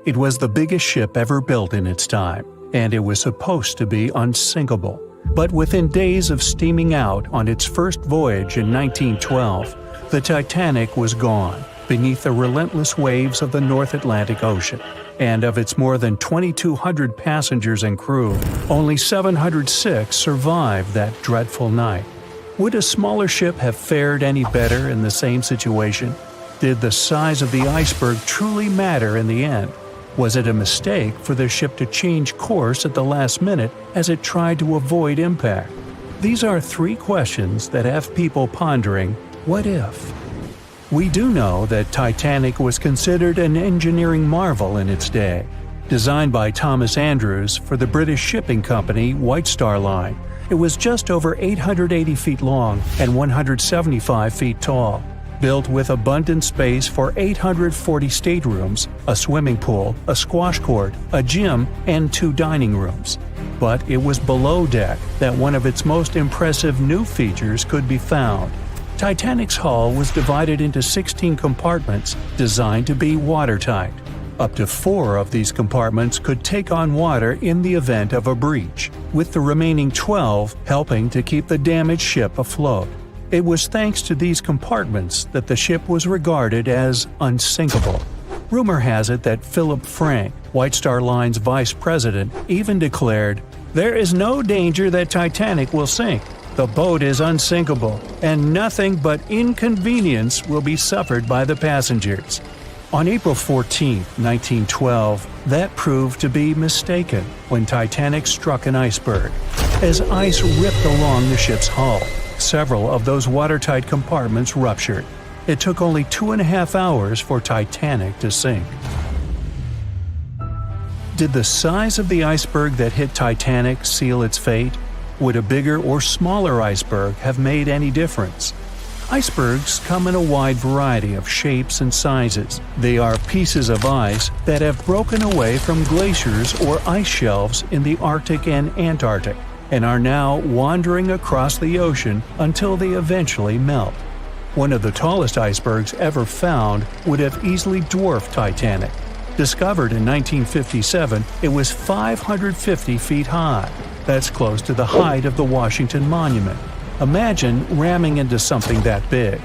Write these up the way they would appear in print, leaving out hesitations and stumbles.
It was the biggest ship ever built in its time, and it was supposed to be unsinkable. But within days of steaming out on its first voyage in 1912, the Titanic was gone beneath the relentless waves of the North Atlantic Ocean. And of its more than 2,200 passengers and crew, only 706 survived that dreadful night. Would a smaller ship have fared any better in the same situation? Did the size of the iceberg truly matter in the end? Was it a mistake for the ship to change course at the last minute as it tried to avoid impact? These are three questions that have people pondering, what if? We do know that Titanic was considered an engineering marvel in its day. Designed by Thomas Andrews for the British shipping company White Star Line, it was just over 880 feet long and 175 feet tall. Built with abundant space for 840 staterooms, a swimming pool, a squash court, a gym, and 2 dining rooms. But it was below deck that one of its most impressive new features could be found. Titanic's hull was divided into 16 compartments designed to be watertight. Up to 4 of these compartments could take on water in the event of a breach, with the remaining 12 helping to keep the damaged ship afloat. It was thanks to these compartments that the ship was regarded as unsinkable. Rumor has it that Philip Frank, White Star Line's vice president, even declared, "There is no danger that Titanic will sink. The boat is unsinkable, and nothing but inconvenience will be suffered by the passengers." On April 14, 1912, that proved to be mistaken when Titanic struck an iceberg. As ice ripped along the ship's hull, several of those watertight compartments ruptured. It took only 2.5 hours for Titanic to sink. Did the size of the iceberg that hit Titanic seal its fate? Would a bigger or smaller iceberg have made any difference? Icebergs come in a wide variety of shapes and sizes. They are pieces of ice that have broken away from glaciers or ice shelves in the Arctic and Antarctic, and are now wandering across the ocean until they eventually melt. One of the tallest icebergs ever found would have easily dwarfed Titanic. Discovered in 1957, it was 550 feet high. That's close to the height of the Washington Monument. Imagine ramming into something that big.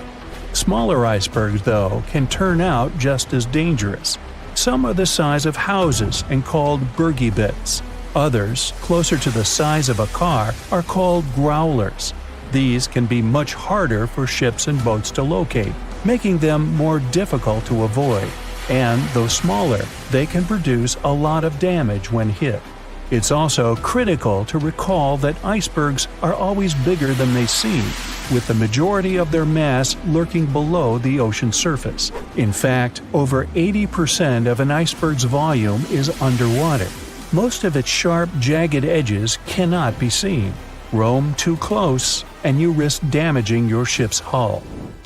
Smaller icebergs, though, can turn out just as dangerous. Some are the size of houses and called Bergy bits. Others, closer to the size of a car, are called growlers. These can be much harder for ships and boats to locate, making them more difficult to avoid. And, though smaller, they can produce a lot of damage when hit. It's also critical to recall that icebergs are always bigger than they seem, with the majority of their mass lurking below the ocean surface. In fact, over 80% of an iceberg's volume is underwater. Most of its sharp, jagged edges cannot be seen. Roam too close, and you risk damaging your ship's hull.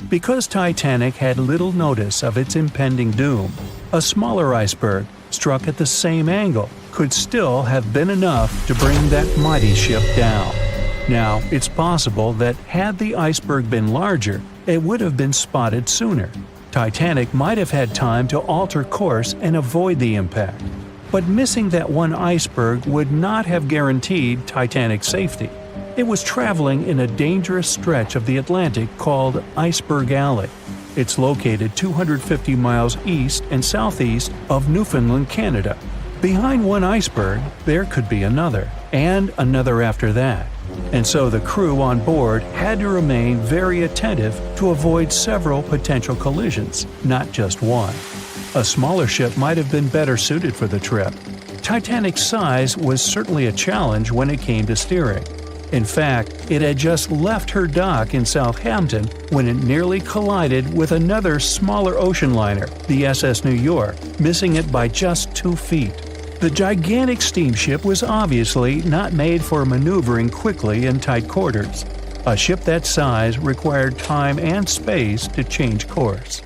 Because Titanic had little notice of its impending doom, a smaller iceberg, struck at the same angle, could still have been enough to bring that mighty ship down. Now, it's possible that had the iceberg been larger, it would have been spotted sooner. Titanic might have had time to alter course and avoid the impact. But missing that one iceberg would not have guaranteed Titanic's safety. It was traveling in a dangerous stretch of the Atlantic called Iceberg Alley. It's located 250 miles east and southeast of Newfoundland, Canada. Behind one iceberg, there could be another, and another after that. And so the crew on board had to remain very attentive to avoid several potential collisions, not just one. A smaller ship might have been better suited for the trip. Titanic's size was certainly a challenge when it came to steering. In fact, it had just left her dock in Southampton when it nearly collided with another smaller ocean liner, the SS New York, missing it by just 2 feet. The gigantic steamship was obviously not made for maneuvering quickly in tight quarters. A ship that size required time and space to change course.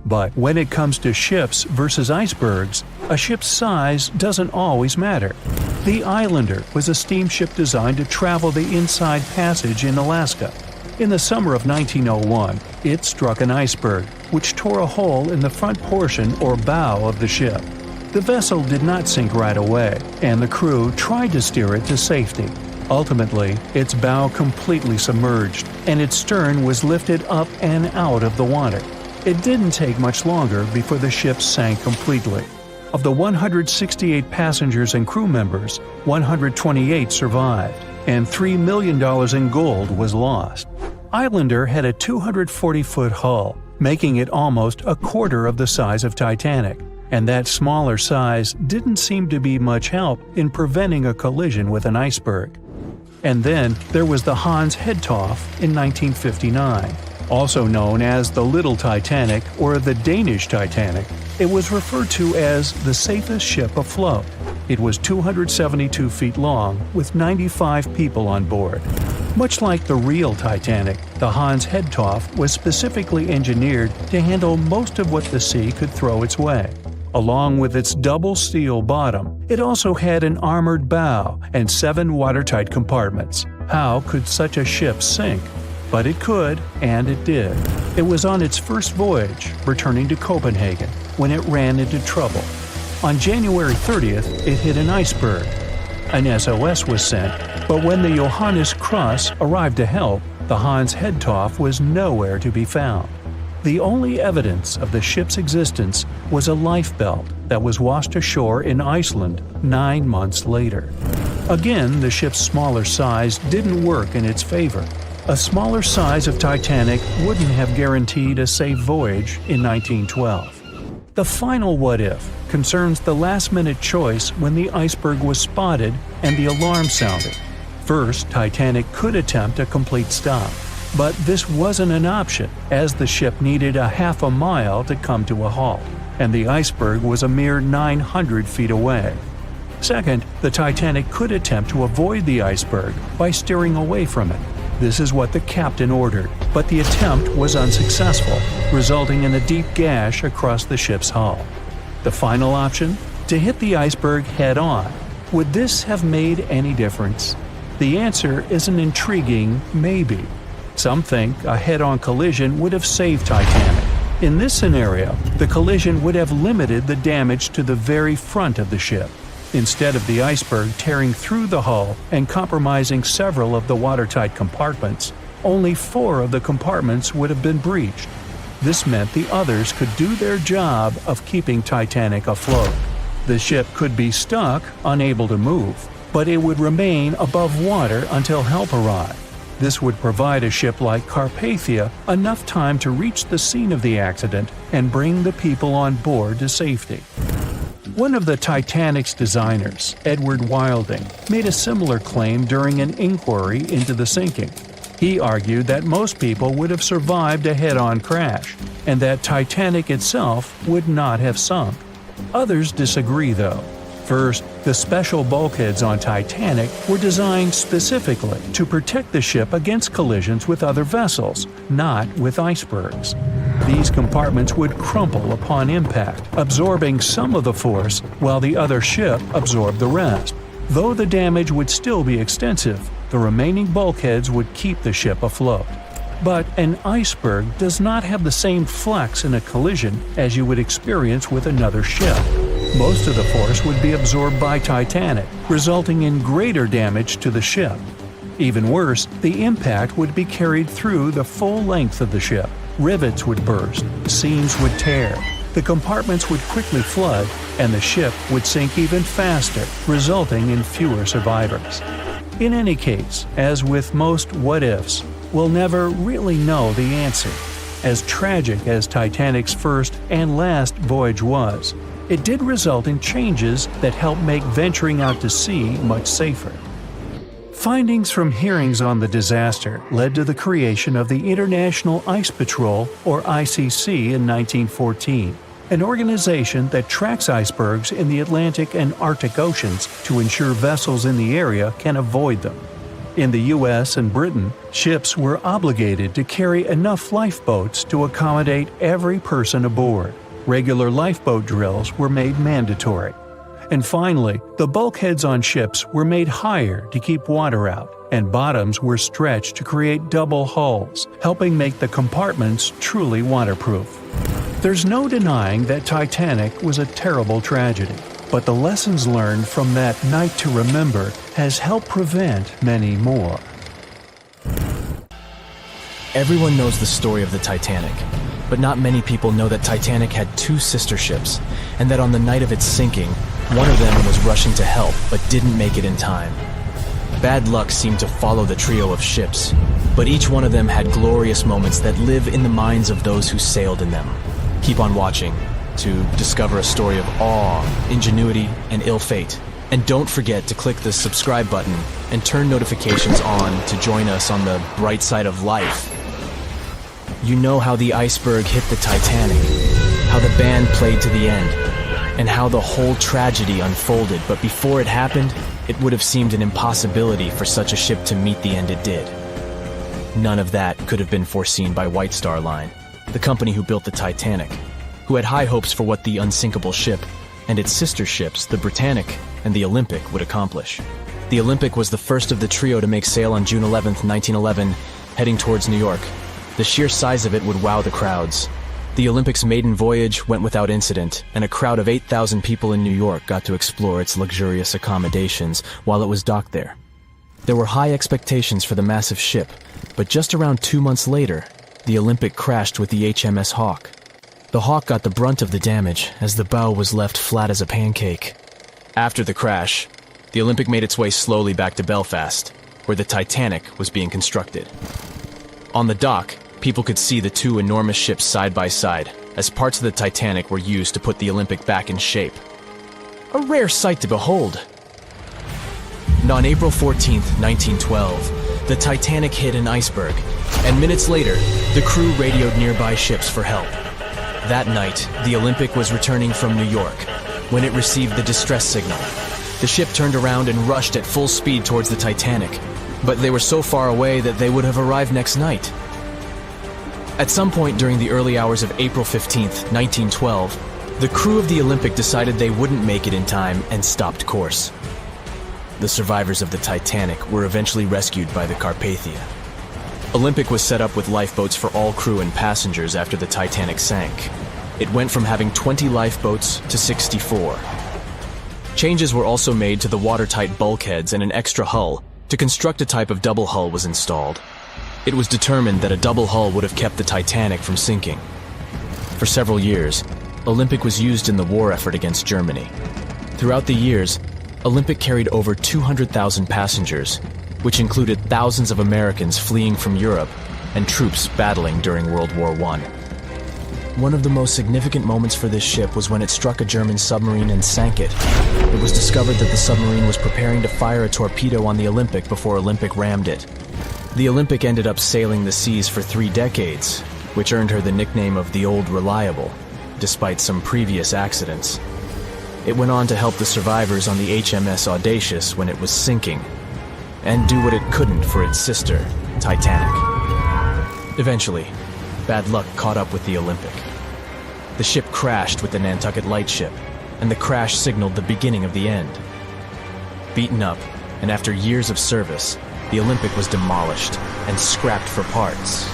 But when it comes to ships versus icebergs, a ship's size doesn't always matter. The Islander was a steamship designed to travel the Inside Passage in Alaska. In the summer of 1901, it struck an iceberg, which tore a hole in the front portion or bow of the ship. The vessel did not sink right away, and the crew tried to steer it to safety. Ultimately, its bow completely submerged, and its stern was lifted up and out of the water. It didn't take much longer before the ship sank completely. Of the 168 passengers and crew members, 128 survived, and $3 million in gold was lost. Islander had a 240-foot hull, making it almost a quarter of the size of Titanic, and that smaller size didn't seem to be much help in preventing a collision with an iceberg. And then there was the Hans Hedtoft in 1959. Also known as the Little Titanic or the Danish Titanic, it was referred to as the safest ship afloat. It was 272 feet long with 95 people on board. Much like the real Titanic, the Hans Hedtoft was specifically engineered to handle most of what the sea could throw its way. Along with its double steel bottom, it also had an armored bow and 7 watertight compartments. How could such a ship sink? But it could, and it did. It was on its first voyage, returning to Copenhagen, when it ran into trouble. On January 30th, it hit an iceberg. An SOS was sent, but when the Johannes Cross arrived to help, the Hans Hedtoft was nowhere to be found. The only evidence of the ship's existence was a lifebelt that was washed ashore in Iceland 9 months later. Again, the ship's smaller size didn't work in its favor. A smaller size of Titanic wouldn't have guaranteed a safe voyage in 1912. The final what-if concerns the last-minute choice when the iceberg was spotted and the alarm sounded. First, Titanic could attempt a complete stop, but this wasn't an option as the ship needed a half a mile to come to a halt, and the iceberg was a mere 900 feet away. Second, the Titanic could attempt to avoid the iceberg by steering away from it. This is what the captain ordered, but the attempt was unsuccessful, resulting in a deep gash across the ship's hull. The final option? To hit the iceberg head-on. Would this have made any difference? The answer is an intriguing maybe. Some think a head-on collision would have saved Titanic. In this scenario, the collision would have limited the damage to the very front of the ship, instead of the iceberg tearing through the hull and compromising several of the watertight compartments. Only 4 of the compartments would have been breached. This meant the others could do their job of keeping Titanic afloat. The ship could be stuck, unable to move, but it would remain above water until help arrived. This would provide a ship like Carpathia enough time to reach the scene of the accident and bring the people on board to safety. One of the Titanic's designers, Edward Wilding, made a similar claim during an inquiry into the sinking. He argued that most people would have survived a head-on crash, and that Titanic itself would not have sunk. Others disagree, though. First, the special bulkheads on Titanic were designed specifically to protect the ship against collisions with other vessels, not with icebergs. These compartments would crumple upon impact, absorbing some of the force while the other ship absorbed the rest. Though the damage would still be extensive, the remaining bulkheads would keep the ship afloat. But an iceberg does not have the same flex in a collision as you would experience with another ship. Most of the force would be absorbed by Titanic, resulting in greater damage to the ship. Even worse, the impact would be carried through the full length of the ship. Rivets would burst, seams would tear, the compartments would quickly flood, and the ship would sink even faster, resulting in fewer survivors. In any case, as with most what-ifs, we'll never really know the answer. As tragic as Titanic's first and last voyage was, it did result in changes that helped make venturing out to sea much safer. Findings from hearings on the disaster led to the creation of the International Ice Patrol, or ICC, in 1914, an organization that tracks icebergs in the Atlantic and Arctic Oceans to ensure vessels in the area can avoid them. In the US and Britain, ships were obligated to carry enough lifeboats to accommodate every person aboard. Regular lifeboat drills were made mandatory. And finally, the bulkheads on ships were made higher to keep water out, and bottoms were stretched to create double hulls, helping make the compartments truly waterproof. There's no denying that Titanic was a terrible tragedy, but the lessons learned from that night to remember has helped prevent many more. Everyone knows the story of the Titanic, but not many people know that Titanic had two sister ships, and that on the night of its sinking, one of them was rushing to help but didn't make it in time. Bad luck seemed to follow the trio of ships, but each one of them had glorious moments that live in the minds of those who sailed in them. Keep on watching to discover a story of awe, ingenuity, and ill fate. And don't forget to click the subscribe button and turn notifications on to join us on the bright side of life. You know how the iceberg hit the Titanic, how the band played to the end, and how the whole tragedy unfolded, but before it happened, it would have seemed an impossibility for such a ship to meet the end it did. None of that could have been foreseen by White Star Line, the company who built the Titanic, who had high hopes for what the unsinkable ship and its sister ships, the Britannic and the Olympic, would accomplish. The Olympic was the first of the trio to make sail on June 11, 1911, heading towards New York. The sheer size of it would wow the crowds. The Olympic's maiden voyage went without incident, and a crowd of 8,000 people in New York got to explore its luxurious accommodations while it was docked there. There were high expectations for the massive ship, but just around 2 months later, the Olympic crashed with the HMS Hawke. The Hawke got the brunt of the damage, as the bow was left flat as a pancake. After the crash, the Olympic made its way slowly back to Belfast, where the Titanic was being constructed. On the dock, people could see the two enormous ships side by side, as parts of the Titanic were used to put the Olympic back in shape. A rare sight to behold. And on April 14, 1912, the Titanic hit an iceberg, and minutes later, the crew radioed nearby ships for help. That night, the Olympic was returning from New York when it received the distress signal. The ship turned around and rushed at full speed towards the Titanic, but they were so far away that they would have arrived next night. At some point during the early hours of April 15, 1912, the crew of the Olympic decided they wouldn't make it in time and stopped course. The survivors of the Titanic were eventually rescued by the Carpathia. Olympic was set up with lifeboats for all crew and passengers after the Titanic sank. It went from having 20 lifeboats to 64. Changes were also made to the watertight bulkheads, and an extra hull to construct a type of double hull was installed. It was determined that a double hull would have kept the Titanic from sinking. For several years, Olympic was used in the war effort against Germany. Throughout the years, Olympic carried over 200,000 passengers, which included thousands of Americans fleeing from Europe and troops battling during World War I. One of the most significant moments for this ship was when it struck a German submarine and sank it. It was discovered that the submarine was preparing to fire a torpedo on the Olympic before Olympic rammed it. The Olympic ended up sailing the seas for 3 decades, which earned her the nickname of the Old Reliable, despite some previous accidents. It went on to help the survivors on the HMS Audacious when it was sinking, and do what it couldn't for its sister, Titanic. Eventually, bad luck caught up with the Olympic. The ship crashed with the Nantucket Lightship, and the crash signaled the beginning of the end. Beaten up, and after years of service, the Olympic was demolished and scrapped for parts.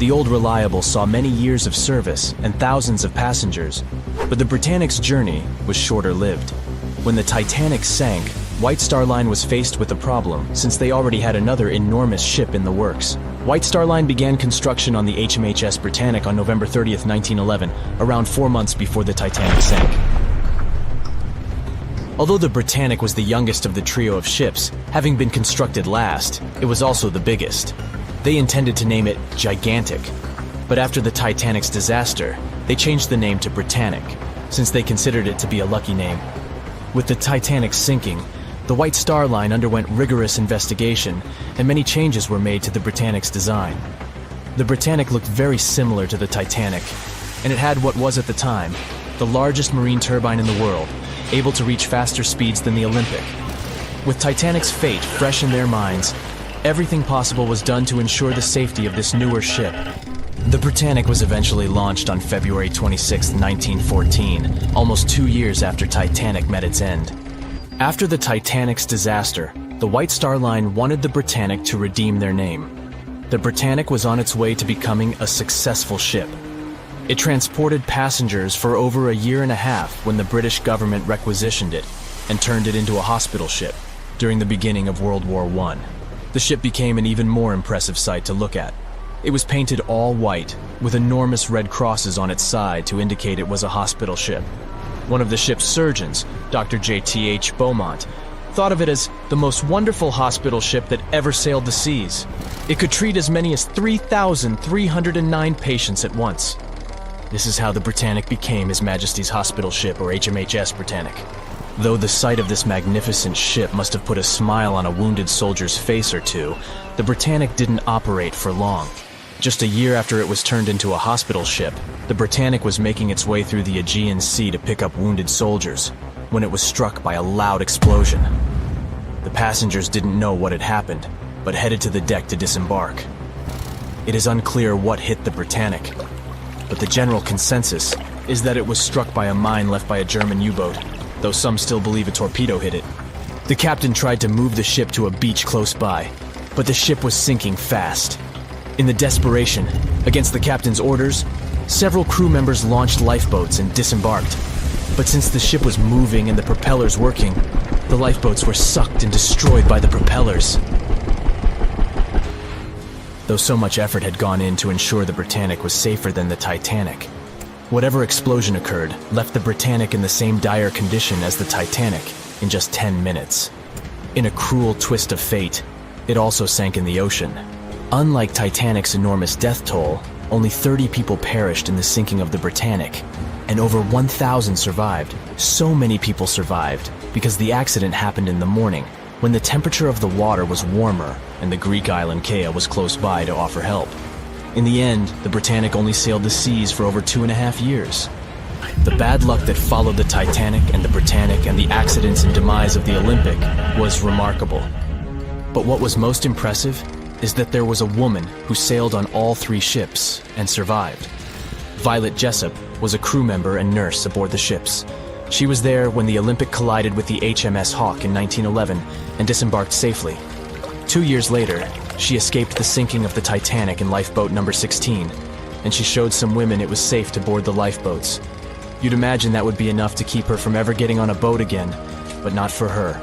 The Old Reliable saw many years of service and thousands of passengers, but the Britannic's journey was shorter-lived. When the Titanic sank, White Star Line was faced with a problem, since they already had another enormous ship in the works. White Star Line began construction on the HMHS Britannic on November 30, 1911, around 4 months before the Titanic sank. Although the Britannic was the youngest of the trio of ships, having been constructed last, it was also the biggest. They intended to name it Gigantic, but after the Titanic's disaster, they changed the name to Britannic, since they considered it to be a lucky name. With the Titanic sinking, the White Star Line underwent rigorous investigation, and many changes were made to the Britannic's design. The Britannic looked very similar to the Titanic, and it had what was at the time the largest marine turbine in the world, able to reach faster speeds than the Olympic. With Titanic's fate fresh in their minds, everything possible was done to ensure the safety of this newer ship. The Britannic was eventually launched on February 26, 1914, almost 2 years after Titanic met its end. After the Titanic's disaster, the White Star Line wanted the Britannic to redeem their name. The Britannic was on its way to becoming a successful ship. It transported passengers for over a year and a half when the British government requisitioned it and turned it into a hospital ship during the beginning of World War I. The ship became an even more impressive sight to look at. It was painted all white, with enormous red crosses on its side to indicate it was a hospital ship. One of the ship's surgeons, Dr. J.T.H. Beaumont, thought of it as the most wonderful hospital ship that ever sailed the seas. It could treat as many as 3,309 patients at once. This is how the Britannic became His Majesty's Hospital Ship, or HMHS Britannic. Though the sight of this magnificent ship must have put a smile on a wounded soldier's face or two, the Britannic didn't operate for long. Just a year after it was turned into a hospital ship, the Britannic was making its way through the Aegean Sea to pick up wounded soldiers, when it was struck by a loud explosion. The passengers didn't know what had happened, but headed to the deck to disembark. It is unclear what hit the Britannic, but the general consensus is that it was struck by a mine left by a German U-boat, though some still believe a torpedo hit it. The captain tried to move the ship to a beach close by, but the ship was sinking fast. In the desperation, against the captain's orders, several crew members launched lifeboats and disembarked. But since the ship was moving and the propellers working, the lifeboats were sucked and destroyed by the propellers. Though so much effort had gone in to ensure the Britannic was safer than the Titanic, whatever explosion occurred left the Britannic in the same dire condition as the Titanic in just 10 minutes. In a cruel twist of fate, it also sank in the ocean. Unlike Titanic's enormous death toll, only 30 people perished in the sinking of the Britannic, and over 1,000 survived. So many people survived because the accident happened in the morning, when the temperature of the water was warmer and the Greek island Kea was close by to offer help. In the end, the Britannic only sailed the seas for over 2.5 years. The bad luck that followed the Titanic and the Britannic and the accidents and demise of the Olympic was remarkable. But what was most impressive is that there was a woman who sailed on all 3 ships and survived. Violet Jessup was a crew member and nurse aboard the ships. She was there when the Olympic collided with the HMS Hawk in 1911 and disembarked safely. 2 years later, she escaped the sinking of the Titanic in lifeboat number 16, and she showed some women it was safe to board the lifeboats. You'd imagine that would be enough to keep her from ever getting on a boat again, but not for her.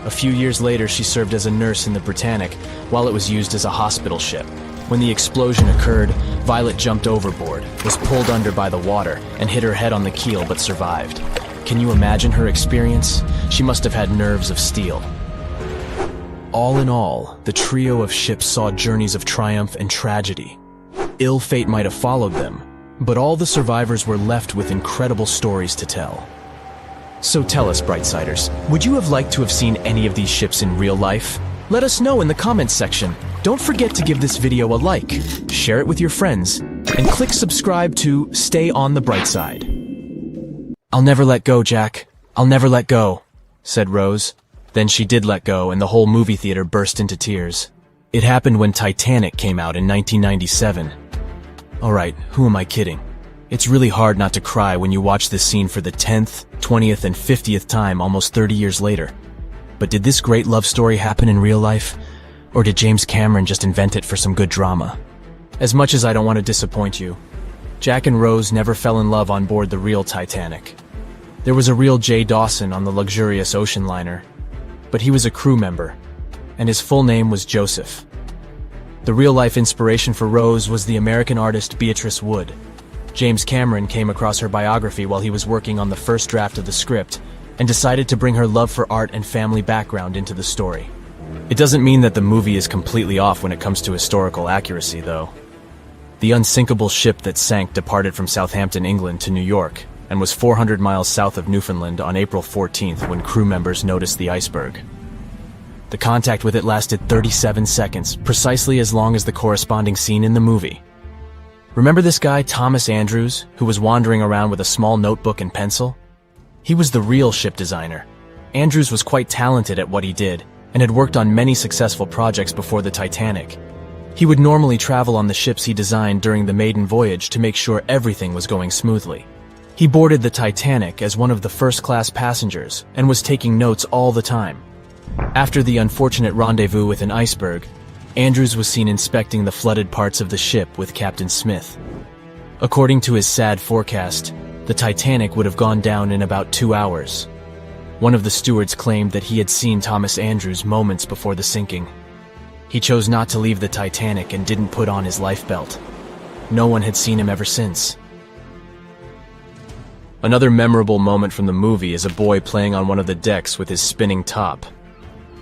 A few years later, she served as a nurse in the Britannic while it was used as a hospital ship. When the explosion occurred, Violet jumped overboard, was pulled under by the water, and hit her head on the keel but survived. Can you imagine her experience? She must have had nerves of steel. All in all, the trio of ships saw journeys of triumph and tragedy. Ill fate might have followed them, but all the survivors were left with incredible stories to tell. So tell us, Brightsiders, would you have liked to have seen any of these ships in real life? Let us know in the comments section. Don't forget to give this video a like, share it with your friends, and click subscribe to stay on the bright side. "I'll never let go, Jack. I'll never let go," said Rose. Then she did let go, and the whole movie theater burst into tears. It happened when Titanic came out in 1997. Alright, who am I kidding? It's really hard not to cry when you watch this scene for the 10th, 20th, and 50th time almost 30 years later. But did this great love story happen in real life? Or did James Cameron just invent it for some good drama? As much as I don't want to disappoint you, Jack and Rose never fell in love on board the real Titanic. There was a real Jay Dawson on the luxurious ocean liner, but he was a crew member, and his full name was Joseph. The real-life inspiration for Rose was the American artist Beatrice Wood. James Cameron came across her biography while he was working on the first draft of the script, and decided to bring her love for art and family background into the story. It doesn't mean that the movie is completely off when it comes to historical accuracy, though. The unsinkable ship that sank departed from Southampton, England to New York, and was 400 miles south of Newfoundland on April 14th when crew members noticed the iceberg. The contact with it lasted 37 seconds, precisely as long as the corresponding scene in the movie. Remember this guy, Thomas Andrews, who was wandering around with a small notebook and pencil? He was the real ship designer. Andrews was quite talented at what he did, and had worked on many successful projects before the Titanic. He would normally travel on the ships he designed during the maiden voyage to make sure everything was going smoothly. He boarded the Titanic as one of the first-class passengers and was taking notes all the time. After the unfortunate rendezvous with an iceberg, Andrews was seen inspecting the flooded parts of the ship with Captain Smith. According to his sad forecast, the Titanic would have gone down in about 2 hours. One of the stewards claimed that he had seen Thomas Andrews moments before the sinking. He chose not to leave the Titanic and didn't put on his lifebelt. No one had seen him ever since. Another memorable moment from the movie is a boy playing on one of the decks with his spinning top.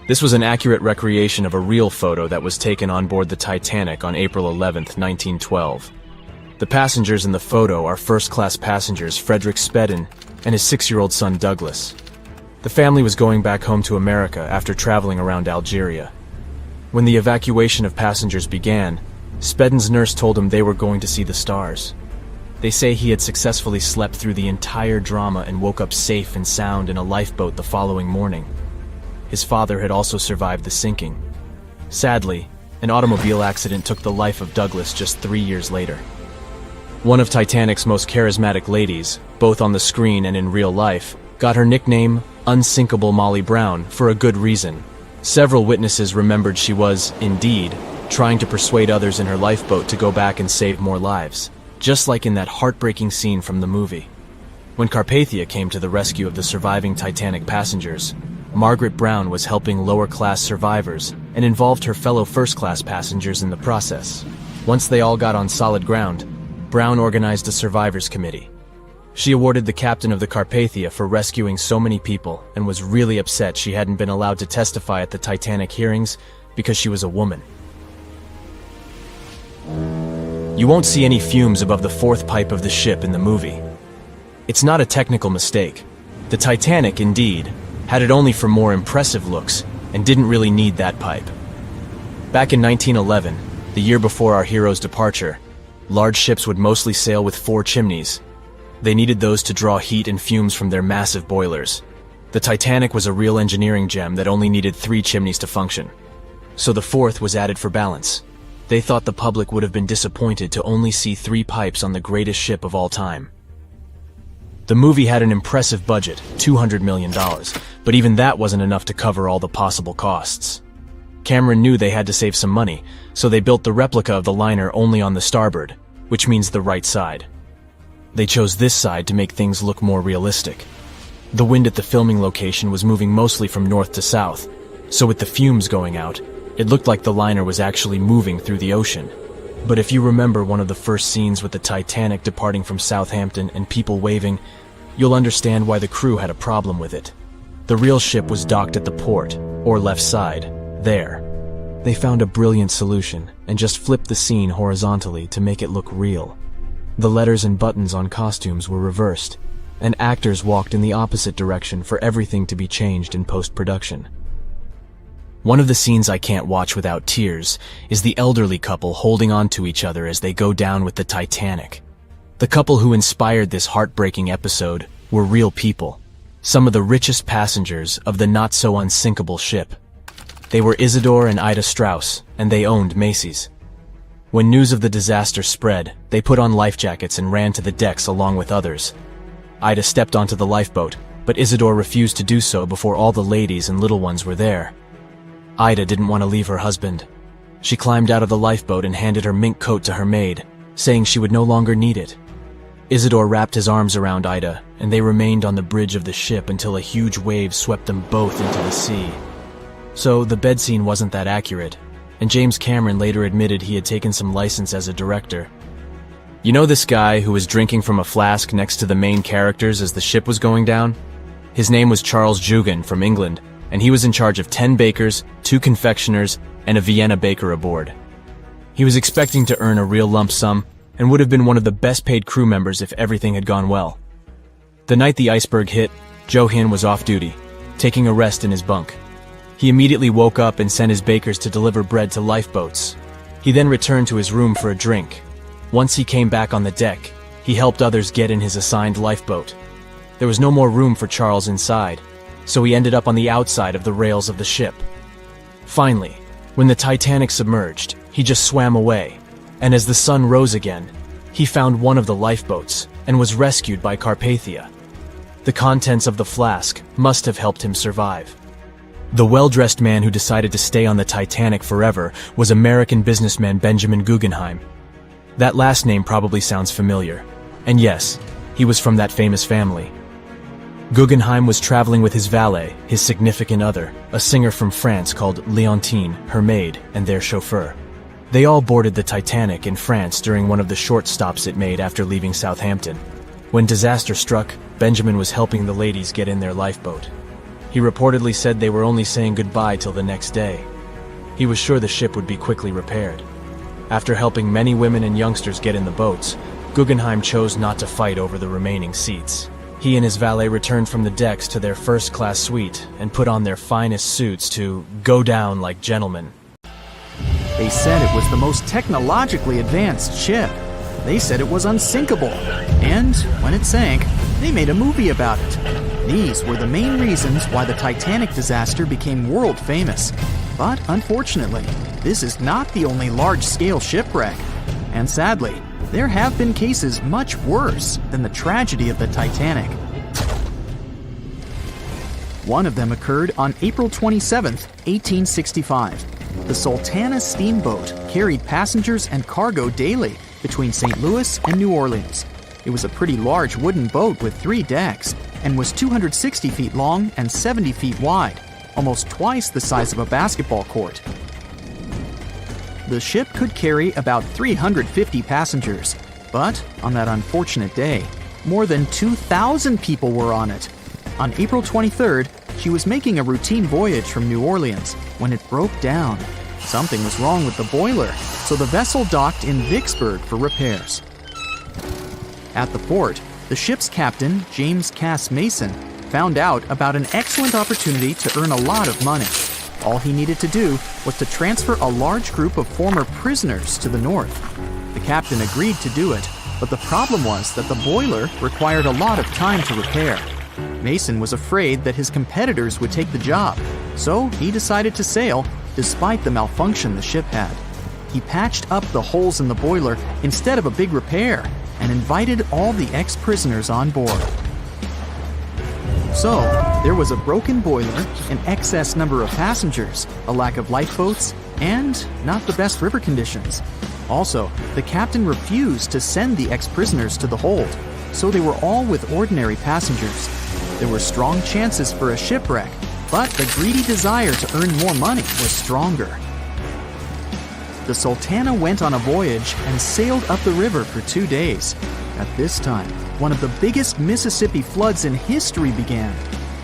This was an accurate recreation of a real photo that was taken on board the Titanic on April 11, 1912. The passengers in the photo are first-class passengers Frederick Spedden and his 6-year-old son Douglas. The family was going back home to America after traveling around Algeria. When the evacuation of passengers began, Spedden's nurse told him they were going to see the stars. They say he had successfully slept through the entire drama and woke up safe and sound in a lifeboat the following morning. His father had also survived the sinking. Sadly, an automobile accident took the life of Douglas just 3 years later. One of Titanic's most charismatic ladies, both on the screen and in real life, got her nickname Unsinkable Molly Brown for a good reason. Several witnesses remembered she was, indeed, trying to persuade others in her lifeboat to go back and save more lives, just like in that heartbreaking scene from the movie. When Carpathia came to the rescue of the surviving Titanic passengers, Margaret Brown was helping lower-class survivors and involved her fellow first-class passengers in the process. Once they all got on solid ground, Brown organized a survivors committee. She awarded the captain of the Carpathia for rescuing so many people and was really upset she hadn't been allowed to testify at the Titanic hearings because she was a woman. You won't see any fumes above the fourth pipe of the ship in the movie. It's not a technical mistake. The Titanic, indeed, had it only for more impressive looks and didn't really need that pipe. Back in 1911, the year before our hero's departure, large ships would mostly sail with 4 chimneys. They needed those to draw heat and fumes from their massive boilers. The Titanic was a real engineering gem that only needed 3 chimneys to function. So the 4th was added for balance. They thought the public would have been disappointed to only see 3 pipes on the greatest ship of all time. The movie had an impressive budget, $200 million, but even that wasn't enough to cover all the possible costs. Cameron knew they had to save some money, so they built the replica of the liner only on the starboard, which means the right side. They chose this side to make things look more realistic. The wind at the filming location was moving mostly from north to south, so with the fumes going out, it looked like the liner was actually moving through the ocean. But if you remember one of the first scenes with the Titanic departing from Southampton and people waving, you'll understand why the crew had a problem with it. The real ship was docked at the port, or left side, there. They found a brilliant solution and just flipped the scene horizontally to make it look real. The letters and buttons on costumes were reversed, and actors walked in the opposite direction for everything to be changed in post-production. One of the scenes I can't watch without tears is the elderly couple holding on to each other as they go down with the Titanic. The couple who inspired this heartbreaking episode were real people, some of the richest passengers of the not-so-unsinkable ship. They were Isidore and Ida Strauss, and they owned Macy's. When news of the disaster spread, they put on life jackets and ran to the decks along with others. Ida stepped onto the lifeboat, but Isidore refused to do so before all the ladies and little ones were there. Ida didn't want to leave her husband. She climbed out of the lifeboat and handed her mink coat to her maid, saying she would no longer need it. Isidore wrapped his arms around Ida, and they remained on the bridge of the ship until a huge wave swept them both into the sea. So the bed scene wasn't that accurate, and James Cameron later admitted he had taken some license as a director. You know this guy who was drinking from a flask next to the main characters as the ship was going down? His name was Charles Jugan from England, and he was in charge of 10 bakers, 2 confectioners, and a Vienna baker aboard. He was expecting to earn a real lump sum, and would have been one of the best-paid crew members if everything had gone well. The night the iceberg hit, Johan was off duty, taking a rest in his bunk. He immediately woke up and sent his bakers to deliver bread to lifeboats. He then returned to his room for a drink. Once he came back on the deck, he helped others get in his assigned lifeboat. There was no more room for Charles inside, so he ended up on the outside of the rails of the ship. Finally, when the Titanic submerged, He just swam away, and as the sun rose again, he found one of the lifeboats and was rescued by Carpathia. The contents of the flask must have helped him survive. The well-dressed man who decided to stay on the Titanic forever was American businessman Benjamin Guggenheim. That last name probably sounds familiar. And yes, he was from that famous family. Guggenheim was traveling with his valet, his significant other, a singer from France called Leontine, her maid, and their chauffeur. They all boarded the Titanic in France during one of the short stops it made after leaving Southampton. When disaster struck, Benjamin was helping the ladies get in their lifeboat. He reportedly said they were only saying goodbye till the next day. He was sure the ship would be quickly repaired. After helping many women and youngsters get in the boats, Guggenheim chose not to fight over the remaining seats. He and his valet returned from the decks to their first-class suite and put on their finest suits to go down like gentlemen. They said it was the most technologically advanced ship. They said it was unsinkable. And when it sank, they made a movie about it. These were the main reasons why the Titanic disaster became world famous. But unfortunately, this is not the only large-scale shipwreck. And sadly, there have been cases much worse than the tragedy of the Titanic. One of them occurred on April 27, 1865. The Sultana steamboat carried passengers and cargo daily between St. Louis and New Orleans. It was a pretty large wooden boat with 3 decks and was 260 feet long and 70 feet wide, almost twice the size of a basketball court. The ship could carry about 350 passengers, but on that unfortunate day, more than 2,000 people were on it. On April 23rd, she was making a routine voyage from New Orleans when it broke down. Something was wrong with the boiler, so the vessel docked in Vicksburg for repairs. At the port, the ship's captain, James Cass Mason, found out about an excellent opportunity to earn a lot of money. All he needed to do was to transfer a large group of former prisoners to the north. The captain agreed to do it, but the problem was that the boiler required a lot of time to repair. Mason was afraid that his competitors would take the job, so he decided to sail despite the malfunction the ship had. He patched up the holes in the boiler instead of a big repair and invited all the ex-prisoners on board. So, there was a broken boiler, an excess number of passengers, a lack of lifeboats, and not the best river conditions. Also, the captain refused to send the ex-prisoners to the hold, so they were all with ordinary passengers. There were strong chances for a shipwreck, but the greedy desire to earn more money was stronger. The Sultana went on a voyage and sailed up the river for 2 days. At this time, one of the biggest Mississippi floods in history began.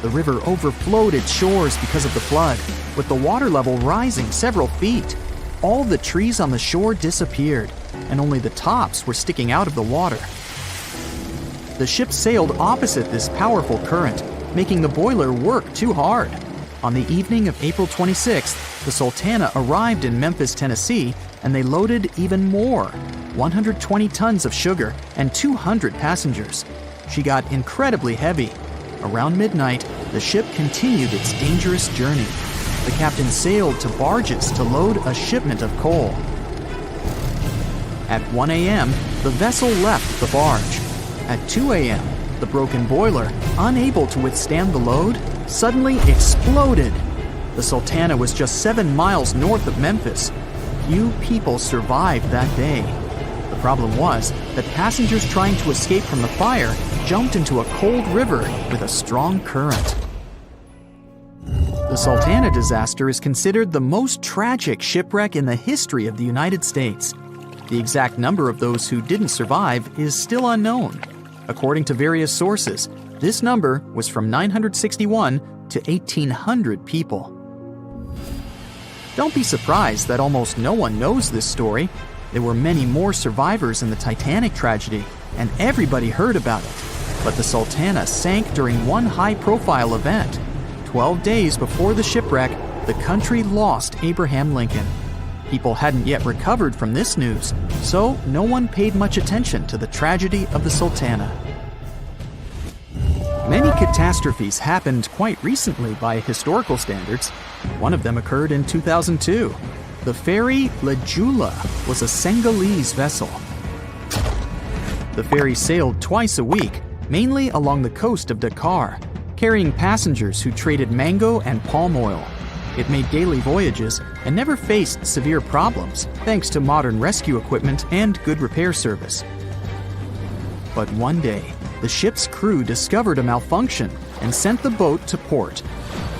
The river overflowed its shores because of the flood, with the water level rising several feet. All the trees on the shore disappeared, and only the tops were sticking out of the water. The ship sailed opposite this powerful current, making the boiler work too hard. On the evening of April 26th, the Sultana arrived in Memphis, Tennessee, and they loaded even more, 120 tons of sugar and 200 passengers. She got incredibly heavy. Around midnight, the ship continued its dangerous journey. The captain sailed to barges to load a shipment of coal. At 1 a.m., the vessel left the barge. At 2 a.m., the broken boiler, unable to withstand the load, suddenly exploded. The Sultana was just 7 miles north of Memphis. Few people survived that day. The problem was that passengers trying to escape from the fire jumped into a cold river with a strong current. The Sultana disaster is considered the most tragic shipwreck in the history of the United States. The exact number of those who didn't survive is still unknown. According to various sources, this number was from 961 to 1,800 people. Don't be surprised that almost no one knows this story. There were many more survivors in the Titanic tragedy, and everybody heard about it. But the Sultana sank during one high-profile event. 12 days before the shipwreck, the country lost Abraham Lincoln. People hadn't yet recovered from this news, so no one paid much attention to the tragedy of the Sultana. Many catastrophes happened quite recently by historical standards. One of them occurred in 2002. The ferry La Jula was a Senegalese vessel. The ferry sailed twice a week, mainly along the coast of Dakar, carrying passengers who traded mango and palm oil. It made daily voyages and never faced severe problems thanks to modern rescue equipment and good repair service. But one day, the ship's crew discovered a malfunction and sent the boat to port.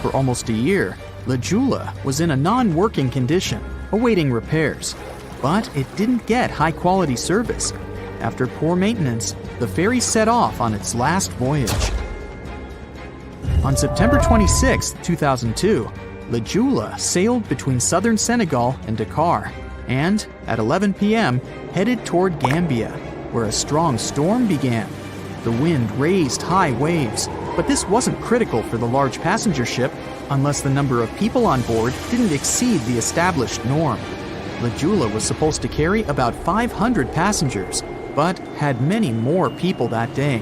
For almost a year, La Jula was in a non-working condition, awaiting repairs. But it didn't get high-quality service. After poor maintenance, the ferry set off on its last voyage. On September 26, 2002, La Jula sailed between southern Senegal and Dakar, and at 11 p.m. headed toward Gambia, where a strong storm began. The wind raised high waves, but this wasn't critical for the large passenger ship unless the number of people on board didn't exceed the established norm. La Jula was supposed to carry about 500 passengers, but had many more people that day.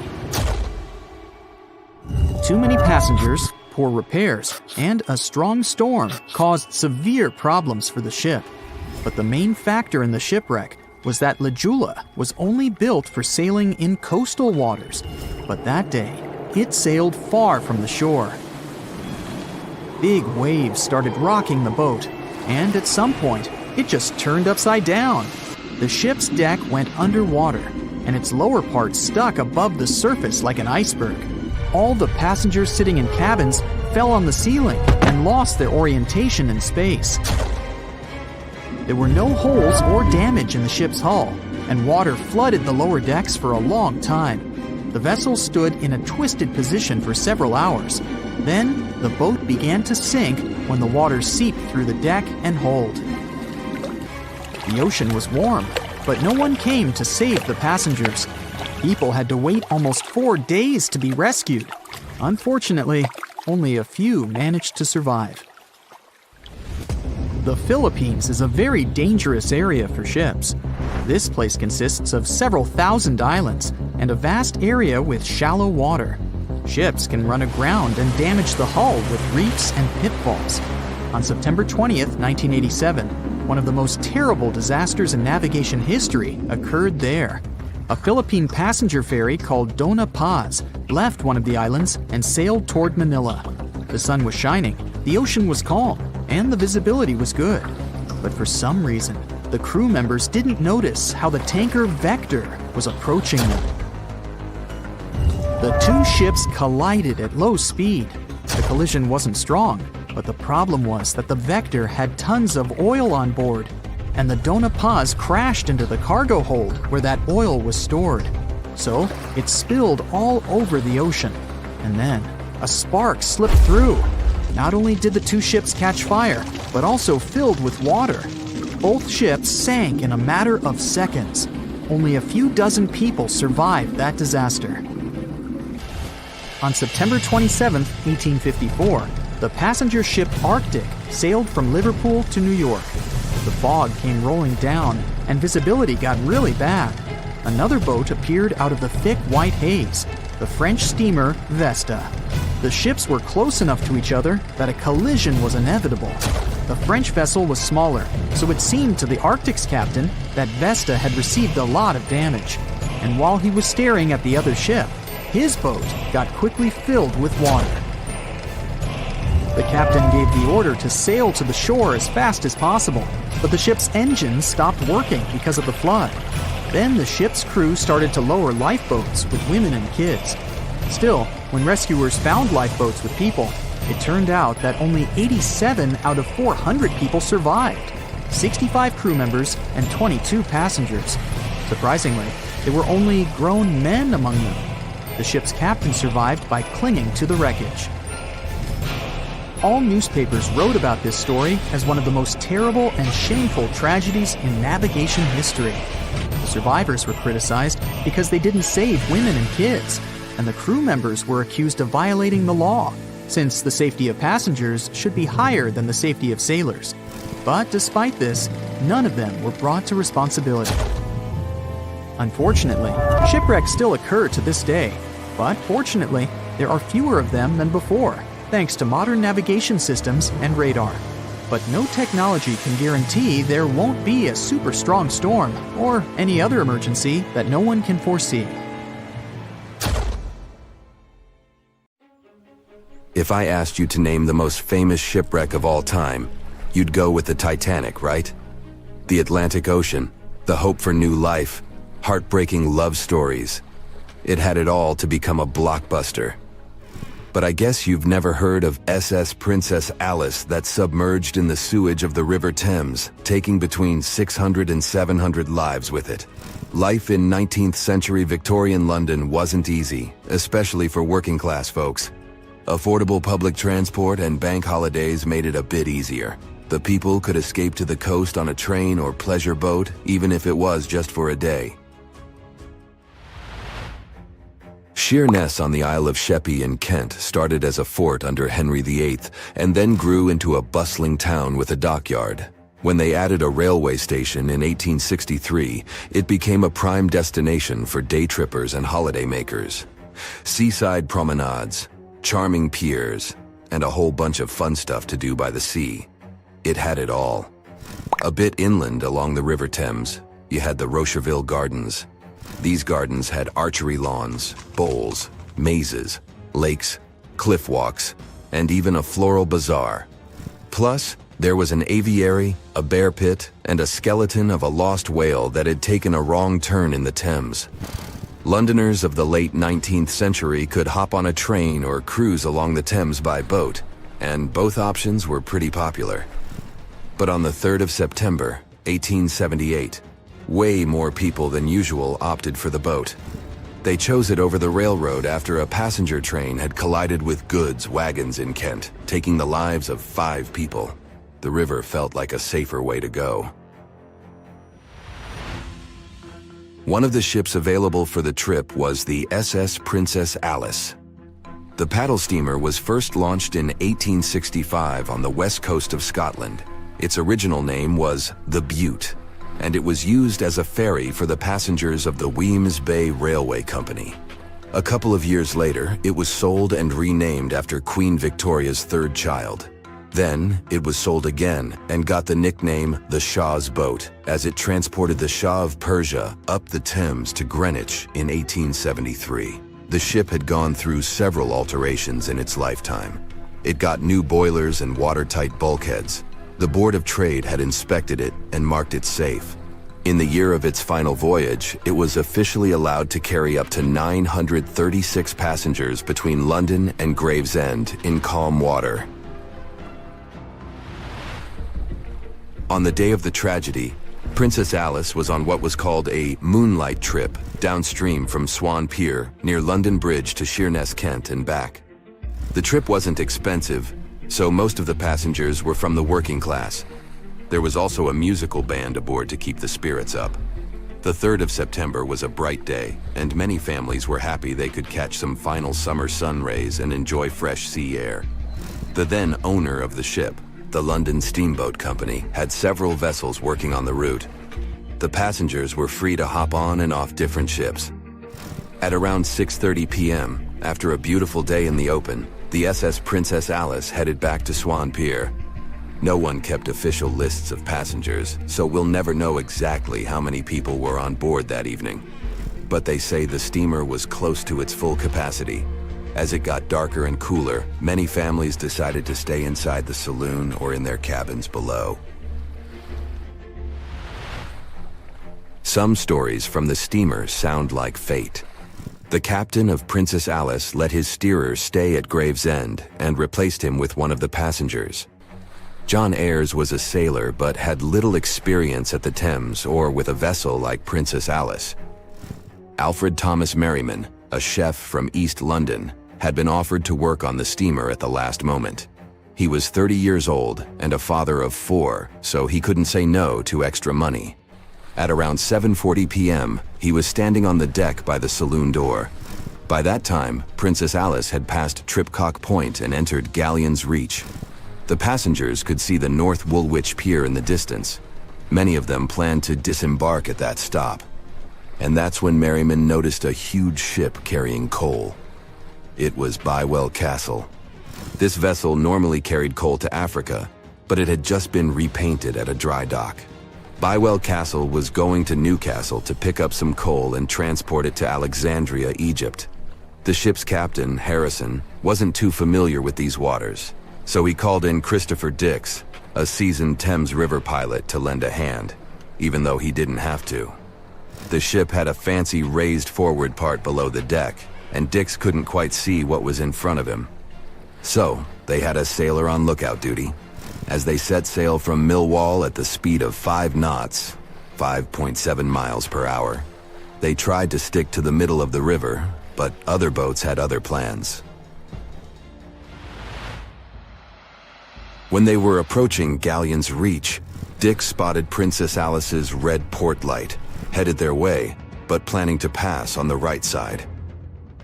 Too many passengers, poor repairs, and a strong storm caused severe problems for the ship. But the main factor in the shipwreck was that La Jula was only built for sailing in coastal waters, but that day, it sailed far from the shore. Big waves started rocking the boat, and at some point, it just turned upside down. The ship's deck went underwater, and its lower part stuck above the surface like an iceberg. All the passengers sitting in cabins fell on the ceiling and lost their orientation in space. There were no holes or damage in the ship's hull, and water flooded the lower decks for a long time. The vessel stood in a twisted position for several hours. Then, the boat began to sink when the water seeped through the deck and hold. The ocean was warm, but no one came to save the passengers. People had to wait almost 4 days to be rescued. Unfortunately, only a few managed to survive. The Philippines is a very dangerous area for ships. This place consists of several thousand islands and a vast area with shallow water. Ships can run aground and damage the hull with reefs and pitfalls. On September 20th, 1987, one of the most terrible disasters in navigation history occurred there. A Philippine passenger ferry called Dona Paz left one of the islands and sailed toward Manila. The sun was shining, the ocean was calm, and the visibility was good. But for some reason, the crew members didn't notice how the tanker Vector was approaching them. The two ships collided at low speed. The collision wasn't strong, but the problem was that the Vector had tons of oil on board, and the Dona Paz crashed into the cargo hold where that oil was stored. So it spilled all over the ocean, and then a spark slipped through. Not only did the two ships catch fire, but also filled with water. Both ships sank in a matter of seconds. Only a few dozen people survived that disaster. On September 27, 1854, the passenger ship Arctic sailed from Liverpool to New York. The fog came rolling down, and visibility got really bad. Another boat appeared out of the thick white haze, the French steamer Vesta. The ships were close enough to each other that a collision was inevitable. The French vessel was smaller, so it seemed to the Arctic's captain that Vesta had received a lot of damage. And while he was staring at the other ship, his boat got quickly filled with water. The captain gave the order to sail to the shore as fast as possible, but the ship's engines stopped working because of the flood. Then the ship's crew started to lower lifeboats with women and kids. Still, when rescuers found lifeboats with people, it turned out that only 87 out of 400 people survived, 65 crew members and 22 passengers. Surprisingly, there were only grown men among them. The ship's captain survived by clinging to the wreckage. All newspapers wrote about this story as one of the most terrible and shameful tragedies in navigation history. The survivors were criticized because they didn't save women and kids, and the crew members were accused of violating the law, since the safety of passengers should be higher than the safety of sailors. But despite this, none of them were brought to responsibility. Unfortunately, shipwrecks still occur to this day, but fortunately, there are fewer of them than before, thanks to modern navigation systems and radar. but no technology can guarantee there won't be a super strong storm or any other emergency that no one can foresee. If I asked you to name the most famous shipwreck of all time, you'd go with the Titanic, right? The Atlantic Ocean, the hope for new life, heartbreaking love stories. It had it all to become a blockbuster. But I guess you've never heard of SS Princess Alice that submerged in the sewage of the River Thames, taking between 600 and 700 lives with it. Life in 19th century Victorian London wasn't easy, especially for working class folks. Affordable public transport and bank holidays made it a bit easier. The people could escape to the coast on a train or pleasure boat, even if it was just for a day. Sheerness on the Isle of Sheppey in Kent started as a fort under Henry VIII and then grew into a bustling town with a dockyard. When they added a railway station in 1863, it became a prime destination for day trippers and holidaymakers. Seaside promenades, charming piers, and a whole bunch of fun stuff to do by the sea. It had it all. A bit inland along the River Thames, you had the Rocherville Gardens. These gardens had archery lawns, bowls, mazes, lakes, cliff walks, and even a floral bazaar. Plus, there was an aviary, a bear pit, and a skeleton of a lost whale that had taken a wrong turn in the Thames. Londoners of the late 19th century could hop on a train or cruise along the Thames by boat, and both options were pretty popular. But on the 3rd of September, 1878, way more people than usual opted for the boat. They chose it over the railroad after a passenger train had collided with goods wagons in Kent, taking the lives of 5 people. The river felt like a safer way to go. One of the ships available for the trip was the SS Princess Alice. The paddle steamer was first launched in 1865 on the west coast of Scotland. Its original name was the Bute, and it was used as a ferry for the passengers of the Wemyss Bay Railway Company. A couple of years later, it was sold and renamed after Queen Victoria's 3rd child. Then, it was sold again and got the nickname the Shah's Boat, as it transported the Shah of Persia up the Thames to Greenwich in 1873. The ship had gone through several alterations in its lifetime. It got new boilers and watertight bulkheads. The Board of Trade had inspected it and marked it safe. In the year of its final voyage, it was officially allowed to carry up to 936 passengers between London and Gravesend in calm water. On the day of the tragedy, Princess Alice was on what was called a moonlight trip downstream from Swan Pier near London Bridge to Sheerness, Kent and back. The trip wasn't expensive, so most of the passengers were from the working class. There was also a musical band aboard to keep the spirits up. The 3rd of September was a bright day, and many families were happy they could catch some final summer sun rays and enjoy fresh sea air. The then owner of the ship, the London Steamboat Company, had several vessels working on the route. The passengers were free to hop on and off different ships. At around 6:30 p.m., after a beautiful day in the open, the SS Princess Alice headed back to Swan Pier. No one kept official lists of passengers, so we'll never know exactly how many people were on board that evening. But they say the steamer was close to its full capacity. As it got darker and cooler, many families decided to stay inside the saloon or in their cabins below. Some stories from the steamer sound like fate. The captain of Princess Alice let his steerer stay at Gravesend and replaced him with one of the passengers. John Ayres was a sailor but had little experience at the Thames or with a vessel like Princess Alice. Alfred Thomas Merriman, a chef from East London, had been offered to work on the steamer at the last moment. He was 30 years old and a father of 4, so he couldn't say no to extra money. At around 7:40 p.m., he was standing on the deck by the saloon door. By that time, Princess Alice had passed Tripcock Point and entered Galleon's Reach. The passengers could see the North Woolwich Pier in the distance. Many of them planned to disembark at that stop. And that's when Merriman noticed a huge ship carrying coal. It was Bywell Castle. This vessel normally carried coal to Africa, but it had just been repainted at a dry dock. Bywell Castle was going to Newcastle to pick up some coal and transport it to Alexandria, Egypt. The ship's captain, Harrison, wasn't too familiar with these waters, so he called in Christopher Dix, a seasoned Thames River pilot, to lend a hand, even though he didn't have to. The ship had a fancy raised forward part below the deck, and Dix couldn't quite see what was in front of him. So, they had a sailor on lookout duty. As they set sail from Millwall at the speed of 5 knots, 5.7 miles per hour, they tried to stick to the middle of the river, but other boats had other plans. When they were approaching Galleon's Reach, Dick spotted Princess Alice's red port light, headed their way, but planning to pass on the right side.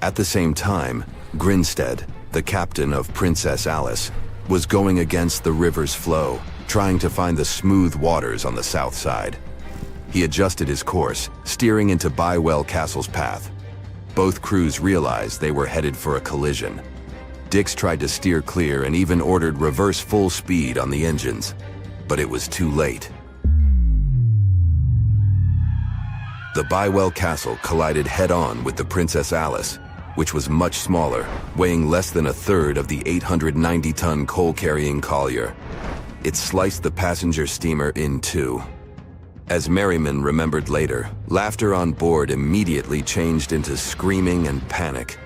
At the same time, Grinstead, the captain of Princess Alice, was going against the river's flow, trying to find the smooth waters on the south side. He adjusted his course, steering into Bywell Castle's path. Both crews realized they were headed for a collision. Dix tried to steer clear and even ordered reverse full speed on the engines, but it was too late. The Bywell Castle collided head-on with the Princess Alice, which was much smaller, weighing less than a third of the 890-ton coal-carrying collier. It sliced the passenger steamer in two. As Merriman remembered later, laughter on board immediately changed into screaming and panic.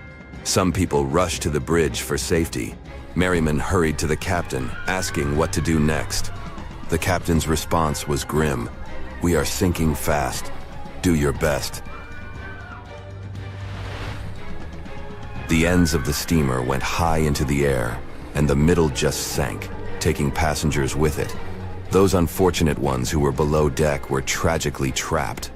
Some people rushed to the bridge for safety. Merriman hurried to the captain, asking what to do next. The captain's response was grim. "We are sinking fast. Do your best." The ends of the steamer went high into the air, and the middle just sank, taking passengers with it. Those unfortunate ones who were below deck were tragically trapped.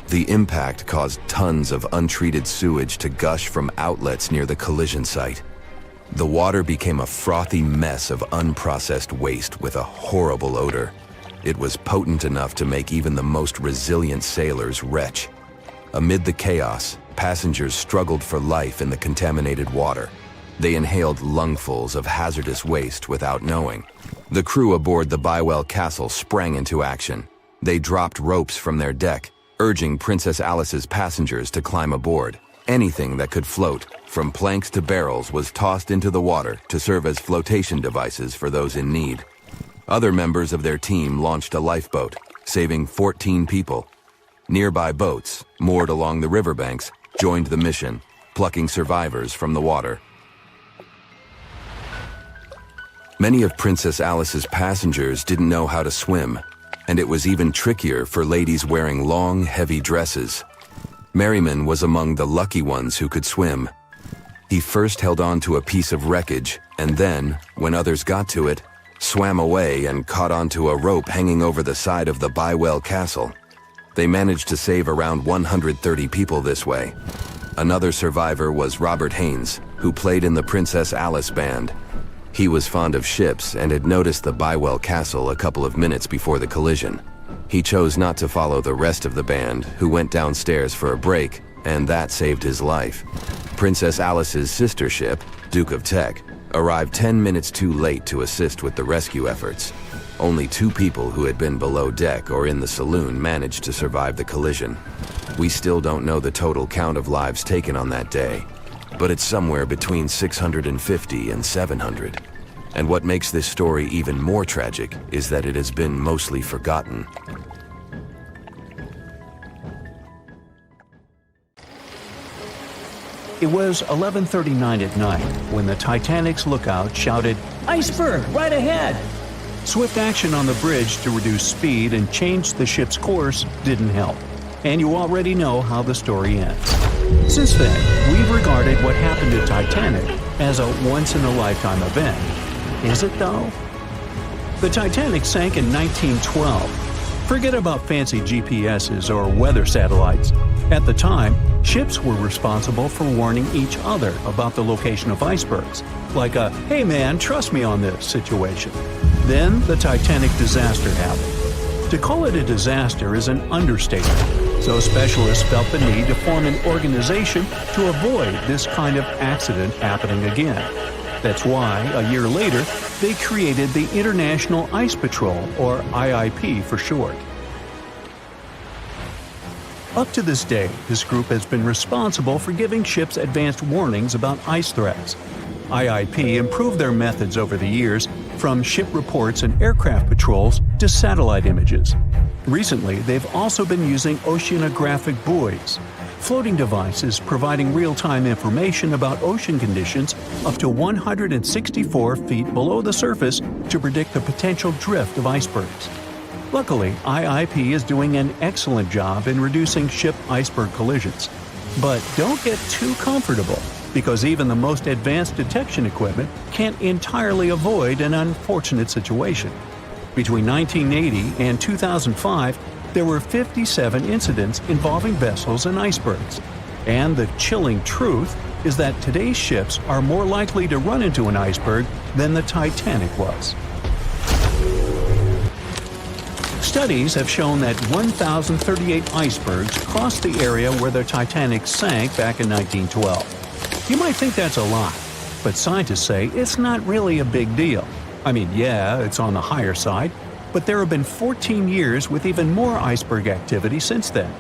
The impact caused tons of untreated sewage to gush from outlets near the collision site. The water became a frothy mess of unprocessed waste with a horrible odor. It was potent enough to make even the most resilient sailors retch. Amid the chaos, passengers struggled for life in the contaminated water. They inhaled lungfuls of hazardous waste without knowing. The crew aboard the Bywell Castle sprang into action. They dropped ropes from their deck, urging Princess Alice's passengers to climb aboard. Anything that could float, from planks to barrels, was tossed into the water to serve as flotation devices for those in need. Other members of their team launched a lifeboat, saving 14 people. Nearby boats, moored along the riverbanks, joined the mission, plucking survivors from the water. Many of Princess Alice's passengers didn't know how to swim, and it was even trickier for ladies wearing long, heavy dresses. Merriman was among the lucky ones who could swim. He first held on to a piece of wreckage, and then, when others got to it, swam away and caught onto a rope hanging over the side of the Bywell Castle. They managed to save around 130 people this way. Another survivor was Robert Haynes, who played in the Princess Alice band. He was fond of ships and had noticed the Bywell Castle a couple of minutes before the collision. He chose not to follow the rest of the band, who went downstairs for a break, and that saved his life. Princess Alice's sister ship, Duke of Teck, arrived 10 minutes too late to assist with the rescue efforts. Only 2 people who had been below deck or in the saloon managed to survive the collision. We still don't know the total count of lives taken on that day, but it's somewhere between 650 and 700. And what makes this story even more tragic is that it has been mostly forgotten. It was 11:39 at night when the Titanic's lookout shouted, "Iceberg, right ahead!" Swift action on the bridge to reduce speed and change the ship's course didn't help, and you already know how the story ends. Since then, we've regarded what happened to Titanic as a once-in-a-lifetime event. Is it though? The Titanic sank in 1912. Forget about fancy GPSs or weather satellites. At the time, ships were responsible for warning each other about the location of icebergs, like a "hey man, trust me on this" situation. Then the Titanic disaster happened. To call it a disaster is an understatement, so specialists felt the need to form an organization to avoid this kind of accident happening again. That's why, a year later, they created the International Ice Patrol, or IIP for short. Up to this day, this group has been responsible for giving ships advanced warnings about ice threats. IIP improved their methods over the years, from ship reports and aircraft patrols to satellite images. Recently, they've also been using oceanographic buoys, floating devices providing real-time information about ocean conditions up to 164 feet below the surface to predict the potential drift of icebergs. Luckily, IIP is doing an excellent job in reducing ship iceberg collisions. But don't get too comfortable, because even the most advanced detection equipment can't entirely avoid an unfortunate situation. Between 1980 and 2005, there were 57 incidents involving vessels and icebergs. And the chilling truth is that today's ships are more likely to run into an iceberg than the Titanic was. Studies have shown that 1,038 icebergs crossed the area where the Titanic sank back in 1912. You might think that's a lot, but scientists say it's not really a big deal. I mean, yeah, it's on the higher side, but there have been 14 years with even more iceberg activity since then.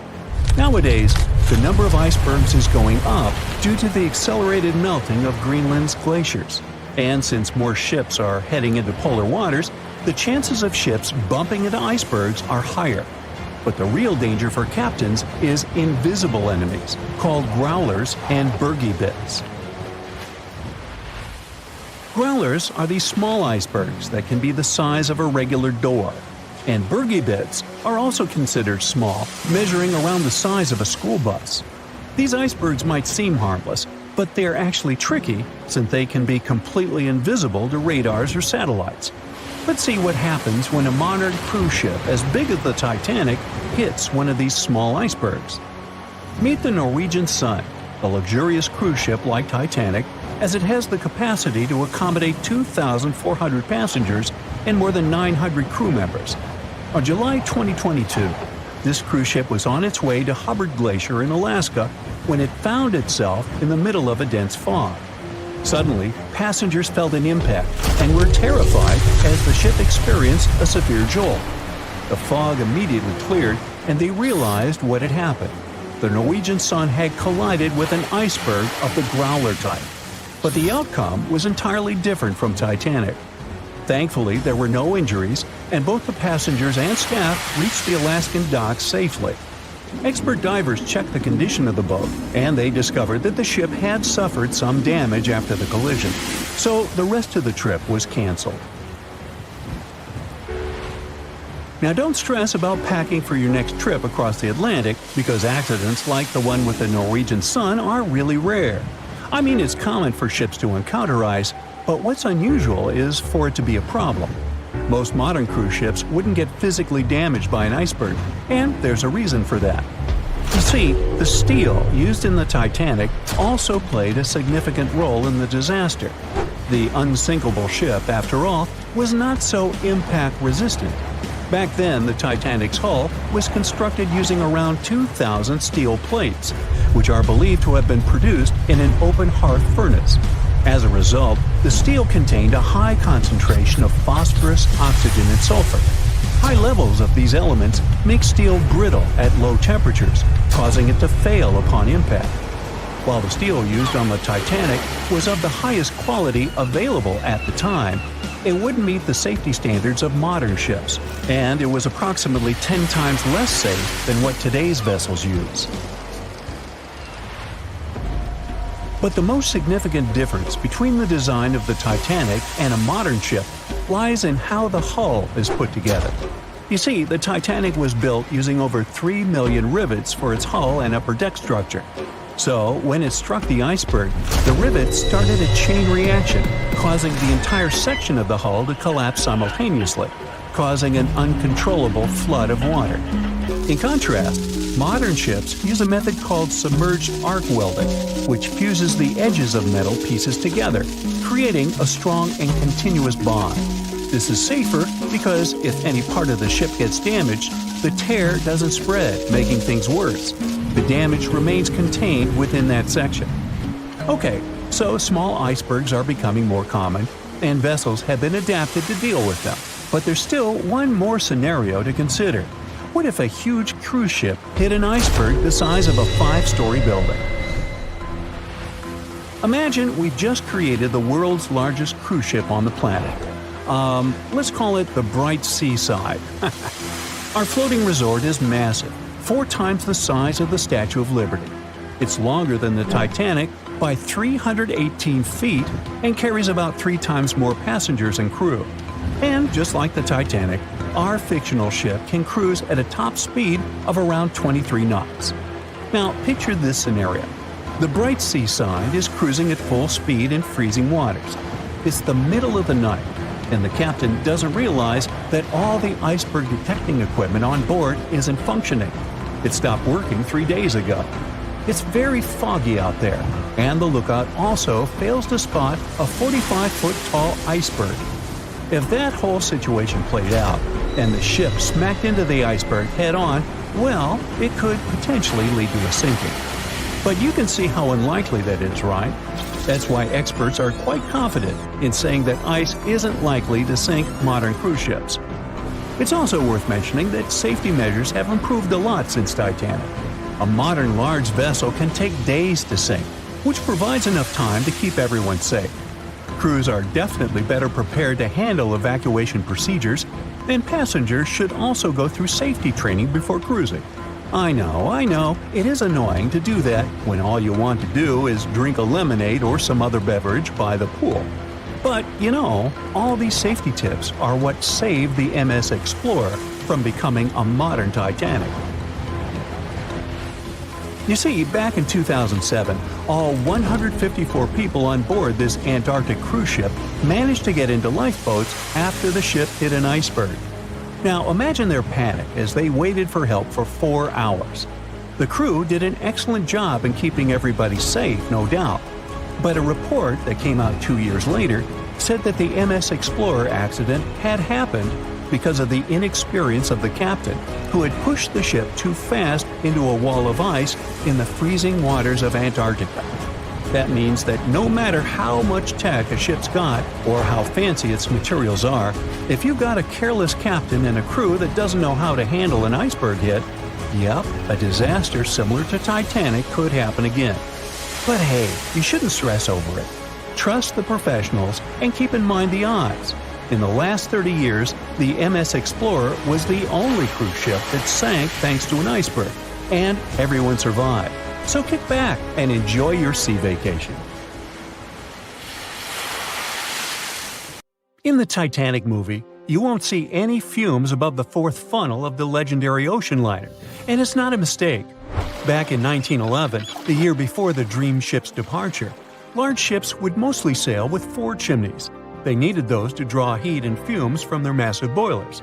Nowadays, the number of icebergs is going up due to the accelerated melting of Greenland's glaciers. And since more ships are heading into polar waters, the chances of ships bumping into icebergs are higher. But the real danger for captains is invisible enemies, called growlers and bergy bits. Growlers are these small icebergs that can be the size of a regular door. And bergy bits are also considered small, measuring around the size of a school bus. These icebergs might seem harmless, but they're actually tricky since they can be completely invisible to radars or satellites. Let's see what happens when a modern cruise ship as big as the Titanic hits one of these small icebergs. Meet the Norwegian Sun, a luxurious cruise ship like Titanic, as it has the capacity to accommodate 2,400 passengers and more than 900 crew members. On July 2022, this cruise ship was on its way to Hubbard Glacier in Alaska when it found itself in the middle of a dense fog. Suddenly, passengers felt an impact and were terrified as the ship experienced a severe jolt. The fog immediately cleared and they realized what had happened. The Norwegian Sun had collided with an iceberg of the growler type. But the outcome was entirely different from Titanic. Thankfully, there were no injuries, and both the passengers and staff reached the Alaskan docks safely. Expert divers checked the condition of the boat, and they discovered that the ship had suffered some damage after the collision, so the rest of the trip was canceled. Now don't stress about packing for your next trip across the Atlantic, because accidents like the one with the Norwegian Sun are really rare. I mean, it's common for ships to encounter ice, but what's unusual is for it to be a problem. Most modern cruise ships wouldn't get physically damaged by an iceberg, and there's a reason for that. You see, the steel used in the Titanic also played a significant role in the disaster. The unsinkable ship, after all, was not so impact-resistant. Back then, the Titanic's hull was constructed using around 2,000 steel plates, which are believed to have been produced in an open hearth furnace. As a result, the steel contained a high concentration of phosphorus, oxygen, and sulfur. High levels of these elements make steel brittle at low temperatures, causing it to fail upon impact. While the steel used on the Titanic was of the highest quality available at the time, it wouldn't meet the safety standards of modern ships, and it was approximately 10 times less safe than what today's vessels use. But the most significant difference between the design of the Titanic and a modern ship lies in how the hull is put together. You see, the Titanic was built using over 3 million rivets for its hull and upper deck structure. So, when it struck the iceberg, the rivets started a chain reaction, causing the entire section of the hull to collapse simultaneously, causing an uncontrollable flood of water. In contrast, modern ships use a method called submerged arc welding, which fuses the edges of metal pieces together, creating a strong and continuous bond. This is safer because if any part of the ship gets damaged, the tear doesn't spread, making things worse. The damage remains contained within that section. Okay, so small icebergs are becoming more common, and vessels have been adapted to deal with them. But there's still one more scenario to consider. What if a huge cruise ship hit an iceberg the size of a 5-story building? Imagine we've just created the world's largest cruise ship on the planet. Let's call it the Bright Seaside. Our floating resort is massive, 4 times the size of the Statue of Liberty. It's longer than the Titanic by 318 feet and carries about 3 times more passengers and crew. And just like the Titanic, our fictional ship can cruise at a top speed of around 23 knots. Now, picture this scenario. The Bright Seaside is cruising at full speed in freezing waters. It's the middle of the night, and the captain doesn't realize that all the iceberg detecting equipment on board isn't functioning. It stopped working 3 days ago. It's very foggy out there, and the lookout also fails to spot a 45-foot-tall iceberg. If that whole situation played out, and the ship smacked into the iceberg head-on, well, it could potentially lead to a sinking. But you can see how unlikely that is, right? That's why experts are quite confident in saying that ice isn't likely to sink modern cruise ships. It's also worth mentioning that safety measures have improved a lot since Titanic. A modern large vessel can take days to sink, which provides enough time to keep everyone safe. Crews are definitely better prepared to handle evacuation procedures, and passengers should also go through safety training before cruising. I know, it is annoying to do that when all you want to do is drink a lemonade or some other beverage by the pool. But, all these safety tips are what saved the MS Explorer from becoming a modern Titanic. You see, back in 2007, all 154 people on board this Antarctic cruise ship managed to get into lifeboats after the ship hit an iceberg. Now imagine their panic as they waited for help for 4 hours. The crew did an excellent job in keeping everybody safe, no doubt. But a report that came out 2 years later said that the MS Explorer accident had happened because of the inexperience of the captain, who had pushed the ship too fast into a wall of ice in the freezing waters of Antarctica. That means that no matter how much tech a ship's got or how fancy its materials are, if you've got a careless captain and a crew that doesn't know how to handle an iceberg hit, yep, a disaster similar to Titanic could happen again. But hey, you shouldn't stress over it. Trust the professionals and keep in mind the odds. In the last 30 years, the MS Explorer was the only cruise ship that sank thanks to an iceberg, and everyone survived. So kick back and enjoy your sea vacation. In the Titanic movie, you won't see any fumes above the 4th funnel of the legendary ocean liner, and it's not a mistake. Back in 1911, the year before the Dream ship's departure, large ships would mostly sail with 4 chimneys. They needed those to draw heat and fumes from their massive boilers.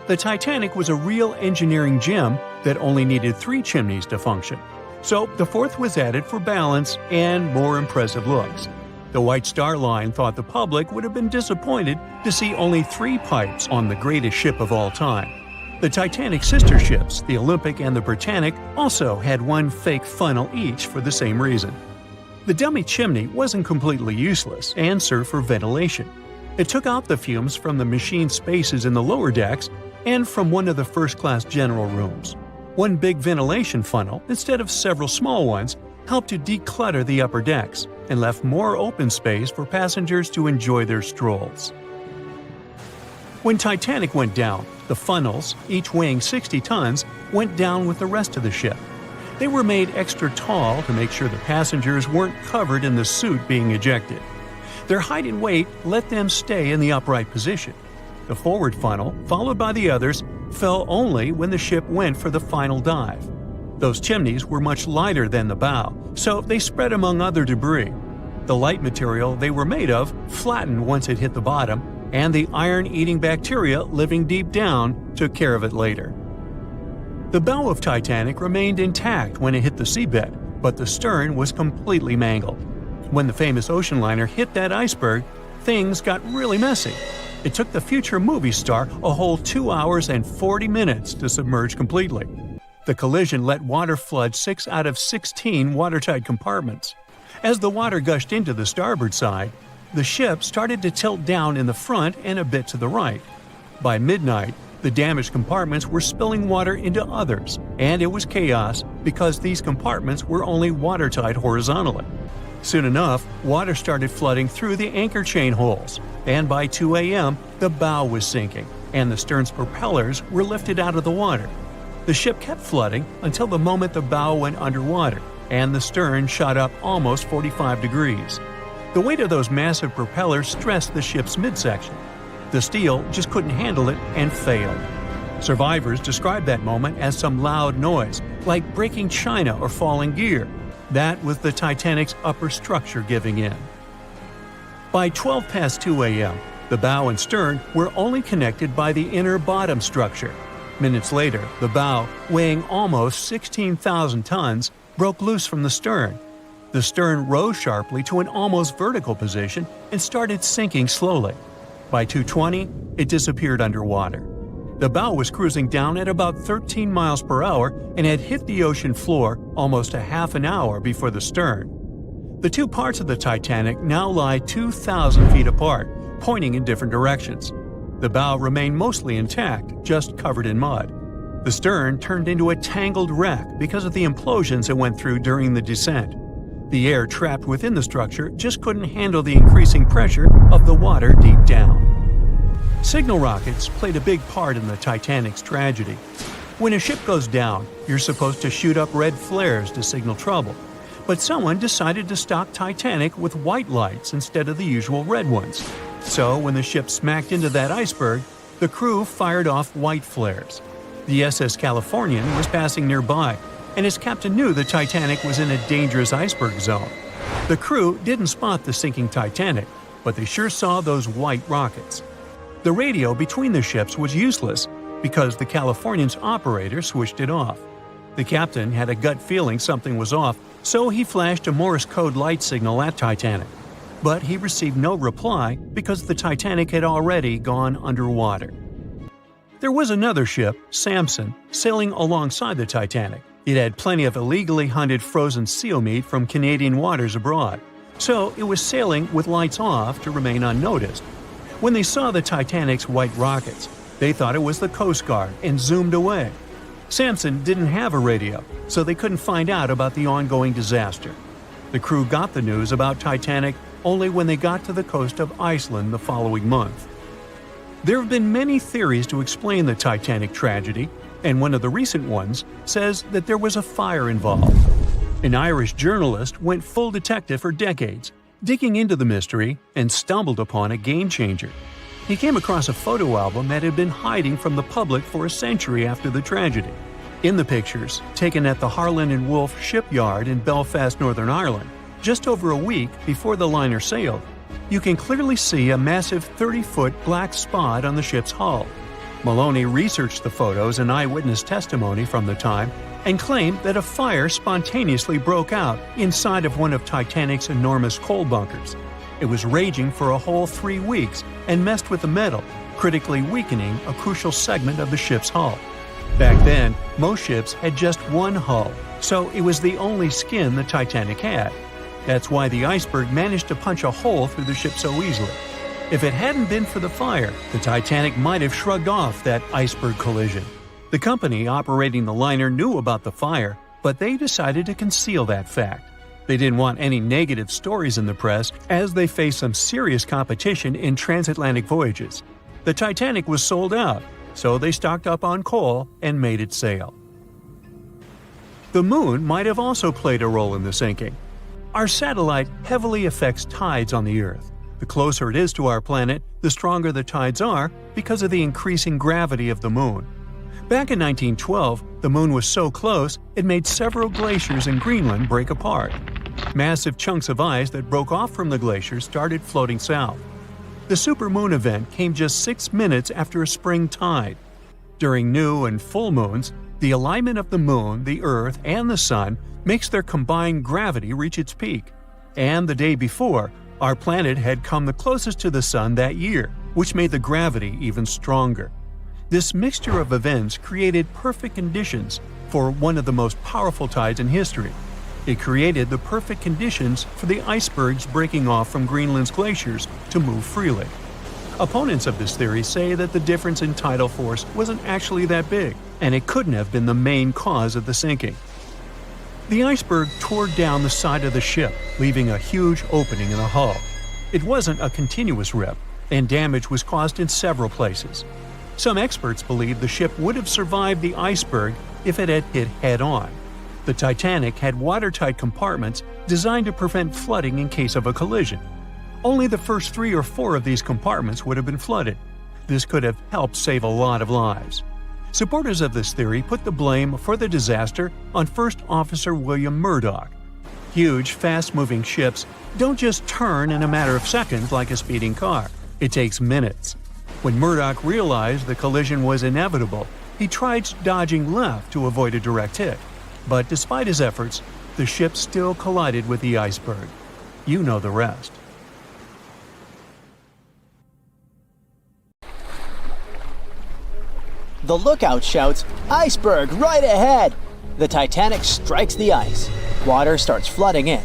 The Titanic was a real engineering gem that only needed 3 chimneys to function. So the 4th was added for balance and more impressive looks. The White Star Line thought the public would have been disappointed to see only 3 pipes on the greatest ship of all time. The Titanic's sister ships, the Olympic and the Britannic, also had 1 fake funnel each for the same reason. The dummy chimney wasn't completely useless and served for ventilation. It took out the fumes from the machine spaces in the lower decks and from one of the first-class general rooms. 1 big ventilation funnel, instead of several small ones, helped to declutter the upper decks and left more open space for passengers to enjoy their strolls. When Titanic went down, the funnels, each weighing 60 tons, went down with the rest of the ship. They were made extra tall to make sure the passengers weren't covered in the soot being ejected. Their height and weight let them stay in the upright position. The forward funnel, followed by the others, fell only when the ship went for the final dive. Those chimneys were much lighter than the bow, so they spread among other debris. The light material they were made of flattened once it hit the bottom, and the iron-eating bacteria living deep down took care of it later. The bow of Titanic remained intact when it hit the seabed, but the stern was completely mangled. When the famous ocean liner hit that iceberg, things got really messy. It took the future movie star a whole 2 hours and 40 minutes to submerge completely. The collision let water flood 6 out of 16 watertight compartments. As the water gushed into the starboard side, the ship started to tilt down in the front and a bit to the right. By midnight, the damaged compartments were spilling water into others, and it was chaos because these compartments were only watertight horizontally. Soon enough, water started flooding through the anchor chain holes, and by 2 a.m., the bow was sinking, and the stern's propellers were lifted out of the water. The ship kept flooding until the moment the bow went underwater, and the stern shot up almost 45 degrees. The weight of those massive propellers stressed the ship's midsection. The steel just couldn't handle it and failed. Survivors described that moment as some loud noise, like breaking china or falling gear. That was the Titanic's upper structure giving in. By 12 past 2 a.m., the bow and stern were only connected by the inner bottom structure. Minutes later, the bow, weighing almost 16,000 tons, broke loose from the stern. The stern rose sharply to an almost vertical position and started sinking slowly. By 2:20, it disappeared underwater. The bow was cruising down at about 13 miles per hour and had hit the ocean floor almost a half an hour before the stern. The two parts of the Titanic now lie 2,000 feet apart, pointing in different directions. The bow remained mostly intact, just covered in mud. The stern turned into a tangled wreck because of the implosions it went through during the descent. The air trapped within the structure just couldn't handle the increasing pressure of the water deep down. Signal rockets played a big part in the Titanic's tragedy. When a ship goes down, you're supposed to shoot up red flares to signal trouble. But someone decided to stock Titanic with white lights instead of the usual red ones. So when the ship smacked into that iceberg, the crew fired off white flares. The SS Californian was passing nearby, and his captain knew the Titanic was in a dangerous iceberg zone. The crew didn't spot the sinking Titanic, but they sure saw those white rockets. The radio between the ships was useless because the Californian's operator switched it off. The captain had a gut feeling something was off, so he flashed a Morse code light signal at Titanic. But he received no reply because the Titanic had already gone underwater. There was another ship, Samson, sailing alongside the Titanic. It had plenty of illegally hunted frozen seal meat from Canadian waters abroad, so it was sailing with lights off to remain unnoticed. When they saw the Titanic's white rockets, they thought it was the Coast Guard and zoomed away. Samson didn't have a radio, so they couldn't find out about the ongoing disaster. The crew got the news about Titanic only when they got to the coast of Iceland the following month. There have been many theories to explain the Titanic tragedy, and one of the recent ones says that there was a fire involved. An Irish journalist went full detective for decades, digging into the mystery, and stumbled upon a game-changer. He came across a photo album that had been hiding from the public for a century after the tragedy. In the pictures, taken at the Harland and Wolff shipyard in Belfast, Northern Ireland, just over a week before the liner sailed, you can clearly see a massive 30-foot black spot on the ship's hull. Maloney researched the photos and eyewitness testimony from the time and claimed that a fire spontaneously broke out inside of one of Titanic's enormous coal bunkers. It was raging for a whole 3 weeks and messed with the metal, critically weakening a crucial segment of the ship's hull. Back then, most ships had just one hull, so it was the only skin the Titanic had. That's why the Iceberg managed to punch a hole through the ship so easily. If it hadn't been for the fire, the Titanic might have shrugged off that iceberg collision. The company operating the liner knew about the fire, but they decided to conceal that fact. They didn't want any negative stories in the press as they faced some serious competition in transatlantic voyages. The Titanic was sold out, so they stocked up on coal and made it sail. The moon might have also played a role in the sinking. Our satellite heavily affects tides on the Earth. The closer it is to our planet, the stronger the tides are because of the increasing gravity of the moon. Back in 1912, the moon was so close it made several glaciers in Greenland break apart. Massive chunks of ice that broke off from the glaciers started floating south. The supermoon event came just 6 minutes after a spring tide. During new and full moons, the alignment of the moon, the Earth, and the Sun makes their combined gravity reach its peak. And the day before, our planet had come the closest to the Sun that year, which made the gravity even stronger. This mixture of events created perfect conditions for one of the most powerful tides in history. It created the perfect conditions for the icebergs breaking off from Greenland's glaciers to move freely. Opponents of this theory say that the difference in tidal force wasn't actually that big, and it couldn't have been the main cause of the sinking. The iceberg tore down the side of the ship, leaving a huge opening in the hull. It wasn't a continuous rip, and damage was caused in several places. Some experts believe the ship would have survived the iceberg if it had hit head-on. The Titanic had watertight compartments designed to prevent flooding in case of a collision. Only the first 3 or 4 of these compartments would have been flooded. This could have helped save a lot of lives. Supporters of this theory put the blame for the disaster on First Officer William Murdoch. Huge, fast-moving ships don't just turn in a matter of seconds like a speeding car. It takes minutes. When Murdoch realized the collision was inevitable, he tried dodging left to avoid a direct hit. But despite his efforts, the ship still collided with the iceberg. You know the rest. The lookout shouts, "Iceberg right ahead!" The Titanic strikes the ice. Water starts flooding in.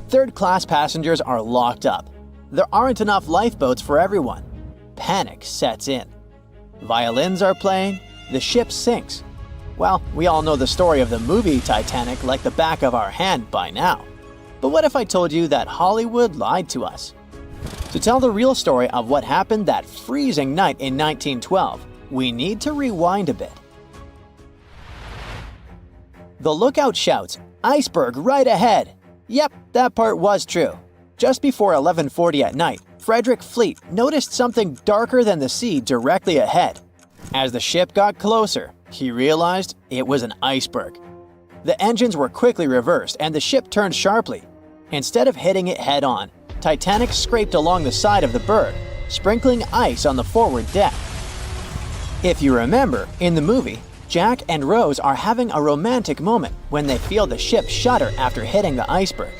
Third-class passengers are locked up. There aren't enough lifeboats for everyone. Panic sets in. Violins are playing. The ship sinks. Well, we all know the story of the movie Titanic like the back of our hand by now. But what if I told you that Hollywood lied to us? To tell the real story of what happened that freezing night in 1912, we need to rewind a bit. The lookout shouts, "Iceberg right ahead!" Yep, that part was true. Just before 11:40 at night, Frederick Fleet noticed something darker than the sea directly ahead. As the ship got closer, he realized it was an iceberg. The engines were quickly reversed and the ship turned sharply. Instead of hitting it head-on, Titanic scraped along the side of the berg, sprinkling ice on the forward deck. If you remember, in the movie, Jack and Rose are having a romantic moment when they feel the ship shudder after hitting the iceberg.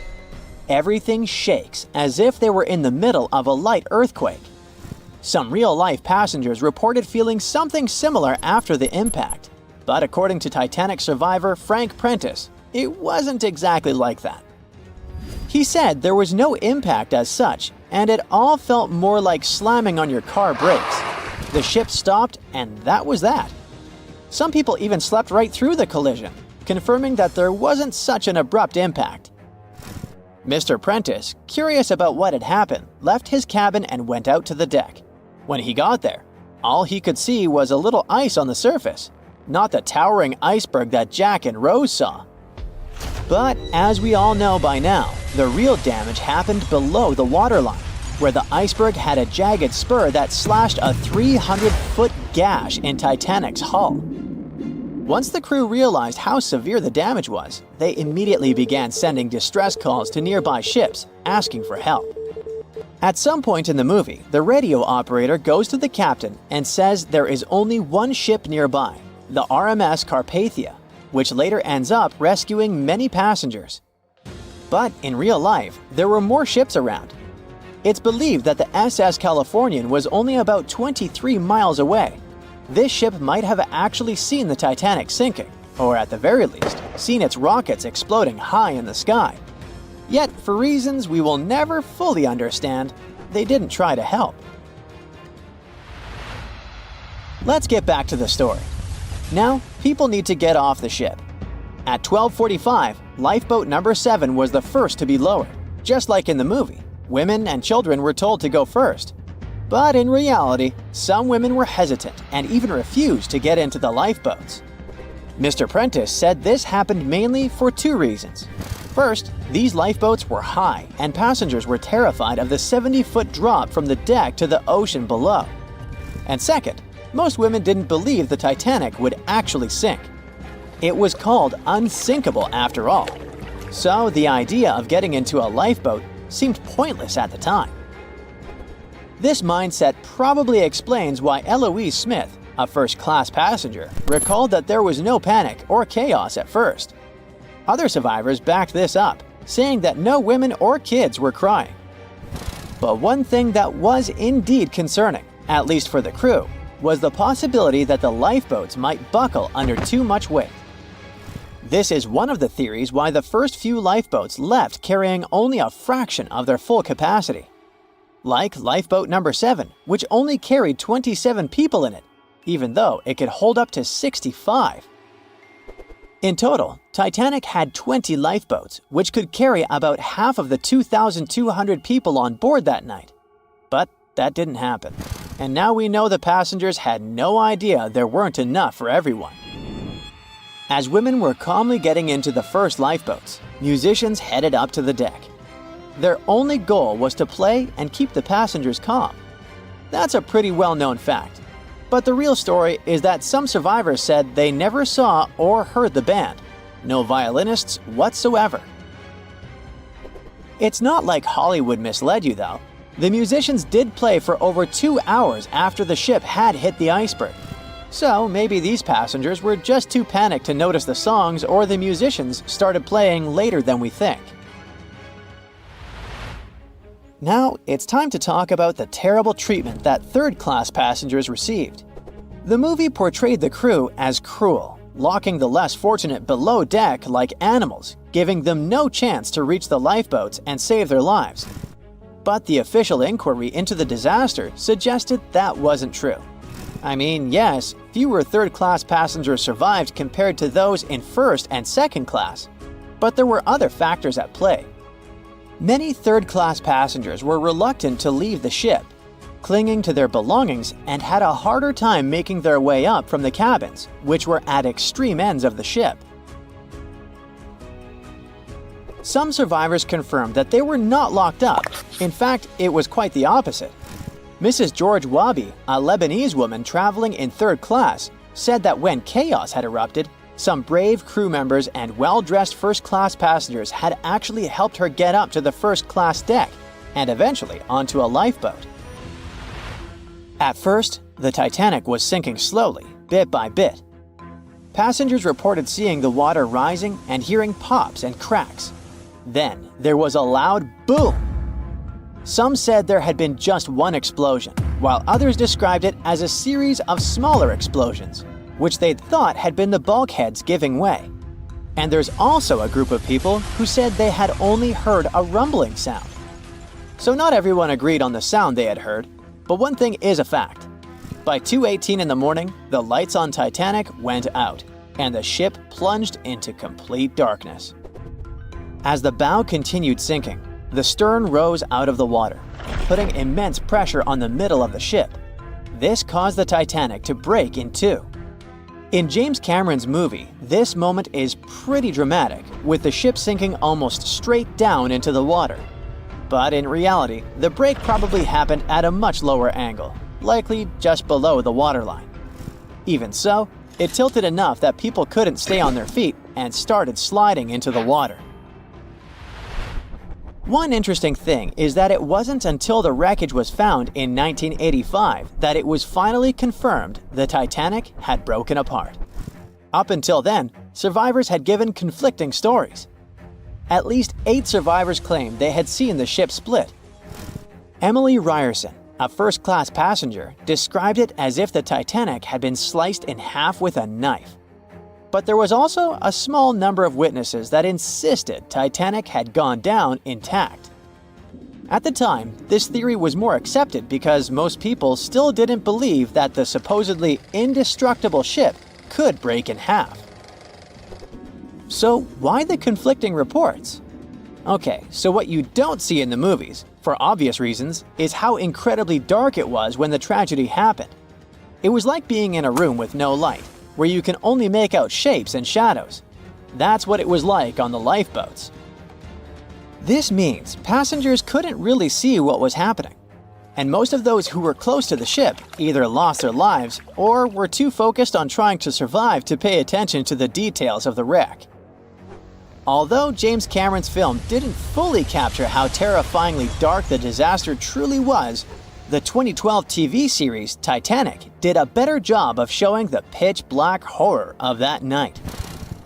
Everything shakes as if they were in the middle of a light earthquake. Some real-life passengers reported feeling something similar after the impact, but according to Titanic survivor Frank Prentice, it wasn't exactly like that. He said there was no impact as such, and it all felt more like slamming on your car brakes. The ship stopped, and that was that. Some people even slept right through the collision, confirming that there wasn't such an abrupt impact. Mr. Prentice, curious about what had happened, left his cabin and went out to the deck. When he got there, all he could see was a little ice on the surface, not the towering iceberg that Jack and Rose saw. But as we all know by now, the real damage happened below the waterline, where the iceberg had a jagged spur that slashed a 300-foot gash in Titanic's hull. Once the crew realized how severe the damage was, they immediately began sending distress calls to nearby ships, asking for help. At some point in the movie, the radio operator goes to the captain and says there is only one ship nearby, the RMS Carpathia, which later ends up rescuing many passengers. But in real life, there were more ships around. It's believed that the SS Californian was only about 23 miles away. This ship might have actually seen the Titanic sinking, or at the very least, seen its rockets exploding high in the sky. Yet, for reasons we will never fully understand, they didn't try to help. Let's get back to the story. Now, people need to get off the ship. At 12:45, lifeboat number 7 was the first to be lowered. Just like in the movie, women and children were told to go first. But in reality, some women were hesitant and even refused to get into the lifeboats. Mr. Prentice said this happened mainly for 2 reasons. First, these lifeboats were high and passengers were terrified of the 70-foot drop from the deck to the ocean below. And second, most women didn't believe the Titanic would actually sink. It was called unsinkable after all. So the idea of getting into a lifeboat seemed pointless at the time. This mindset probably explains why Eloise Smith, a first-class passenger, recalled that there was no panic or chaos at first. Other survivors backed this up, saying that no women or kids were crying. But one thing that was indeed concerning, at least for the crew, was the possibility that the lifeboats might buckle under too much weight. This is one of the theories why the first few lifeboats left carrying only a fraction of their full capacity. Like lifeboat number 7, which only carried 27 people in it, even though it could hold up to 65. In total, Titanic had 20 lifeboats, which could carry about half of the 2,200 people on board that night. But that didn't happen. And now we know the passengers had no idea there weren't enough for everyone. As women were calmly getting into the first lifeboats, musicians headed up to the deck. Their only goal was to play and keep the passengers calm. That's a pretty well-known fact. But the real story is that some survivors said they never saw or heard the band. No violinists whatsoever. It's not like Hollywood misled you, though. The musicians did play for over 2 hours after the ship had hit the iceberg. So maybe these passengers were just too panicked to notice the songs, or the musicians started playing later than we think. Now, it's time to talk about the terrible treatment that third-class passengers received. The movie portrayed the crew as cruel, locking the less fortunate below deck like animals, giving them no chance to reach the lifeboats and save their lives. But the official inquiry into the disaster suggested that wasn't true. I mean, yes, fewer third-class passengers survived compared to those in first and second class, but there were other factors at play. Many third-class passengers were reluctant to leave the ship, clinging to their belongings, and had a harder time making their way up from the cabins, which were at extreme ends of the ship. Some survivors confirmed that they were not locked up. In fact, it was quite the opposite. Mrs. George Wabi, a Lebanese woman traveling in third class, said that when chaos had erupted, some brave crew members and well-dressed first-class passengers had actually helped her get up to the first-class deck and eventually onto a lifeboat. At first, the Titanic was sinking slowly, bit by bit. Passengers reported seeing the water rising and hearing pops and cracks. Then, there was a loud boom. Some said there had been just one explosion, while others described it as a series of smaller explosions, which they'd thought had been the bulkheads giving way. And there's also a group of people who said they had only heard a rumbling sound. So not everyone agreed on the sound they had heard, but one thing is a fact. By 2:18 in the morning, the lights on Titanic went out, and the ship plunged into complete darkness. As the bow continued sinking, the stern rose out of the water, putting immense pressure on the middle of the ship. This caused the Titanic to break in two. In James Cameron's movie, this moment is pretty dramatic, with the ship sinking almost straight down into the water. But in reality, the break probably happened at a much lower angle, likely just below the waterline. Even so, it tilted enough that people couldn't stay on their feet and started sliding into the water. One interesting thing is that it wasn't until the wreckage was found in 1985 that it was finally confirmed the Titanic had broken apart. Up until then, survivors had given conflicting stories. At least 8 survivors claimed they had seen the ship split. Emily Ryerson, a first-class passenger, described it as if the Titanic had been sliced in half with a knife. But there was also a small number of witnesses that insisted Titanic had gone down intact. At the time, this theory was more accepted because most people still didn't believe that the supposedly indestructible ship could break in half. So why the conflicting reports? Okay, so what you don't see in the movies, for obvious reasons, is how incredibly dark it was when the tragedy happened. It was like being in a room with no light, where you can only make out shapes and shadows. That's what it was like on the lifeboats. This means passengers couldn't really see what was happening. And most of those who were close to the ship either lost their lives or were too focused on trying to survive to pay attention to the details of the wreck. Although James Cameron's film didn't fully capture how terrifyingly dark the disaster truly was, the 2012 TV series Titanic did a better job of showing the pitch-black horror of that night.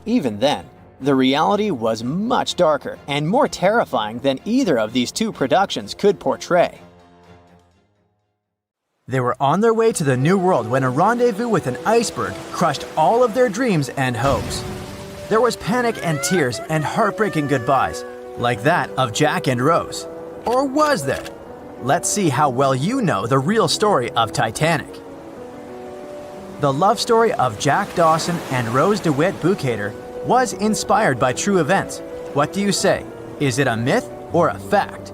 Even then, the reality was much darker and more terrifying than either of these two productions could portray. They were on their way to the New World when a rendezvous with an iceberg crushed all of their dreams and hopes. There was panic and tears and heartbreaking goodbyes, like that of Jack and Rose. Or was there? Let's see how well you know the real story of Titanic. The love story of Jack Dawson and Rose DeWitt Bukater was inspired by true events. What do you say? Is it a myth or a fact?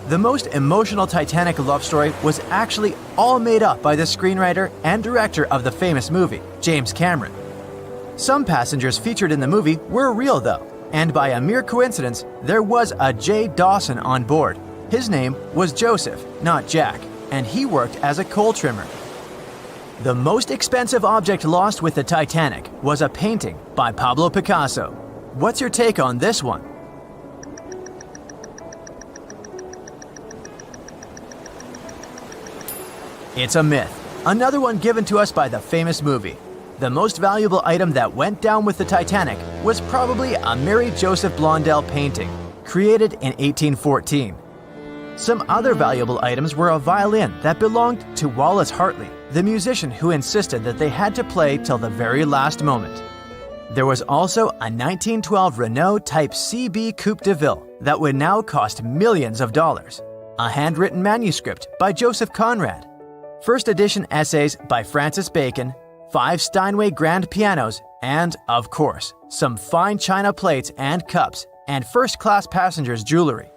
The most emotional Titanic love story was actually all made up by the screenwriter and director of the famous movie, James Cameron. Some passengers featured in the movie were real though, and by a mere coincidence, there was a J. Dawson on board. His name was Joseph, not Jack, and he worked as a coal trimmer. The most expensive object lost with the Titanic was a painting by Pablo Picasso. What's your take on this one? It's a myth. Another one given to us by the famous movie. The most valuable item that went down with the Titanic was probably a Mary Joseph Blondell painting, created in 1814. Some other valuable items were a violin that belonged to Wallace Hartley, the musician who insisted that they had to play till the very last moment. There was also a 1912 Renault Type CB Coupe de Ville that would now cost millions of dollars, a handwritten manuscript by Joseph Conrad, first edition essays by Francis Bacon, 5 Steinway grand pianos, and, of course, some fine china plates and cups, and first-class passengers' jewelry.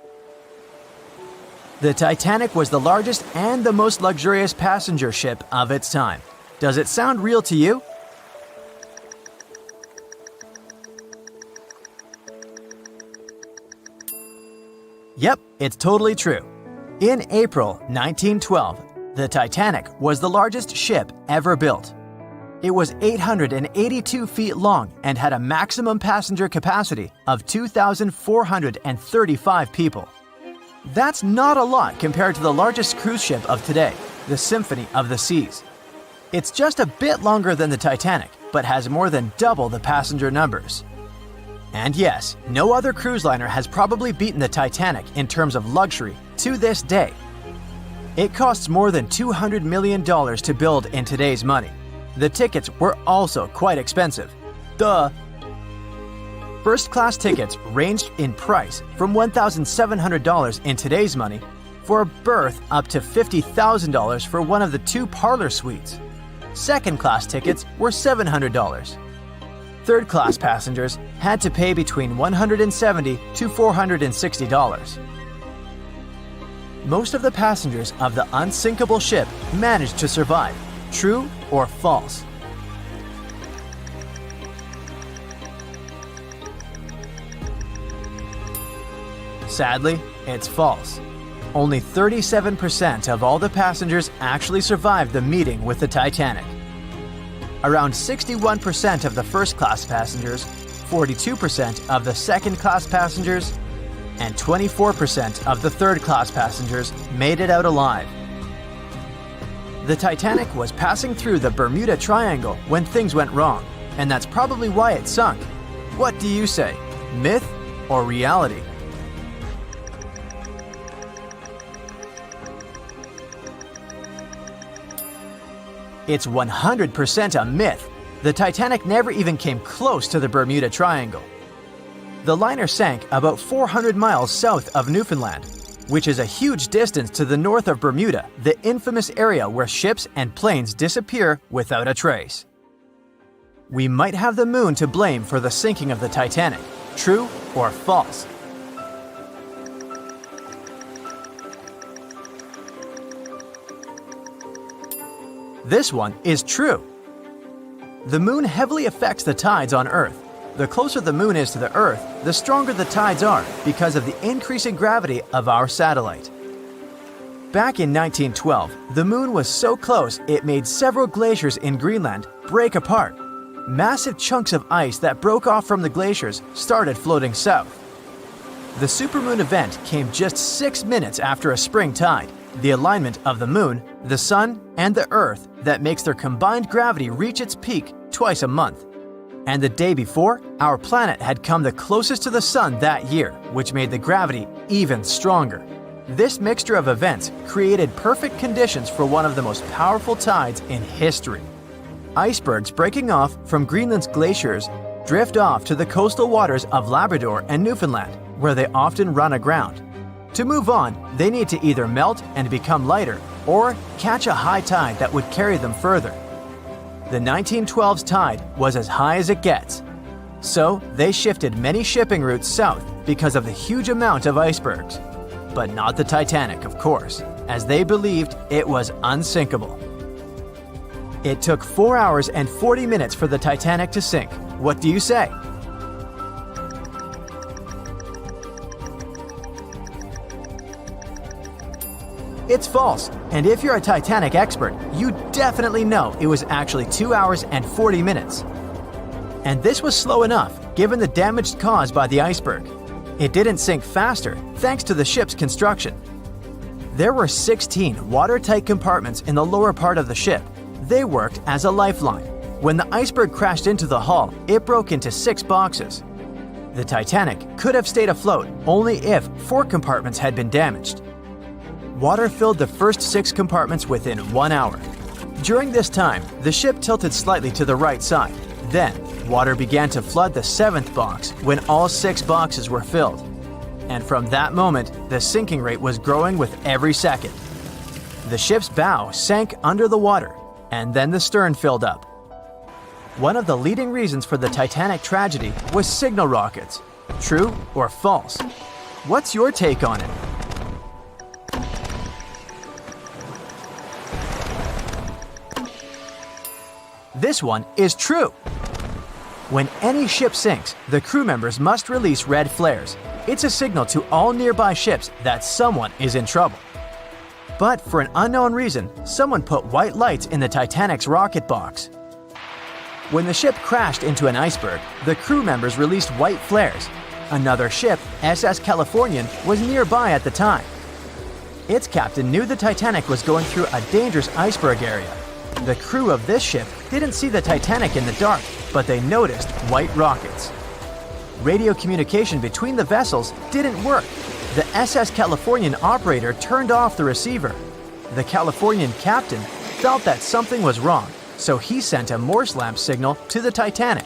The Titanic was the largest and the most luxurious passenger ship of its time. Does it sound real to you? Yep, it's totally true. In April 1912, the Titanic was the largest ship ever built. It was 882 feet long and had a maximum passenger capacity of 2,435 people. That's not a lot compared to the largest cruise ship of today, the Symphony of the Seas. It's just a bit longer than the Titanic, but has more than double the passenger numbers. And yes, no other cruise liner has probably beaten the Titanic in terms of luxury to this day. It costs more than $200 million to build in today's money. The tickets were also quite expensive. Duh! First-class tickets ranged in price from $1,700 in today's money for a berth up to $50,000 for one of the 2 parlor suites. Second-class tickets were $700. Third-class passengers had to pay between $170 to $460. Most of the passengers of the unsinkable ship managed to survive. True or false? Sadly, it's false. Only 37% of all the passengers actually survived the meeting with the Titanic. Around 61% of the first-class passengers, 42% of the second-class passengers, and 24% of the third-class passengers made it out alive. The Titanic was passing through the Bermuda Triangle when things went wrong, and that's probably why it sunk. What do you say? Myth or reality? It's 100% a myth. The Titanic never even came close to the Bermuda Triangle. The liner sank about 400 miles south of Newfoundland, which is a huge distance to the north of Bermuda, the infamous area where ships and planes disappear without a trace. We might have the moon to blame for the sinking of the Titanic. True or false? This one is true. The moon heavily affects the tides on Earth. The closer the moon is to the Earth, the stronger the tides are because of the increasing gravity of our satellite. Back in 1912, the moon was so close it made several glaciers in Greenland break apart. Massive chunks of ice that broke off from the glaciers started floating south. The supermoon event came just 6 minutes after a spring tide, the alignment of the moon, the sun, and the Earth that makes their combined gravity reach its peak twice a month. And the day before, our planet had come the closest to the sun that year, which made the gravity even stronger. This mixture of events created perfect conditions for one of the most powerful tides in history. Icebergs breaking off from Greenland's glaciers drift off to the coastal waters of Labrador and Newfoundland, where they often run aground. To move on, they need to either melt and become lighter or catch a high tide that would carry them further. The 1912's tide was as high as it gets. So they shifted many shipping routes south because of the huge amount of icebergs. But not the Titanic, of course, as they believed it was unsinkable. It took 4 hours and 40 minutes for the Titanic to sink. What do you say? It's false, and if you're a Titanic expert, you definitely know it was actually 2 hours and 40 minutes. And this was slow enough, given the damage caused by the iceberg. It didn't sink faster, thanks to the ship's construction. There were 16 watertight compartments in the lower part of the ship. They worked as a lifeline. When the iceberg crashed into the hull, it broke into 6 boxes. The Titanic could have stayed afloat only if 4 compartments had been damaged. Water filled the first 6 compartments within 1 hour. During this time, the ship tilted slightly to the right side. Then, water began to flood the 7th box when all 6 boxes were filled. And from that moment, the sinking rate was growing with every second. The ship's bow sank under the water, and then the stern filled up. One of the leading reasons for the Titanic tragedy was signal rockets. True or false? What's your take on it? This one is true. When any ship sinks, the crew members must release red flares. It's a signal to all nearby ships that someone is in trouble. But for an unknown reason, someone put white lights in the Titanic's rocket box. When the ship crashed into an iceberg, the crew members released white flares. Another ship, SS Californian, was nearby at the time. Its captain knew the Titanic was going through a dangerous iceberg area. The crew of this ship didn't see the Titanic in the dark, but they noticed white rockets. Radio communication between the vessels didn't work. The SS Californian operator turned off the receiver. The Californian captain felt that something was wrong, so he sent a Morse lamp signal to the Titanic.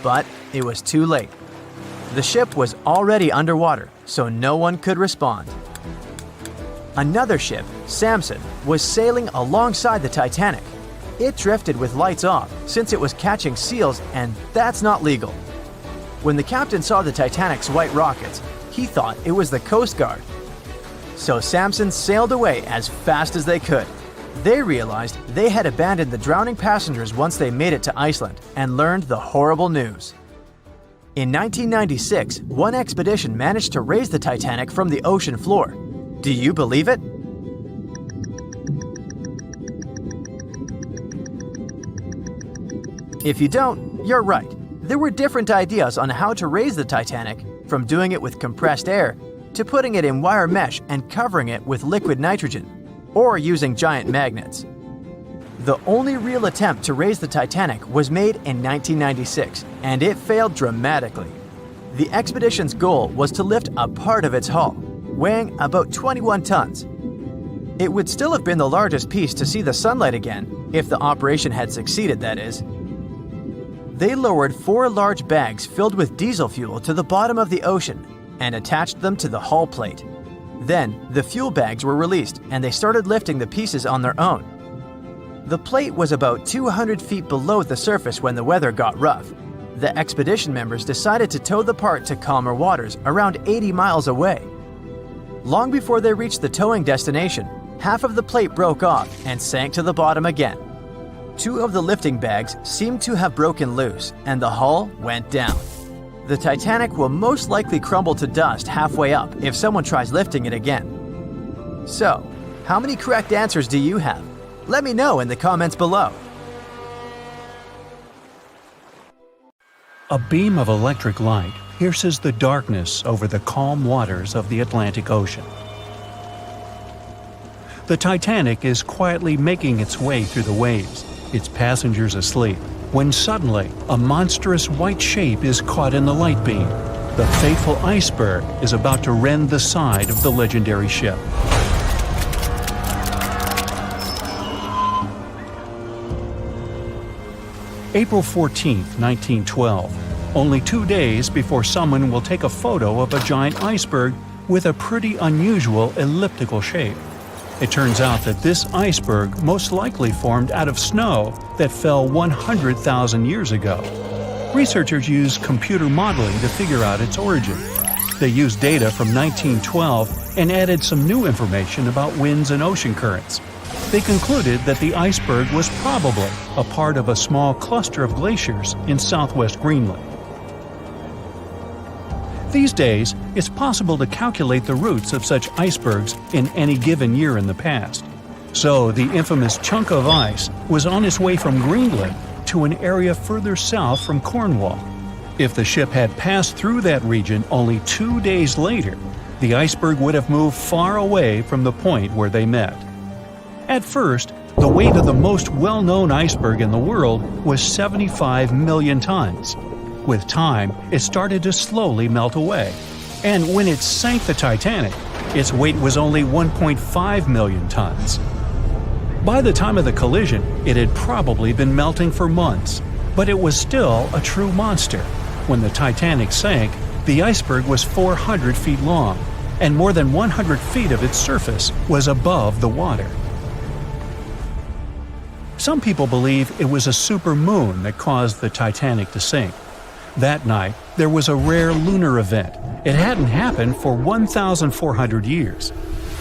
But it was too late. The ship was already underwater, so no one could respond. Another ship, Samson, was sailing alongside the Titanic. It drifted with lights off since it was catching seals, and that's not legal. When the captain saw the Titanic's white rockets, he thought it was the Coast Guard. So Samson sailed away as fast as they could. They realized they had abandoned the drowning passengers once they made it to Iceland and learned the horrible news. In 1996, one expedition managed to raise the Titanic from the ocean floor. Do you believe it? If you don't, you're right. There were different ideas on how to raise the Titanic, from doing it with compressed air to putting it in wire mesh and covering it with liquid nitrogen, or using giant magnets. The only real attempt to raise the Titanic was made in 1996, and it failed dramatically. The expedition's goal was to lift a part of its hull, weighing about 21 tons. It would still have been the largest piece to see the sunlight again, if the operation had succeeded, that is. They lowered 4 large bags filled with diesel fuel to the bottom of the ocean and attached them to the hull plate. Then, the fuel bags were released and they started lifting the pieces on their own. The plate was about 200 feet below the surface when the weather got rough. The expedition members decided to tow the part to calmer waters around 80 miles away. Long before they reached the towing destination, half of the plate broke off and sank to the bottom again. 2 of the lifting bags seemed to have broken loose, and the hull went down. The Titanic will most likely crumble to dust halfway up if someone tries lifting it again. So, how many correct answers do you have? Let me know in the comments below. A beam of electric light pierces the darkness over the calm waters of the Atlantic Ocean. The Titanic is quietly making its way through the waves, its passengers asleep, when suddenly a monstrous white shape is caught in the light beam. The fateful iceberg is about to rend the side of the legendary ship. April 14, 1912, only 2 days before someone will take a photo of a giant iceberg with a pretty unusual elliptical shape. It turns out that this iceberg most likely formed out of snow that fell 100,000 years ago. Researchers used computer modeling to figure out its origin. They used data from 1912 and added some new information about winds and ocean currents. They concluded that the iceberg was probably a part of a small cluster of glaciers in southwest Greenland. These days, it's possible to calculate the routes of such icebergs in any given year in the past. So the infamous chunk of ice was on its way from Greenland to an area further south from Cornwall. If the ship had passed through that region only 2 days later, the iceberg would have moved far away from the point where they met. At first, the weight of the most well-known iceberg in the world was 75 million tons. With time, it started to slowly melt away. And when it sank the Titanic, its weight was only 1.5 million tons. By the time of the collision, it had probably been melting for months, but it was still a true monster. When the Titanic sank, the iceberg was 400 feet long, and more than 100 feet of its surface was above the water. Some people believe it was a supermoon that caused the Titanic to sink. That night, there was a rare lunar event. It hadn't happened for 1,400 years.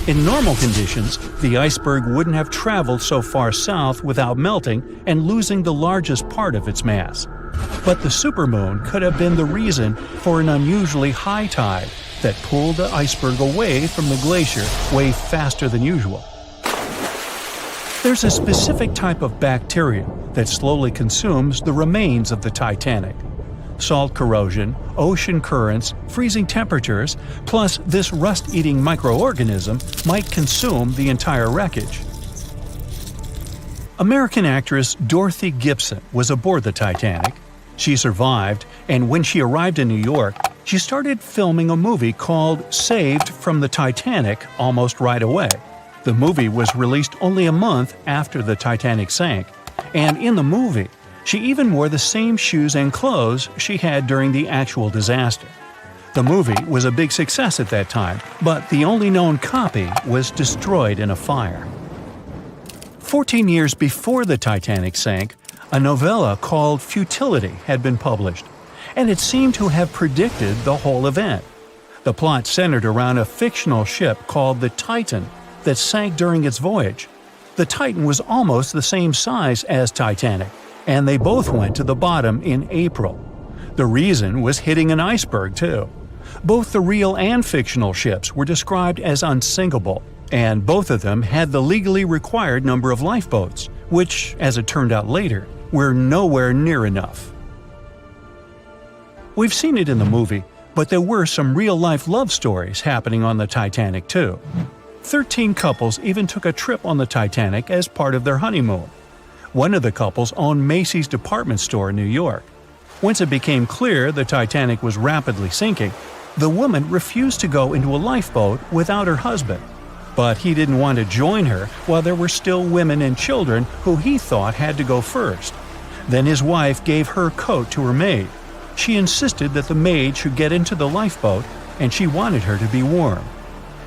In normal conditions, the iceberg wouldn't have traveled so far south without melting and losing the largest part of its mass. But the supermoon could have been the reason for an unusually high tide that pulled the iceberg away from the glacier way faster than usual. There's a specific type of bacteria that slowly consumes the remains of the Titanic. Salt corrosion, ocean currents, freezing temperatures, plus this rust-eating microorganism might consume the entire wreckage. American actress Dorothy Gibson was aboard the Titanic. She survived, and when she arrived in New York, she started filming a movie called Saved from the Titanic almost right away. The movie was released only a month after the Titanic sank, and in the movie, she even wore the same shoes and clothes she had during the actual disaster. The movie was a big success at that time, but the only known copy was destroyed in a fire. 14 years before the Titanic sank, a novella called Futility had been published, and it seemed to have predicted the whole event. The plot centered around a fictional ship called the Titan that sank during its voyage. The Titan was almost the same size as Titanic, and they both went to the bottom in April. The reason was hitting an iceberg, too. Both the real and fictional ships were described as unsinkable, and both of them had the legally required number of lifeboats, which, as it turned out later, were nowhere near enough. We've seen it in the movie, but there were some real-life love stories happening on the Titanic, too. 13 couples even took a trip on the Titanic as part of their honeymoon. One of the couples owned Macy's department store in New York. Once it became clear the Titanic was rapidly sinking, the woman refused to go into a lifeboat without her husband. But he didn't want to join her while there were still women and children who he thought had to go first. Then his wife gave her coat to her maid. She insisted that the maid should get into the lifeboat, and she wanted her to be warm.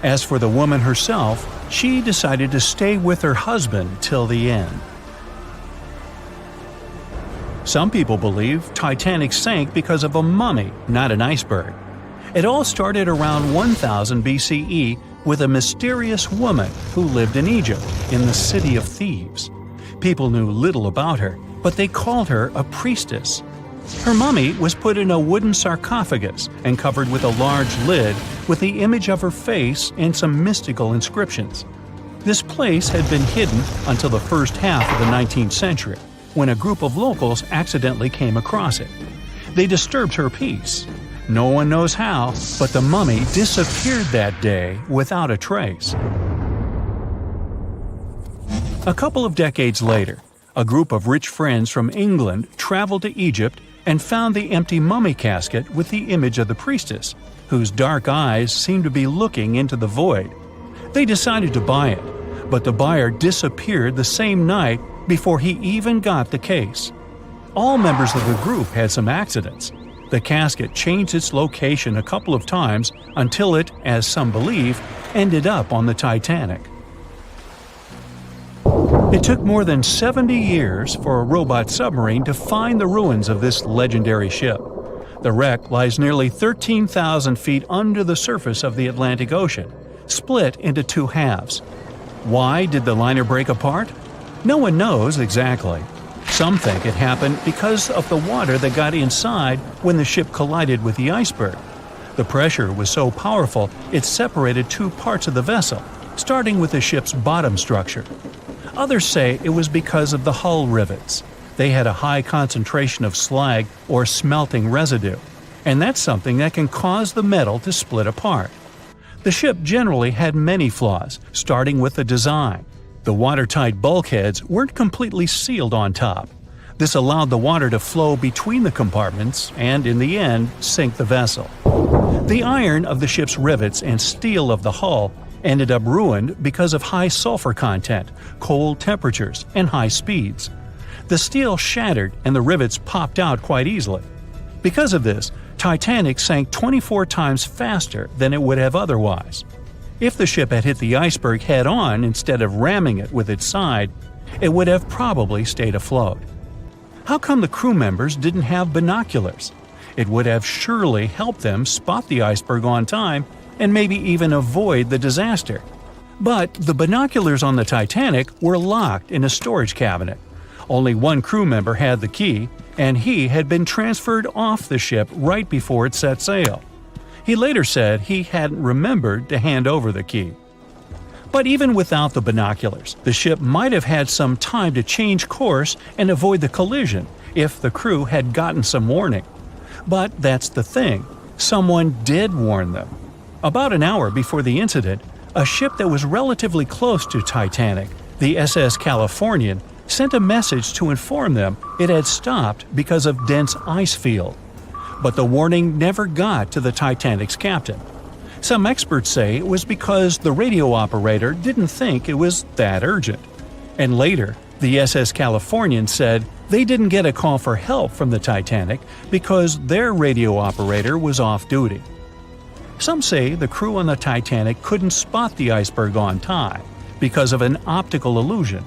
As for the woman herself, she decided to stay with her husband till the end. Some people believe Titanic sank because of a mummy, not an iceberg. It all started around 1000 BCE with a mysterious woman who lived in Egypt, in the city of Thebes. People knew little about her, but they called her a priestess. Her mummy was put in a wooden sarcophagus and covered with a large lid with the image of her face and some mystical inscriptions. This place had been hidden until the first half of the 19th century, when a group of locals accidentally came across it. They disturbed her peace. No one knows how, but the mummy disappeared that day without a trace. A couple of decades later, a group of rich friends from England traveled to Egypt and found the empty mummy casket with the image of the priestess, whose dark eyes seemed to be looking into the void. They decided to buy it, but the buyer disappeared the same night before he even got the case. All members of the group had some accidents. The casket changed its location a couple of times until it, as some believe, ended up on the Titanic. It took more than 70 years for a robot submarine to find the ruins of this legendary ship. The wreck lies nearly 13,000 feet under the surface of the Atlantic Ocean, split into two halves. Why did the liner break apart? No one knows exactly. Some think it happened because of the water that got inside when the ship collided with the iceberg. The pressure was so powerful it separated two parts of the vessel, starting with the ship's bottom structure. Others say it was because of the hull rivets. They had a high concentration of slag or smelting residue, and that's something that can cause the metal to split apart. The ship generally had many flaws, starting with the design. The watertight bulkheads weren't completely sealed on top. This allowed the water to flow between the compartments and, in the end, sink the vessel. The iron of the ship's rivets and steel of the hull ended up ruined because of high sulfur content, cold temperatures, and high speeds. The steel shattered and the rivets popped out quite easily. Because of this, Titanic sank 24 times faster than it would have otherwise. If the ship had hit the iceberg head-on instead of ramming it with its side, it would have probably stayed afloat. How come the crew members didn't have binoculars? It would have surely helped them spot the iceberg on time and maybe even avoid the disaster. But the binoculars on the Titanic were locked in a storage cabinet. Only one crew member had the key, and he had been transferred off the ship right before it set sail. He later said he hadn't remembered to hand over the key. But even without the binoculars, the ship might have had some time to change course and avoid the collision if the crew had gotten some warning. But that's the thing, someone did warn them. About an hour before the incident, a ship that was relatively close to Titanic, the SS Californian, sent a message to inform them it had stopped because of dense ice field. But the warning never got to the Titanic's captain. Some experts say it was because the radio operator didn't think it was that urgent. And later, the SS Californian said they didn't get a call for help from the Titanic because their radio operator was off duty. Some say the crew on the Titanic couldn't spot the iceberg on time because of an optical illusion.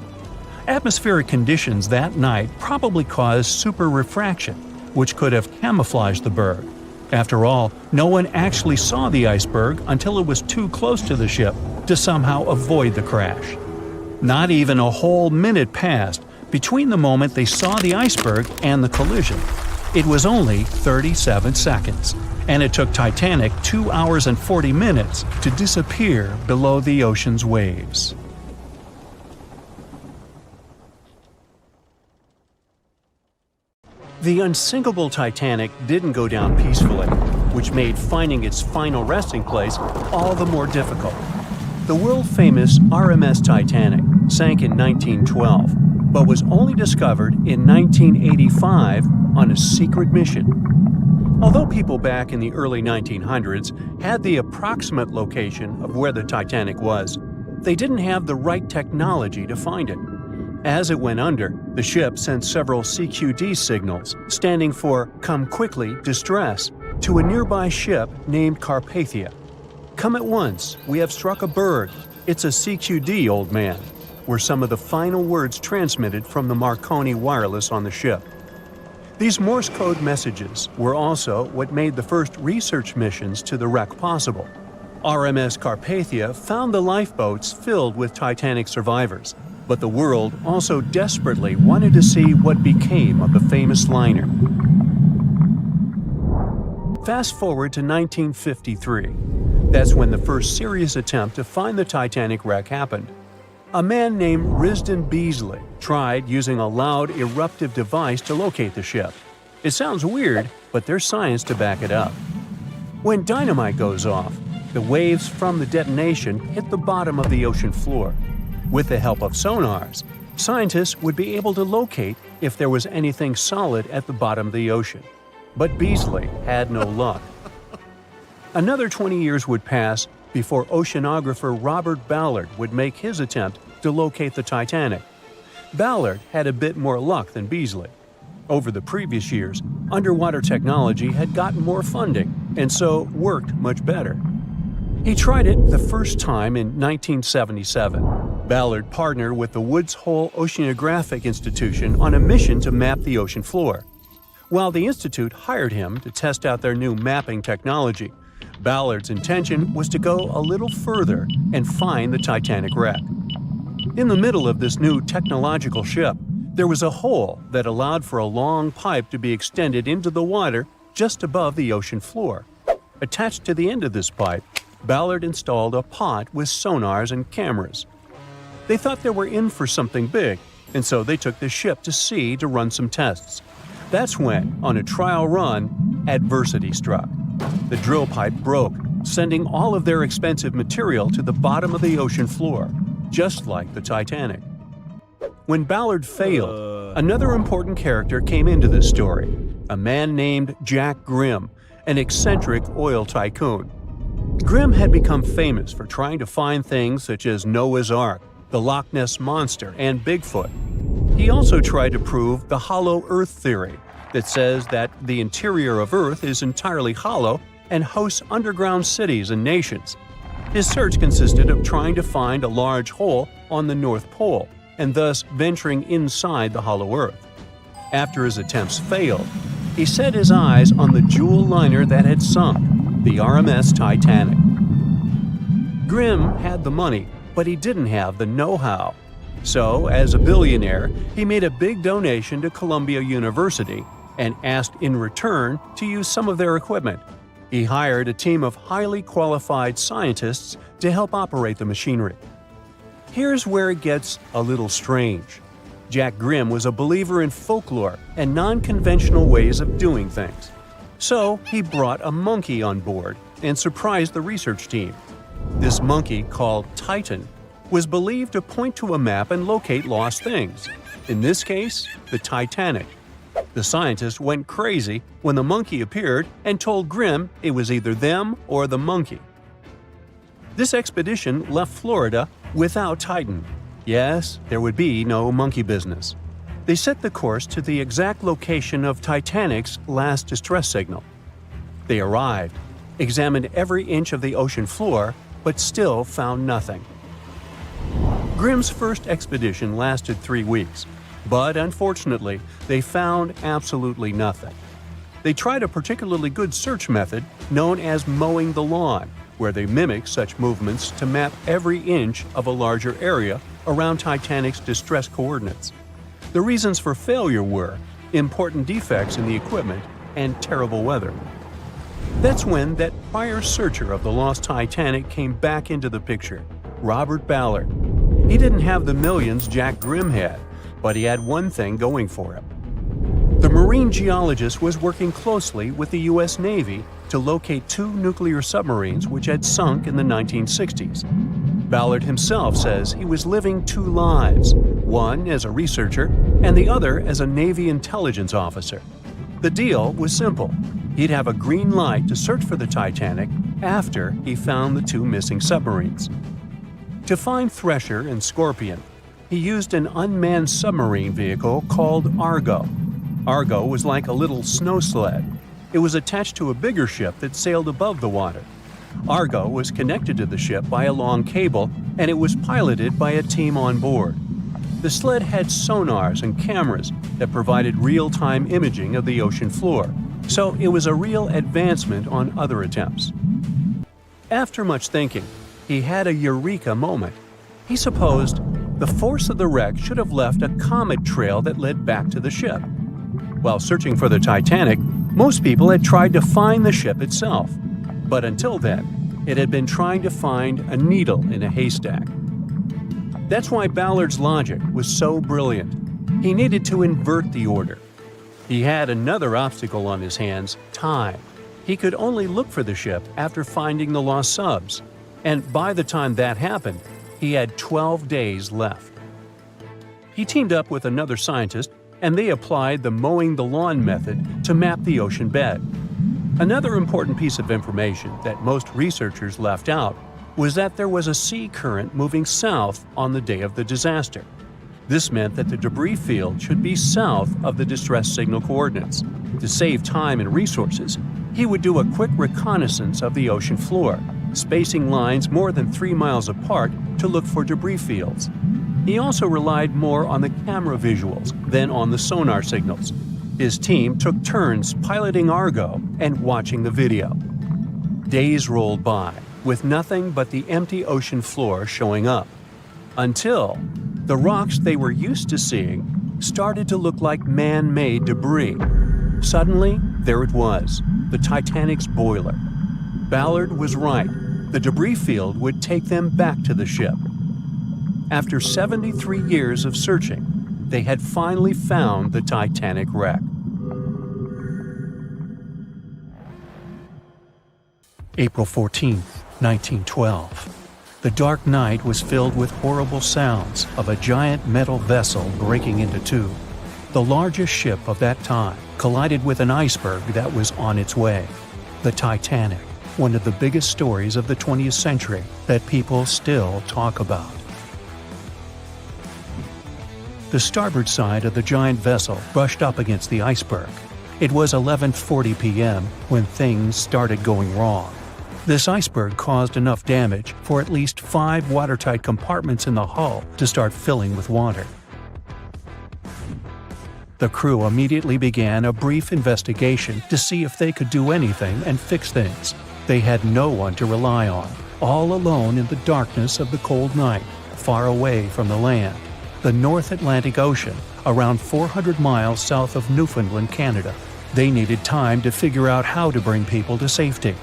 Atmospheric conditions that night probably caused super refraction, which could have camouflaged the berg. After all, no one actually saw the iceberg until it was too close to the ship to somehow avoid the crash. Not even a whole minute passed between the moment they saw the iceberg and the collision. It was only 37 seconds, and it took Titanic 2 hours and 40 minutes to disappear below the ocean's waves. The unsinkable Titanic didn't go down peacefully, which made finding its final resting place all the more difficult. The world-famous RMS Titanic sank in 1912, but was only discovered in 1985 on a secret mission. Although people back in the early 1900s had the approximate location of where the Titanic was, they didn't have the right technology to find it. As it went under, the ship sent several CQD signals, standing for Come Quickly, Distress, to a nearby ship named Carpathia. Come at once, we have struck a berg. It's a CQD, old man, were some of the final words transmitted from the Marconi wireless on the ship. These Morse code messages were also what made the first research missions to the wreck possible. RMS Carpathia found the lifeboats filled with Titanic survivors, but the world also desperately wanted to see what became of the famous liner. Fast forward to 1953. That's when the first serious attempt to find the Titanic wreck happened. A man named Risdon Beasley tried using a loud eruptive device to locate the ship. It sounds weird, but there's science to back it up. When dynamite goes off, the waves from the detonation hit the bottom of the ocean floor. With the help of sonars, Scientists would be able to locate if there was anything solid at the bottom of the ocean. But Beasley had no luck. Another 20 years would pass before oceanographer Robert Ballard would make his attempt to locate the Titanic. Ballard had a bit more luck than Beasley. Over the previous years, underwater technology had gotten more funding and so worked much better. He tried it the first time in 1977. Ballard partnered with the Woods Hole Oceanographic Institution on a mission to map the ocean floor. While the institute hired him to test out their new mapping technology, Ballard's intention was to go a little further and find the Titanic wreck. In the middle of this new technological ship, there was a hole that allowed for a long pipe to be extended into the water just above the ocean floor. Attached to the end of this pipe, Ballard installed a pod with sonars and cameras. They thought they were in for something big, and so they took the ship to sea to run some tests. That's when, on a trial run, adversity struck. The drill pipe broke, sending all of their expensive material to the bottom of the ocean floor, just like the Titanic. When Ballard failed, another important character came into this story, a man named Jack Grimm, an eccentric oil tycoon. Grimm had become famous for trying to find things such as Noah's Ark, the Loch Ness Monster, and Bigfoot. He also tried to prove the hollow Earth theory, that says that the interior of Earth is entirely hollow and hosts underground cities and nations. His search consisted of trying to find a large hole on the North Pole, and thus venturing inside the hollow Earth. After his attempts failed, he set his eyes on the jewel liner that had sunk, the RMS Titanic. Grimm had the money, but he didn't have the know-how. So, as a billionaire, he made a big donation to Columbia University and asked in return to use some of their equipment. He hired a team of highly qualified scientists to help operate the machinery. Here's where it gets a little strange. Jack Grimm was a believer in folklore and non-conventional ways of doing things. So he brought a monkey on board and surprised the research team. This monkey, called Titan, was believed to point to a map and locate lost things. In this case, the Titanic. The scientists went crazy when the monkey appeared and told Grimm it was either them or the monkey. This expedition left Florida without Titan. Yes, there would be no monkey business. They set the course to the exact location of Titanic's last distress signal. They arrived, examined every inch of the ocean floor, but still found nothing. Grimm's first expedition lasted 3 weeks, but unfortunately, they found absolutely nothing. They tried a particularly good search method known as mowing the lawn, where they mimic such movements to map every inch of a larger area around Titanic's distress coordinates. The reasons for failure were important defects in the equipment and terrible weather. That's when that prior searcher of the lost Titanic came back into the picture, Robert Ballard. He didn't have the millions Jack Grimm had, but he had one thing going for him. The marine geologist was working closely with the U.S. Navy to locate 2 nuclear submarines which had sunk in the 1960s. Ballard himself says he was living 2 lives, one as a researcher and the other as a Navy intelligence officer. The deal was simple. He'd have a green light to search for the Titanic after he found the 2 missing submarines. To find Thresher and Scorpion, he used an unmanned submarine vehicle called Argo. Argo was like a little snow sled. It was attached to a bigger ship that sailed above the water. Argo was connected to the ship by a long cable, and it was piloted by a team on board. The sled had sonars and cameras that provided real-time imaging of the ocean floor, so it was a real advancement on other attempts. After much thinking, he had a eureka moment. He supposed the force of the wreck should have left a comet trail that led back to the ship. While searching for the Titanic, most people had tried to find the ship itself. But until then, it had been trying to find a needle in a haystack. That's why Ballard's logic was so brilliant. He needed to invert the order. He had another obstacle on his hands, time. He could only look for the ship after finding the lost subs. And by the time that happened, he had 12 days left. He teamed up with another scientist, and they applied the mowing the lawn method to map the ocean bed. Another important piece of information that most researchers left out was that there was a sea current moving south on the day of the disaster. This meant that the debris field should be south of the distress signal coordinates. To save time and resources, he would do a quick reconnaissance of the ocean floor, spacing lines more than 3 miles apart to look for debris fields. He also relied more on the camera visuals than on the sonar signals. His team took turns piloting Argo and watching the video. Days rolled by, with nothing but the empty ocean floor showing up. Until the rocks they were used to seeing started to look like man-made debris. Suddenly, there it was, the Titanic's boiler. Ballard was right. The debris field would take them back to the ship. After 73 years of searching, they had finally found the Titanic wreck. April 14, 1912. The dark night was filled with horrible sounds of a giant metal vessel breaking into two. The largest ship of that time collided with an iceberg that was on its way. The Titanic, one of the biggest stories of the 20th century that people still talk about. The starboard side of the giant vessel brushed up against the iceberg. It was 11:40 p.m. when things started going wrong. This iceberg caused enough damage for at least 5 watertight compartments in the hull to start filling with water. The crew immediately began a brief investigation to see if they could do anything and fix things. They had no one to rely on, all alone in the darkness of the cold night, far away from the land. The North Atlantic Ocean, around 400 miles south of Newfoundland, Canada. They needed time to figure out how to bring people to safety.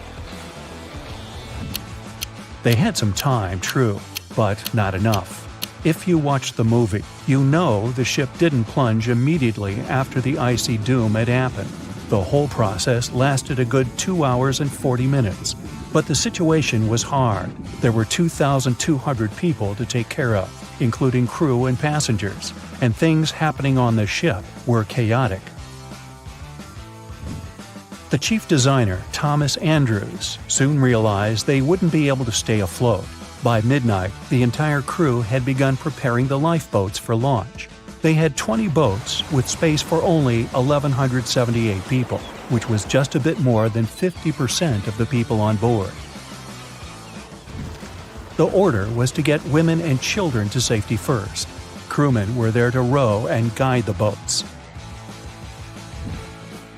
They had some time, true, but not enough. If you watched the movie, you know the ship didn't plunge immediately after the icy doom had happened. The whole process lasted a good 2 hours and 40 minutes. But the situation was hard. There were 2,200 people to take care of, including crew and passengers, and things happening on the ship were chaotic. The chief designer, Thomas Andrews, soon realized they wouldn't be able to stay afloat. By midnight, the entire crew had begun preparing the lifeboats for launch. They had 20 boats with space for only 1,178 people, which was just a bit more than 50% of the people on board. The order was to get women and children to safety first. Crewmen were there to row and guide the boats.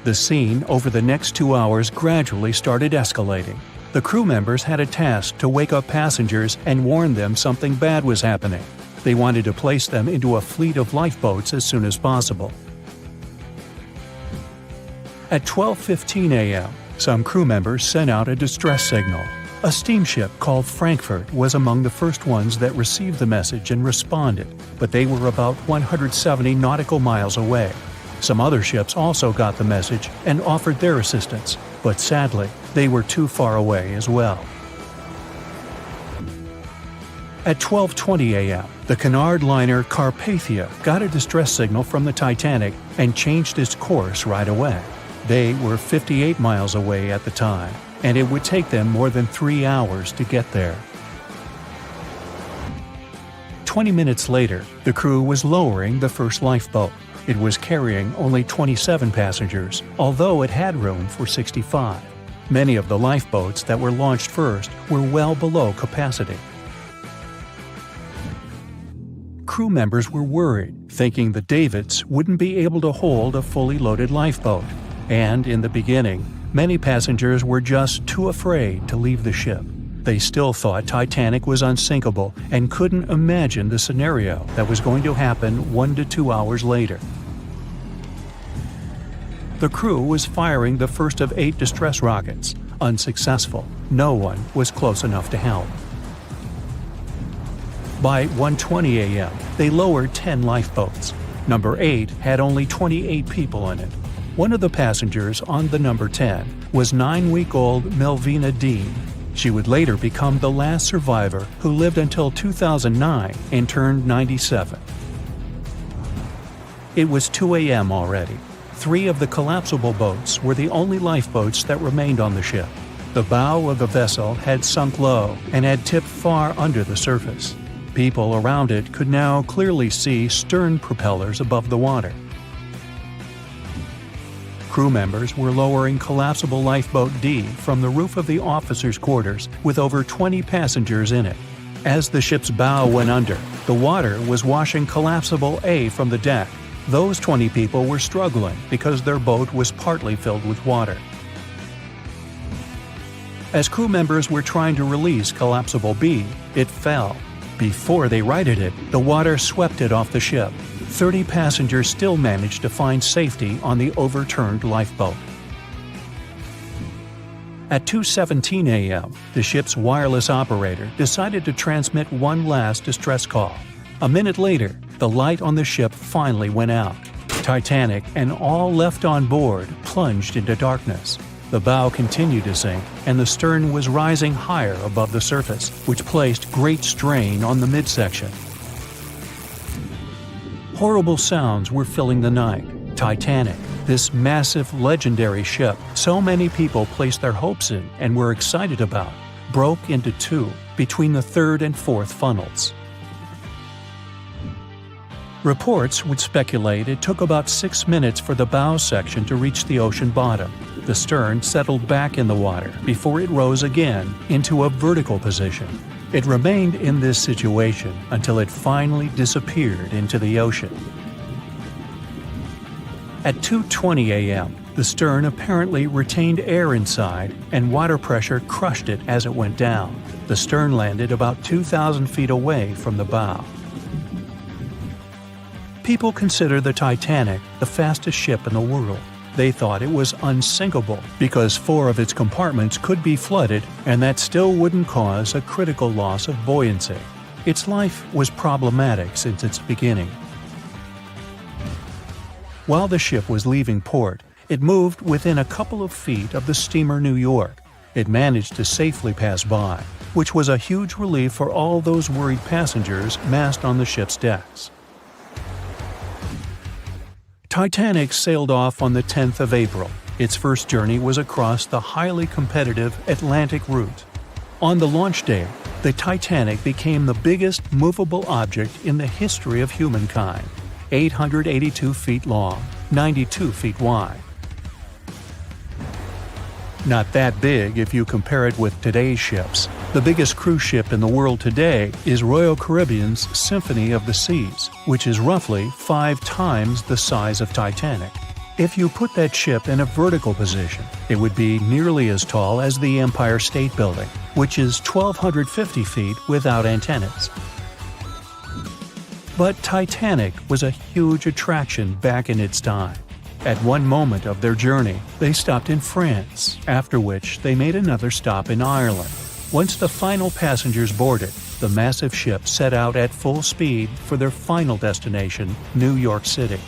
The scene over the next 2 hours gradually started escalating. The crew members had a task to wake up passengers and warn them something bad was happening. They wanted to place them into a fleet of lifeboats as soon as possible. At 12:15 a.m., some crew members sent out a distress signal. A steamship called Frankfurt was among the first ones that received the message and responded, but they were about 170 nautical miles away. Some other ships also got the message and offered their assistance, but sadly, they were too far away as well. At 12:20 a.m., the Cunard liner Carpathia got a distress signal from the Titanic and changed its course right away. They were 58 miles away at the time, and it would take them more than 3 hours to get there. 20 minutes later, the crew was lowering the first lifeboat. It was carrying only 27 passengers, although it had room for 65. Many of the lifeboats that were launched first were well below capacity. Crew members were worried, thinking the Davids wouldn't be able to hold a fully loaded lifeboat. And in the beginning, many passengers were just too afraid to leave the ship. They still thought Titanic was unsinkable and couldn't imagine the scenario that was going to happen 1 to 2 hours later. The crew was firing the first of 8 distress rockets. Unsuccessful. No one was close enough to help. By 1:20 a.m., they lowered 10 lifeboats. Number 8 had only 28 people in it. One of the passengers on the number 10 was 9-week-old Melvina Dean. She would later become the last survivor who lived until 2009 and turned 97. It was 2 a.m. already. 3 of the collapsible boats were the only lifeboats that remained on the ship. The bow of the vessel had sunk low and had tipped far under the surface. People around it could now clearly see stern propellers above the water. Crew members were lowering collapsible lifeboat D from the roof of the officers' quarters with over 20 passengers in it. As the ship's bow went under, the water was washing collapsible A from the deck. Those 20 people were struggling because their boat was partly filled with water. As crew members were trying to release collapsible B, it fell. Before they righted it, the water swept it off the ship. 30 passengers still managed to find safety on the overturned lifeboat. At 2:17 a.m., the ship's wireless operator decided to transmit one last distress call. A minute later, the light on the ship finally went out. Titanic and all left on board plunged into darkness. The bow continued to sink, and the stern was rising higher above the surface, which placed great strain on the midsection. Horrible sounds were filling the night. Titanic, this massive, legendary ship so many people placed their hopes in and were excited about, broke into two between the third and fourth funnels. Reports would speculate it took about 6 minutes for the bow section to reach the ocean bottom. The stern settled back in the water before it rose again into a vertical position. It remained in this situation until it finally disappeared into the ocean. At 2:20 a.m., the stern apparently retained air inside, and water pressure crushed it as it went down. The stern landed about 2,000 feet away from the bow. People consider the Titanic the fastest ship in the world. They thought it was unsinkable because 4 of its compartments could be flooded, and that still wouldn't cause a critical loss of buoyancy. Its life was problematic since its beginning. While the ship was leaving port, it moved within a couple of feet of the steamer New York. It managed to safely pass by, which was a huge relief for all those worried passengers massed on the ship's decks. Titanic sailed off on the 10th of April. Its first journey was across the highly competitive Atlantic route. On the launch day, the Titanic became the biggest movable object in the history of humankind, 882 feet long, 92 feet wide. Not that big if you compare it with today's ships. The biggest cruise ship in the world today is Royal Caribbean's Symphony of the Seas, which is roughly 5 times the size of Titanic. If you put that ship in a vertical position, it would be nearly as tall as the Empire State Building, which is 1,250 feet without antennas. But Titanic was a huge attraction back in its time. At one moment of their journey, they stopped in France, after which they made another stop in Ireland. Once the final passengers boarded, the massive ship set out at full speed for their final destination, New York City.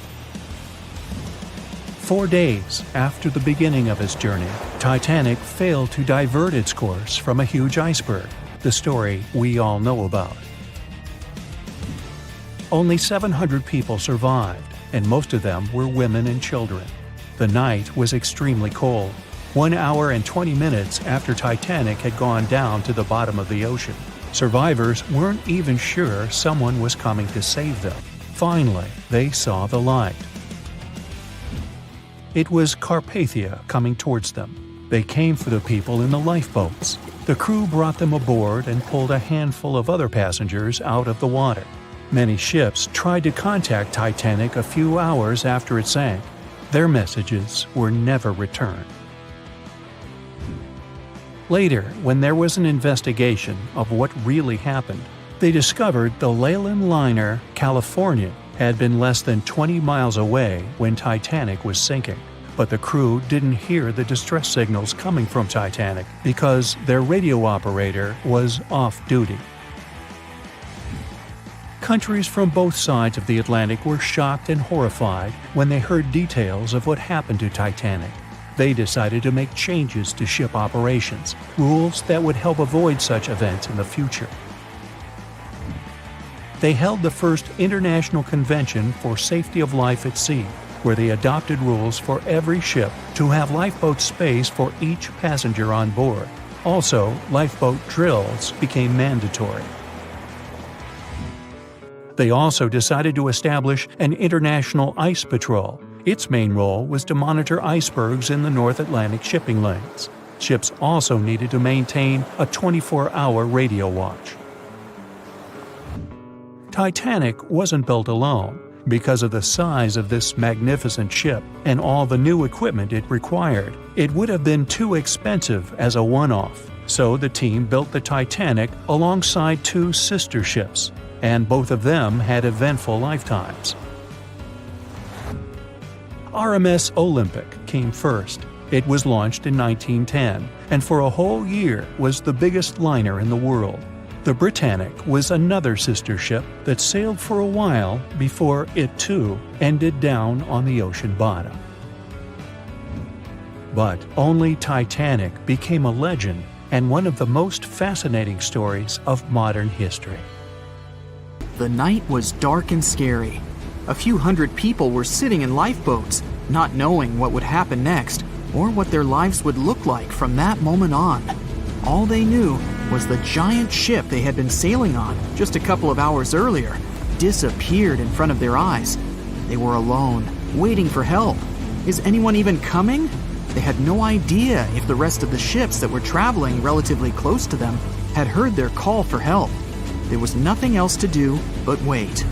4 days after the beginning of its journey, Titanic failed to divert its course from a huge iceberg, the story we all know about. Only 700 people survived, and most of them were women and children. The night was extremely cold, 1 hour and 20 minutes after Titanic had gone down to the bottom of the ocean. Survivors weren't even sure someone was coming to save them. Finally, they saw the light. It was Carpathia coming towards them. They came for the people in the lifeboats. The crew brought them aboard and pulled a handful of other passengers out of the water. Many ships tried to contact Titanic a few hours after it sank. Their messages were never returned. Later, when there was an investigation of what really happened, they discovered the Leyland liner California had been less than 20 miles away when Titanic was sinking. But the crew didn't hear the distress signals coming from Titanic because their radio operator was off duty. Countries from both sides of the Atlantic were shocked and horrified when they heard details of what happened to Titanic. They decided to make changes to ship operations, rules that would help avoid such events in the future. They held the first International Convention for Safety of Life at Sea, where they adopted rules for every ship to have lifeboat space for each passenger on board. Also, lifeboat drills became mandatory. They also decided to establish an international ice patrol. Its main role was to monitor icebergs in the North Atlantic shipping lanes. Ships also needed to maintain a 24-hour radio watch. Titanic wasn't built alone. Because of the size of this magnificent ship and all the new equipment it required, it would have been too expensive as a one-off. So the team built the Titanic alongside two sister ships, and both of them had eventful lifetimes. RMS Olympic came first. It was launched in 1910, and for a whole year was the biggest liner in the world. The Britannic was another sister ship that sailed for a while before it too ended down on the ocean bottom. But only Titanic became a legend and one of the most fascinating stories of modern history. The night was dark and scary. A few hundred people were sitting in lifeboats, not knowing what would happen next or what their lives would look like from that moment on. All they knew was the giant ship they had been sailing on just a couple of hours earlier disappeared in front of their eyes. They were alone, waiting for help. Is anyone even coming? They had no idea if the rest of the ships that were traveling relatively close to them had heard their call for help. There was nothing else to do but wait.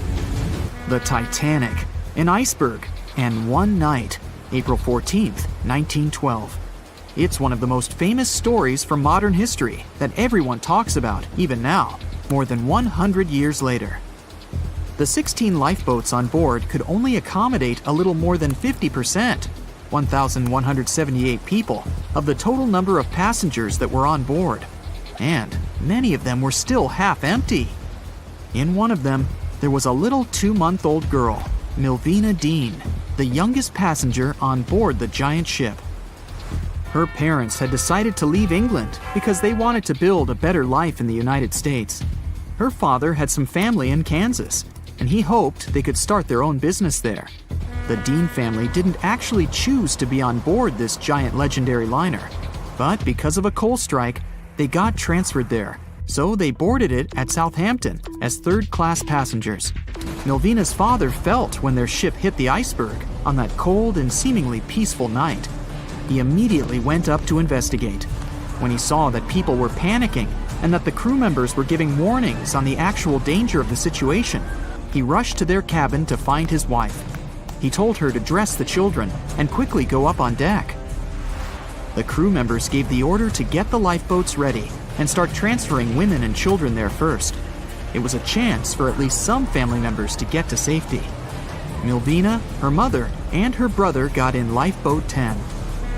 The Titanic, an iceberg, and one night, April 14th, 1912. It's one of the most famous stories from modern history that everyone talks about, even now, more than 100 years later. The 16 lifeboats on board could only accommodate a little more than 50%, 1,178 people, of the total number of passengers that were on board. And many of them were still half empty. In one of them, there was a little 2-month-old girl, Milvina Dean, the youngest passenger on board the giant ship. Her parents had decided to leave England because they wanted to build a better life in the United States. Her father had some family in Kansas, and he hoped they could start their own business there. The Dean family didn't actually choose to be on board this giant legendary liner, but because of a coal strike, they got transferred there, so they boarded it at Southampton as third-class passengers. Milvina's father felt when their ship hit the iceberg on that cold and seemingly peaceful night. He immediately went up to investigate. When he saw that people were panicking and that the crew members were giving warnings on the actual danger of the situation, he rushed to their cabin to find his wife. He told her to dress the children and quickly go up on deck. The crew members gave the order to get the lifeboats ready and start transferring women and children there first. It was a chance for at least some family members to get to safety. Milvina, her mother, and her brother got in Lifeboat 10.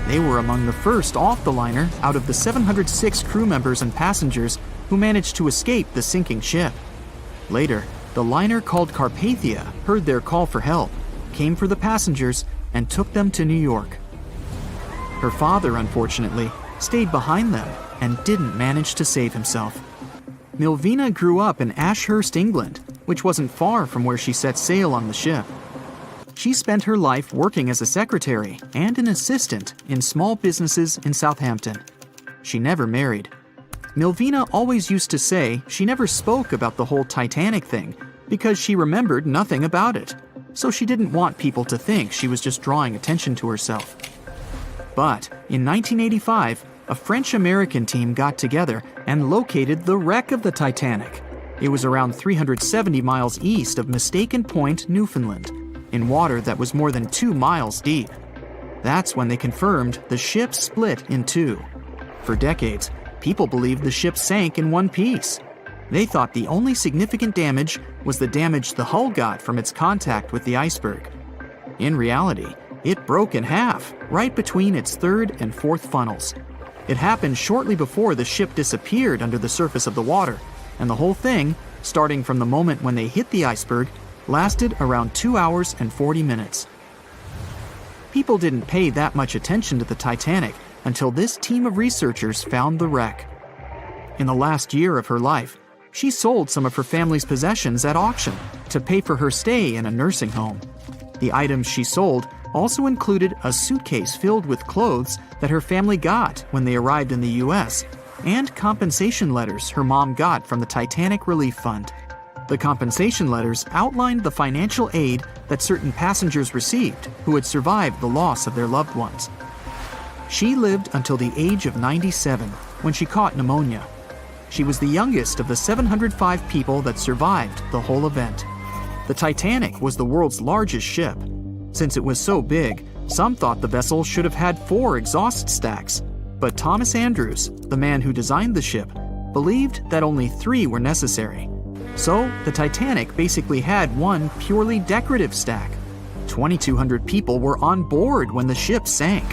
They were among the first off the liner out of the 706 crew members and passengers who managed to escape the sinking ship. Later, the liner called Carpathia heard their call for help, came for the passengers, and took them to New York. Her father, unfortunately, stayed behind them and didn't manage to save himself. Milvina grew up in Ashurst, England, which wasn't far from where she set sail on the ship. She spent her life working as a secretary and an assistant in small businesses in Southampton. She never married. Milvina always used to say she never spoke about the whole Titanic thing because she remembered nothing about it, so she didn't want people to think she was just drawing attention to herself. But in 1985, a French-American team got together and located the wreck of the Titanic. It was around 370 miles east of Mistaken Point, Newfoundland, in water that was more than 2 miles deep. That's when they confirmed the ship split in two. For decades, people believed the ship sank in one piece. They thought the only significant damage was the damage the hull got from its contact with the iceberg. In reality, it broke in half, right between its third and fourth funnels. It happened shortly before the ship disappeared under the surface of the water, and the whole thing, starting from the moment when they hit the iceberg, lasted around 2 hours and 40 minutes. People didn't pay that much attention to the Titanic until this team of researchers found the wreck. In the last year of her life, she sold some of her family's possessions at auction to pay for her stay in a nursing home. The items she sold also included a suitcase filled with clothes that her family got when they arrived in the U.S., and compensation letters her mom got from the Titanic Relief Fund. The compensation letters outlined the financial aid that certain passengers received who had survived the loss of their loved ones. She lived until the age of 97 when she caught pneumonia. She was the youngest of the 705 people that survived the whole event. The Titanic was the world's largest ship. Since it was so big, some thought the vessel should have had 4 exhaust stacks. But Thomas Andrews, the man who designed the ship, believed that only 3 were necessary. So, the Titanic basically had one purely decorative stack. 2,200 people were on board when the ship sank.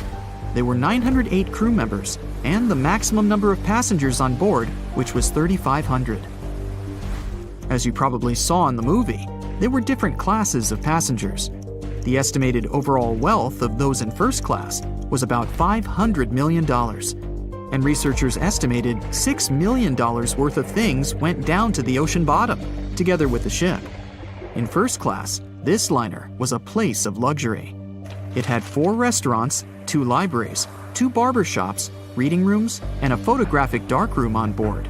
There were 908 crew members, and the maximum number of passengers on board, which was 3,500. As you probably saw in the movie, there were different classes of passengers. The estimated overall wealth of those in first class was about $500 million, and researchers estimated $6 million worth of things went down to the ocean bottom, together with the ship. In first class, this liner was a place of luxury. It had 4 restaurants, 2 libraries, 2 barber shops, reading rooms, and a photographic darkroom on board.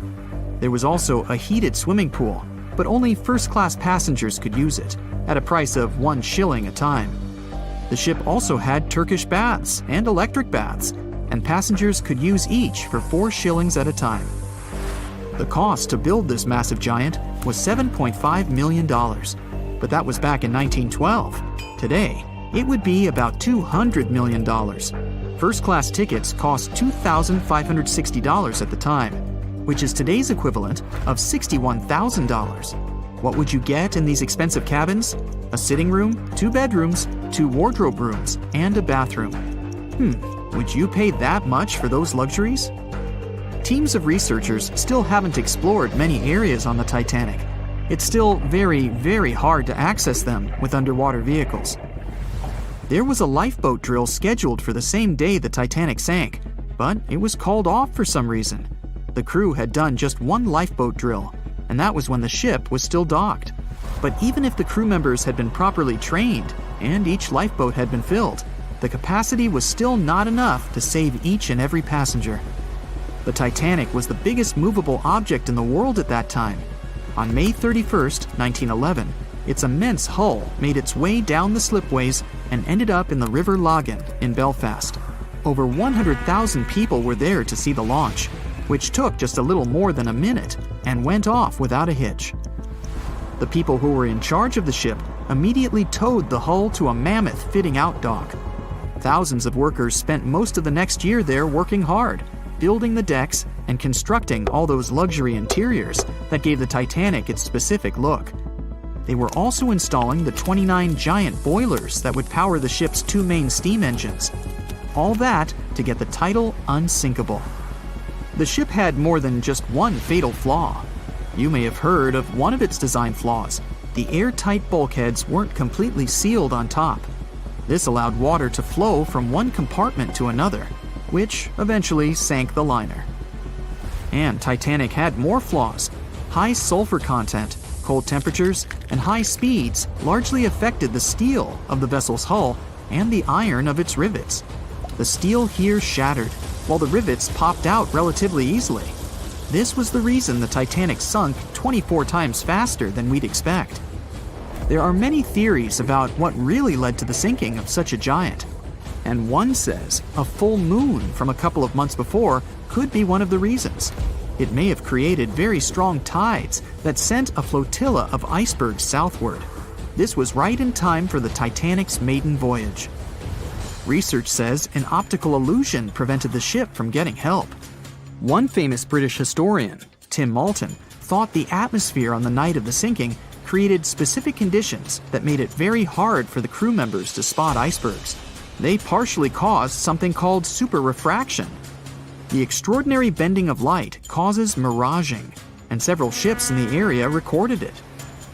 There was also a heated swimming pool, but only first-class passengers could use it, at a price of 1 shilling a time. The ship also had Turkish baths and electric baths, and passengers could use each for 4 shillings at a time. The cost to build this massive giant was $7.5 million, but that was back in 1912. Today, it would be about $200 million. First-class tickets cost $2,560 at the time, which is today's equivalent of $61,000. What would you get in these expensive cabins? A sitting room, 2 bedrooms, 2 wardrobe rooms, and a bathroom. Would you pay that much for those luxuries? Teams of researchers still haven't explored many areas on the Titanic. It's still very, very hard to access them with underwater vehicles. There was a lifeboat drill scheduled for the same day the Titanic sank, but it was called off for some reason. The crew had done just 1 lifeboat drill, and that was when the ship was still docked. But even if the crew members had been properly trained and each lifeboat had been filled, the capacity was still not enough to save each and every passenger. The Titanic was the biggest movable object in the world at that time. On May 31st, 1911, its immense hull made its way down the slipways and ended up in the River Lagan in Belfast. Over 100,000 people were there to see the launch, which took just a little more than a minute and went off without a hitch. The people who were in charge of the ship immediately towed the hull to a mammoth fitting-out dock. Thousands of workers spent most of the next year there working hard, building the decks and constructing all those luxury interiors that gave the Titanic its specific look. They were also installing the 29 giant boilers that would power the ship's 2 main steam engines. All that to get the title unsinkable. The ship had more than just one fatal flaw. You may have heard of one of its design flaws. The airtight bulkheads weren't completely sealed on top. This allowed water to flow from one compartment to another, which eventually sank the liner. And Titanic had more flaws. High sulfur content, cold temperatures, and high speeds largely affected the steel of the vessel's hull and the iron of its rivets. The steel here shattered, while the rivets popped out relatively easily. This was the reason the Titanic sunk 24 times faster than we'd expect. There are many theories about what really led to the sinking of such a giant. And one says a full moon from a couple of months before could be one of the reasons. It may have created very strong tides that sent a flotilla of icebergs southward. This was right in time for the Titanic's maiden voyage. Research says an optical illusion prevented the ship from getting help. One famous British historian, Tim Moulton, thought the atmosphere on the night of the sinking created specific conditions that made it very hard for the crew members to spot icebergs. They partially caused something called superrefraction. The extraordinary bending of light causes miraging, and several ships in the area recorded it.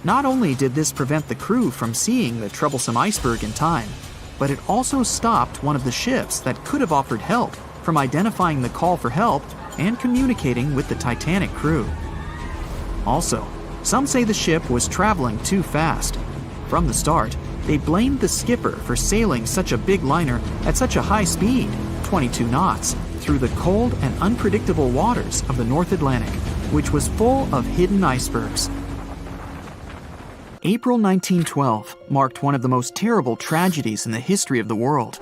Not only did this prevent the crew from seeing the troublesome iceberg in time, but it also stopped one of the ships that could have offered help from identifying the call for help and communicating with the Titanic crew. Also, some say the ship was traveling too fast. From the start, they blamed the skipper for sailing such a big liner at such a high speed, 22 knots, through the cold and unpredictable waters of the North Atlantic, which was full of hidden icebergs. April 1912 marked one of the most terrible tragedies in the history of the world.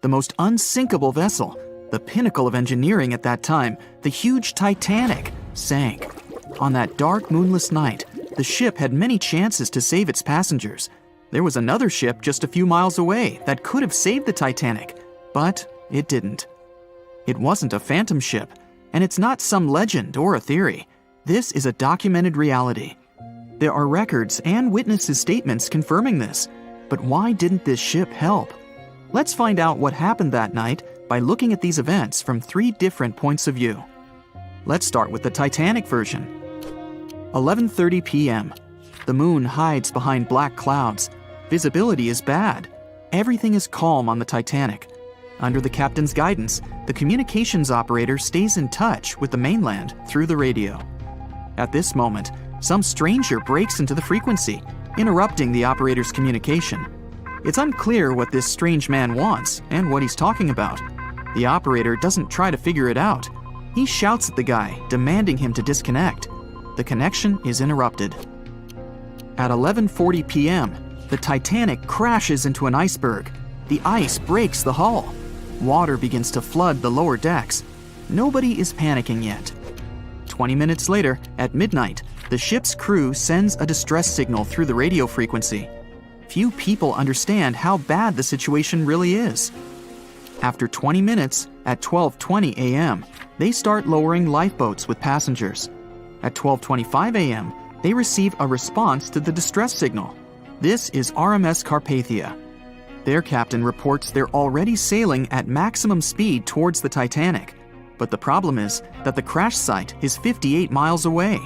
The most unsinkable vessel, the pinnacle of engineering at that time, the huge Titanic, sank. On that dark, moonless night, the ship had many chances to save its passengers. There was another ship just a few miles away that could have saved the Titanic, but it didn't. It wasn't a phantom ship, and it's not some legend or a theory. This is a documented reality. There are records and witnesses' statements confirming this. But why didn't this ship help? Let's find out what happened that night by looking at these events from 3 different points of view. Let's start with the Titanic version. 11:30 p.m. The moon hides behind black clouds. Visibility is bad. Everything is calm on the Titanic. Under the captain's guidance, the communications operator stays in touch with the mainland through the radio. At this moment, some stranger breaks into the frequency, interrupting the operator's communication. It's unclear what this strange man wants and what he's talking about. The operator doesn't try to figure it out. He shouts at the guy, demanding him to disconnect. The connection is interrupted. At 11:40 p.m., the Titanic crashes into an iceberg. The ice breaks the hull. Water begins to flood the lower decks. Nobody is panicking yet. 20 minutes later, at midnight, the ship's crew sends a distress signal through the radio frequency. Few people understand how bad the situation really is. After 20 minutes, at 12:20 a.m., they start lowering lifeboats with passengers. At 12:25 a.m., they receive a response to the distress signal. This is RMS Carpathia. Their captain reports they're already sailing at maximum speed towards the Titanic. But the problem is that the crash site is 58 miles away.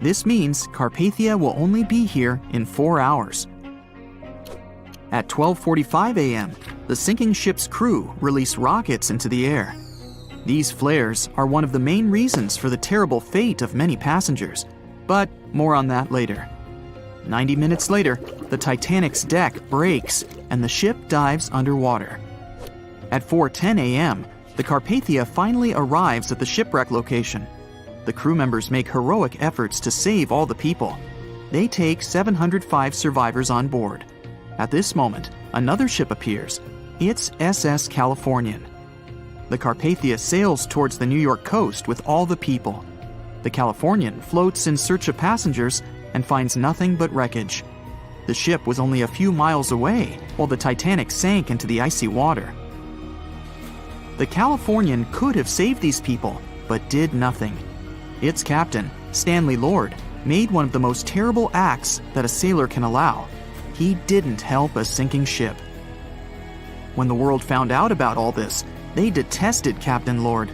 This means Carpathia will only be here in 4 hours. At 12:45 a.m., the sinking ship's crew release rockets into the air. These flares are one of the main reasons for the terrible fate of many passengers, but more on that later. 90 minutes later, the Titanic's deck breaks and the ship dives underwater. At 4:10 a.m., the Carpathia finally arrives at the shipwreck location. The crew members make heroic efforts to save all the people. They take 705 survivors on board. At this moment, another ship appears. It's SS Californian. The Carpathia sails towards the New York coast with all the people. The Californian floats in search of passengers and finds nothing but wreckage. The ship was only a few miles away while the Titanic sank into the icy water. The Californian could have saved these people, but did nothing. Its captain, Stanley Lord, made one of the most terrible acts that a sailor can allow. He didn't help a sinking ship. When the world found out about all this, they detested Captain Lord.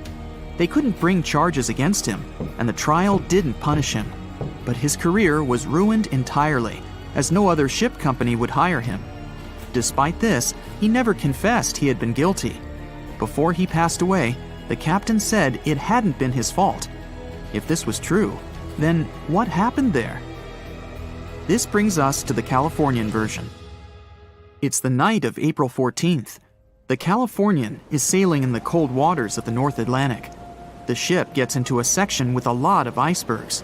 They couldn't bring charges against him, and the trial didn't punish him. But his career was ruined entirely, as no other ship company would hire him. Despite this, he never confessed he had been guilty. Before he passed away, the captain said it hadn't been his fault. If this was true, then what happened there? This brings us to the Californian version. It's the night of April 14th. The Californian is sailing in the cold waters of the North Atlantic. The ship gets into a section with a lot of icebergs.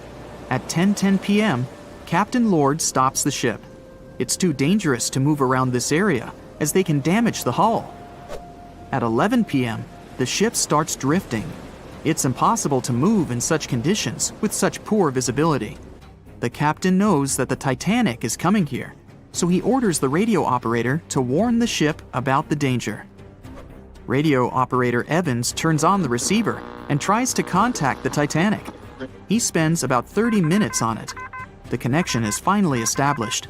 At 10:10 p.m., Captain Lord stops the ship. It's too dangerous to move around this area, as they can damage the hull. At 11 p.m., the ship starts drifting. It's impossible to move in such conditions with such poor visibility. The captain knows that the Titanic is coming here, so he orders the radio operator to warn the ship about the danger. Radio operator Evans turns on the receiver and tries to contact the Titanic. He spends about 30 minutes on it. The connection is finally established.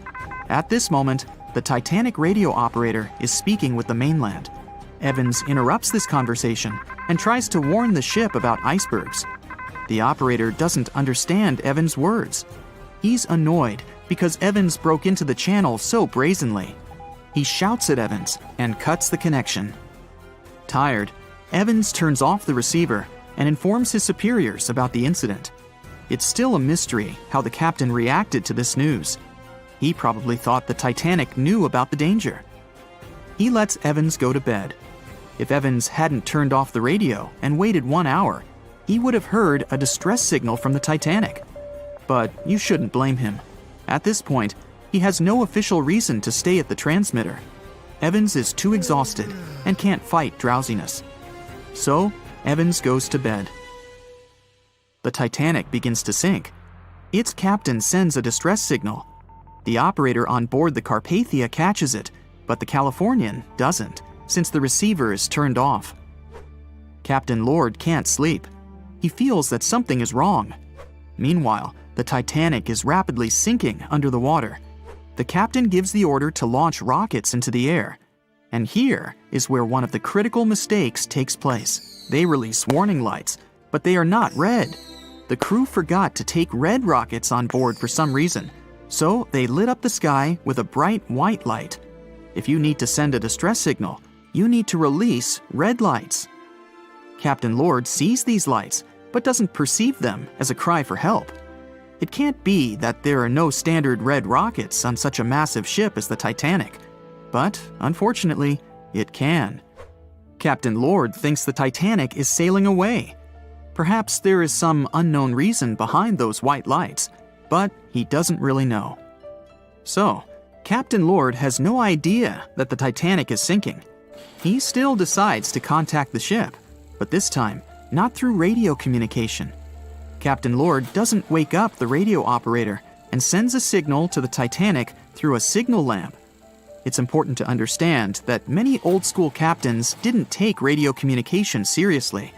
At this moment, the Titanic radio operator is speaking with the mainland. Evans interrupts this conversation and tries to warn the ship about icebergs. The operator doesn't understand Evans' words. He's annoyed because Evans broke into the channel so brazenly. He shouts at Evans and cuts the connection. Tired, Evans turns off the receiver and informs his superiors about the incident. It's still a mystery how the captain reacted to this news. He probably thought the Titanic knew about the danger. He lets Evans go to bed. If Evans hadn't turned off the radio and waited 1 hour, he would have heard a distress signal from the Titanic. But you shouldn't blame him. At this point, he has no official reason to stay at the transmitter. Evans is too exhausted and can't fight drowsiness. So, Evans goes to bed. The Titanic begins to sink. Its captain sends a distress signal. The operator on board the Carpathia catches it, but the Californian doesn't, since the receiver is turned off. Captain Lord can't sleep. He feels that something is wrong. Meanwhile, the Titanic is rapidly sinking under the water. The captain gives the order to launch rockets into the air. And here is where one of the critical mistakes takes place. They release warning lights, but they are not red. The crew forgot to take red rockets on board for some reason, so they lit up the sky with a bright white light. If you need to send a distress signal, you need to release red lights. Captain Lord sees these lights, but doesn't perceive them as a cry for help. It can't be that there are no standard red rockets on such a massive ship as the Titanic. But, unfortunately, it can. Captain Lord thinks the Titanic is sailing away. Perhaps there is some unknown reason behind those white lights, but he doesn't really know. So, Captain Lord has no idea that the Titanic is sinking. He still decides to contact the ship, but this time, not through radio communication. Captain Lord doesn't wake up the radio operator and sends a signal to the Titanic through a signal lamp. It's important to understand that many old-school captains didn't take radio communication seriously.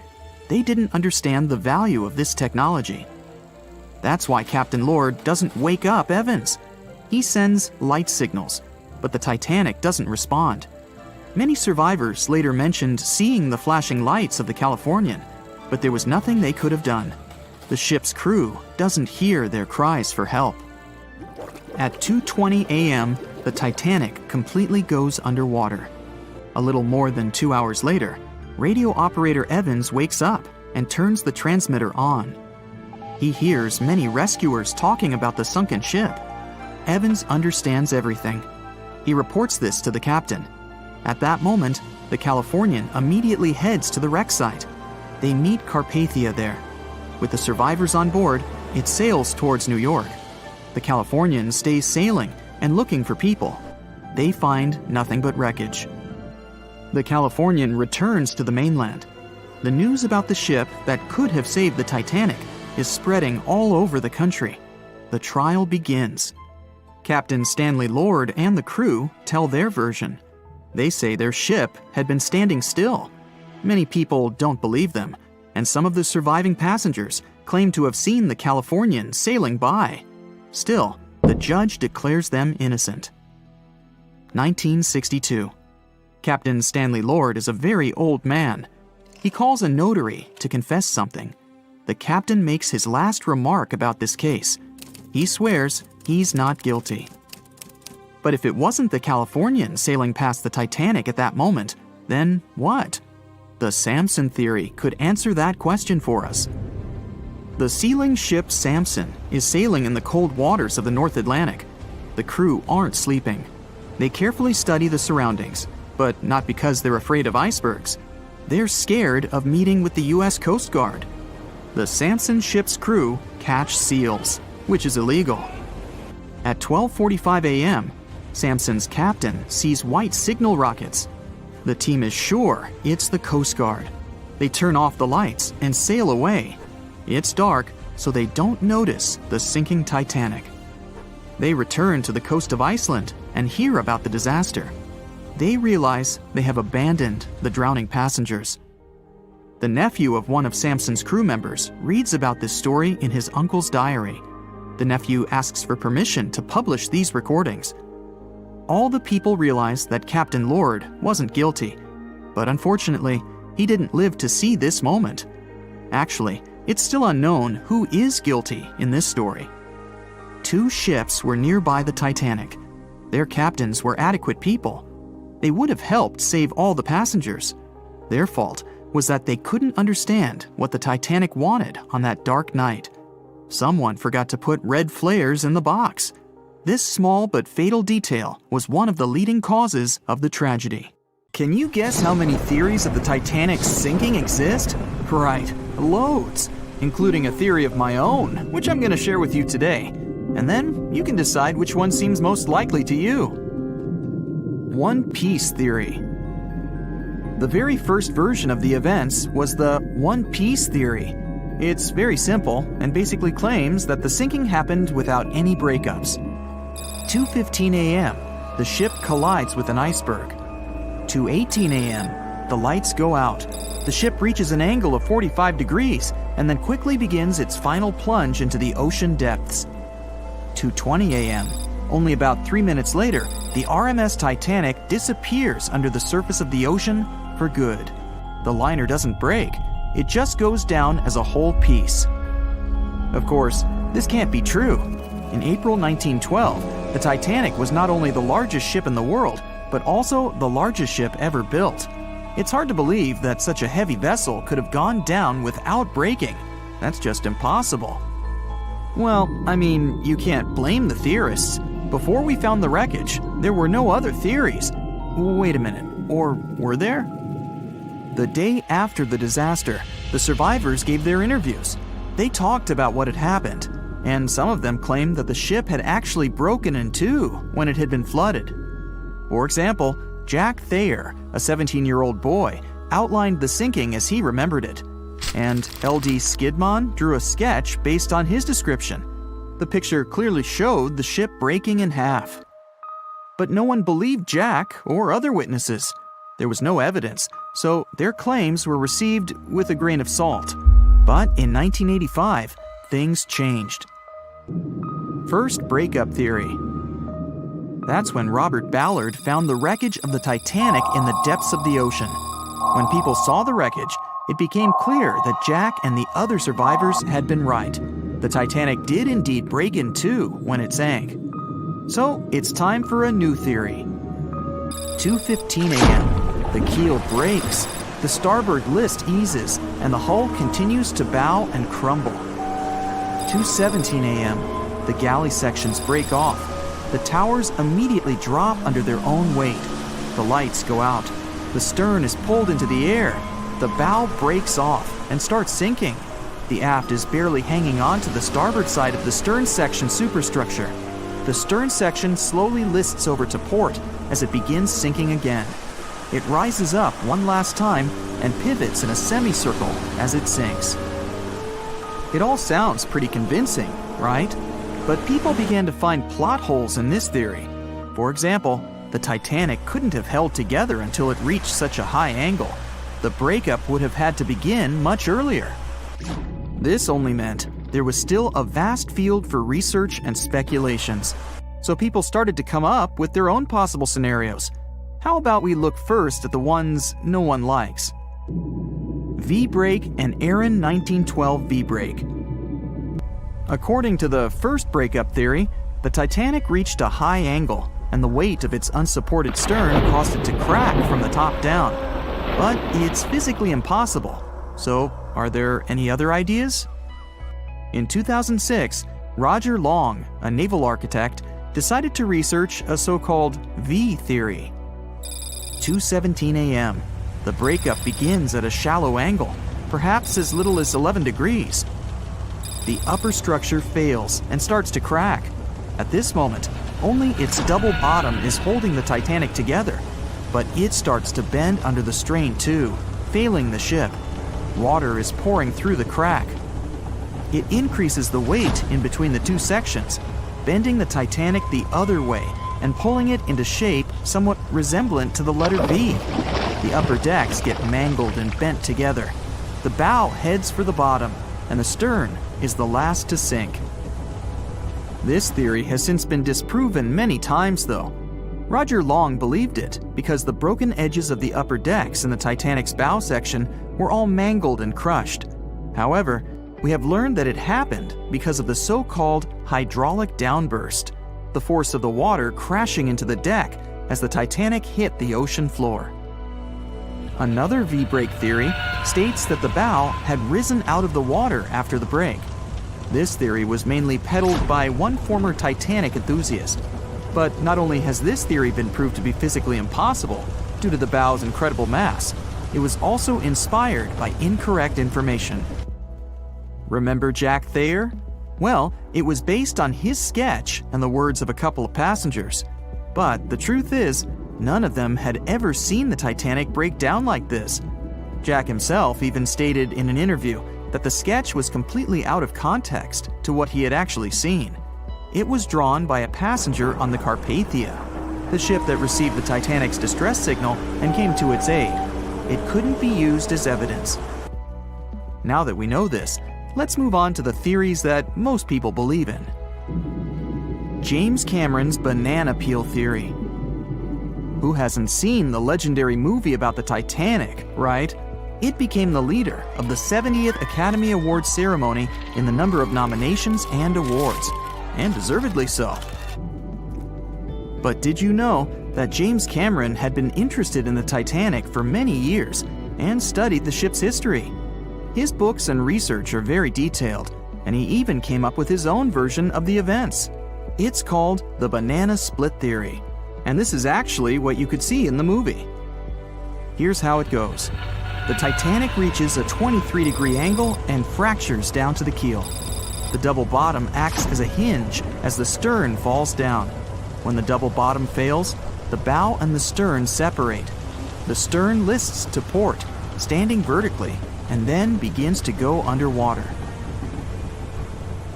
They didn't understand the value of this technology. That's why Captain Lord doesn't wake up Evans. He sends light signals, but the Titanic doesn't respond. Many survivors later mentioned seeing the flashing lights of the Californian, but there was nothing they could have done. The ship's crew doesn't hear their cries for help. At 2:20 a.m., the Titanic completely goes underwater. A little more than 2 hours later, radio operator Evans wakes up and turns the transmitter on. He hears many rescuers talking about the sunken ship. Evans understands everything. He reports this to the captain. At that moment, the Californian immediately heads to the wreck site. They meet Carpathia there. With the survivors on board, it sails towards New York. The Californian stays sailing and looking for people. They find nothing but wreckage. The Californian returns to the mainland. The news about the ship that could have saved the Titanic is spreading all over the country. The trial begins. Captain Stanley Lord and the crew tell their version. They say their ship had been standing still. Many people don't believe them, and some of the surviving passengers claim to have seen the Californian sailing by. Still, the judge declares them innocent. 1962. Captain Stanley Lord is a very old man. He calls a notary to confess something. The captain makes his last remark about this case. He swears he's not guilty. But if it wasn't the Californian sailing past the Titanic at that moment, then what? The Samson theory could answer that question for us. The sealing ship Samson is sailing in the cold waters of the North Atlantic. The crew aren't sleeping. They carefully study the surroundings, but not because they're afraid of icebergs. They're scared of meeting with the U.S. Coast Guard. The Samson ship's crew catch seals, which is illegal. At 12:45 a.m., Samson's captain sees white signal rockets. The team is sure it's the Coast Guard. They turn off the lights and sail away. It's dark, so they don't notice the sinking Titanic. They return to the coast of Iceland and hear about the disaster. They realize they have abandoned the drowning passengers. The nephew of one of Samson's crew members reads about this story in his uncle's diary. The nephew asks for permission to publish these recordings. All the people realize that Captain Lord wasn't guilty, but unfortunately, he didn't live to see this moment. Actually, it's still unknown who is guilty in this story. 2 ships were nearby the Titanic. Their captains were adequate people. They would have helped save all the passengers. Their fault was that they couldn't understand what the Titanic wanted on that dark night. Someone forgot to put red flares in the box. This small but fatal detail was one of the leading causes of the tragedy. Can you guess how many theories of the Titanic's sinking exist? Right, loads, including a theory of my own, which I'm going to share with you today. And then you can decide which one seems most likely to you. One Piece theory. The very first version of the events was the One Piece theory. It's very simple and basically claims that the sinking happened without any breakups. 2:15 a.m., the ship collides with an iceberg. 2:18 a.m., the lights go out. The ship reaches an angle of 45 degrees and then quickly begins its final plunge into the ocean depths. 2:20 a.m., only about 3 minutes later, the RMS Titanic disappears under the surface of the ocean for good. The liner doesn't break, it just goes down as a whole piece. Of course, this can't be true. In April 1912, the Titanic was not only the largest ship in the world, but also the largest ship ever built. It's hard to believe that such a heavy vessel could have gone down without breaking. That's just impossible. Well, I mean, you can't blame the theorists. Before we found the wreckage, there were no other theories. Wait a minute, or were there? The day after the disaster, the survivors gave their interviews. They talked about what had happened, and some of them claimed that the ship had actually broken in two when it had been flooded. For example, Jack Thayer, a 17-year-old boy, outlined the sinking as he remembered it, and L.D. Skidmon drew a sketch based on his description. The picture clearly showed the ship breaking in half. But no one believed Jack or other witnesses. There was no evidence, so their claims were received with a grain of salt. But in 1985, things changed. First breakup theory. That's when Robert Ballard found the wreckage of the Titanic in the depths of the ocean. When people saw the wreckage, it became clear that Jack and the other survivors had been right. The Titanic did indeed break in two when it sank. So it's time for a new theory. 2:15 a.m. The keel breaks, the starboard list eases, and the hull continues to bow and crumble. 2:17 a.m. The galley sections break off. The towers immediately drop under their own weight. The lights go out. The stern is pulled into the air. The bow breaks off and starts sinking. The aft is barely hanging on to the starboard side of the stern section superstructure. The stern section slowly lists over to port as it begins sinking again. It rises up one last time and pivots in a semicircle as it sinks. It all sounds pretty convincing, right? But people began to find plot holes in this theory. For example, the Titanic couldn't have held together until it reached such a high angle. The breakup would have had to begin much earlier. This only meant there was still a vast field for research and speculations. So people started to come up with their own possible scenarios. How about we look first at the ones no one likes? V-brake and Aaron 1912 V-brake. According to the first breakup theory, the Titanic reached a high angle, and the weight of its unsupported stern caused it to crack from the top down. But it's physically impossible. So, are there any other ideas? In 2006, Roger Long, a naval architect, decided to research a so-called V theory. 2:17 a.m. The breakup begins at a shallow angle, perhaps as little as 11 degrees. The upper structure fails and starts to crack. At this moment, only its double bottom is holding the Titanic together, but it starts to bend under the strain too, failing the ship. Water is pouring through the crack. It increases the weight in between the two sections, bending the Titanic the other way and pulling it into shape somewhat resemblant to the letter V. The upper decks get mangled and bent together. The bow heads for the bottom, and the stern is the last to sink. This theory has since been disproven many times, though. Roger Long believed it because the broken edges of the upper decks in the Titanic's bow section were all mangled and crushed. However, we have learned that it happened because of the so-called hydraulic downburst, the force of the water crashing into the deck as the Titanic hit the ocean floor. Another V-brake theory states that the bow had risen out of the water after the break. This theory was mainly peddled by one former Titanic enthusiast. But not only has this theory been proved to be physically impossible due to the bow's incredible mass, it was also inspired by incorrect information. Remember Jack Thayer? Well, it was based on his sketch and the words of a couple of passengers. But the truth is, none of them had ever seen the Titanic break down like this. Jack himself even stated in an interview that the sketch was completely out of context to what he had actually seen. It was drawn by a passenger on the Carpathia, the ship that received the Titanic's distress signal and came to its aid. It couldn't be used as evidence. Now that we know this, let's move on to the theories that most people believe in. James Cameron's banana peel theory. Who hasn't seen the legendary movie about the Titanic, right? It became the leader of the 70th Academy Awards ceremony in the number of nominations and awards, and deservedly so. But did you know that James Cameron had been interested in the Titanic for many years and studied the ship's history? His books and research are very detailed, and he even came up with his own version of the events. It's called the banana split theory, and this is actually what you could see in the movie. Here's how it goes. The Titanic reaches a 23-degree angle and fractures down to the keel. The double bottom acts as a hinge as the stern falls down. When the double bottom fails, the bow and the stern separate. The stern lists to port, standing vertically, and then begins to go underwater.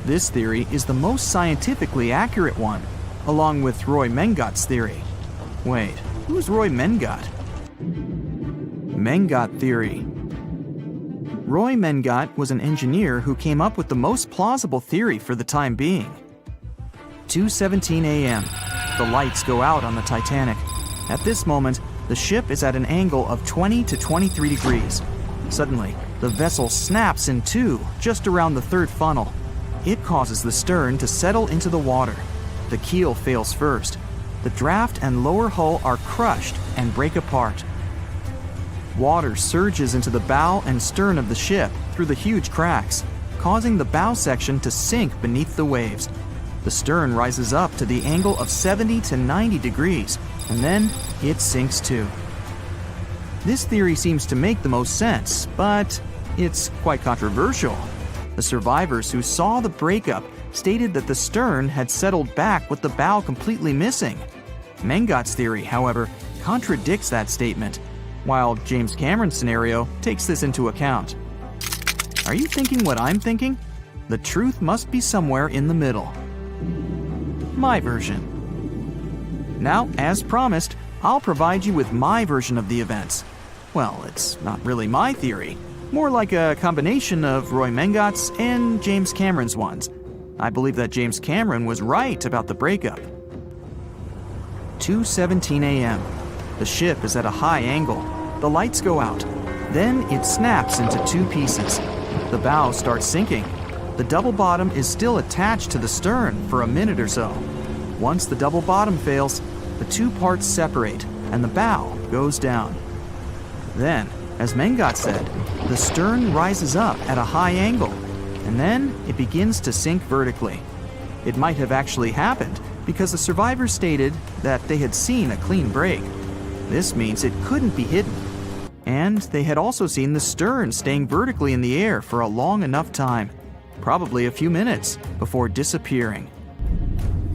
This theory is the most scientifically accurate one, along with Roy Mengat's theory. Wait, who's Roy Mengat? Mengat theory. Roy Mengat was an engineer who came up with the most plausible theory for the time being. 2:17 a.m. The lights go out on the Titanic. At this moment, the ship is at an angle of 20 to 23 degrees. Suddenly, the vessel snaps in two just around the third funnel. It causes the stern to settle into the water. The keel fails first. The draft and lower hull are crushed and break apart. Water surges into the bow and stern of the ship through the huge cracks, causing the bow section to sink beneath the waves. The stern rises up to the angle of 70 to 90 degrees, and then it sinks too. This theory seems to make the most sense, but it's quite controversial. The survivors who saw the breakup stated that the stern had settled back with the bow completely missing. Mengat's theory, however, contradicts that statement, while James Cameron's scenario takes this into account. Are you thinking what I'm thinking? The truth must be somewhere in the middle. My version. Now, as promised, I'll provide you with my version of the events. Well, it's not really my theory, more like a combination of Roy Mengat's and James Cameron's ones. I believe that James Cameron was right about the breakup. 2:17 a.m. The ship is at a high angle. The lights go out. Then it snaps into two pieces. The bow starts sinking. The double bottom is still attached to the stern for a minute or so. Once the double bottom fails, the two parts separate and the bow goes down. Then, as Mengat said, the stern rises up at a high angle, and then it begins to sink vertically. It might have actually happened because the survivors stated that they had seen a clean break. This means it couldn't be hidden. And they had also seen the stern staying vertically in the air for a long enough time, probably a few minutes, before disappearing.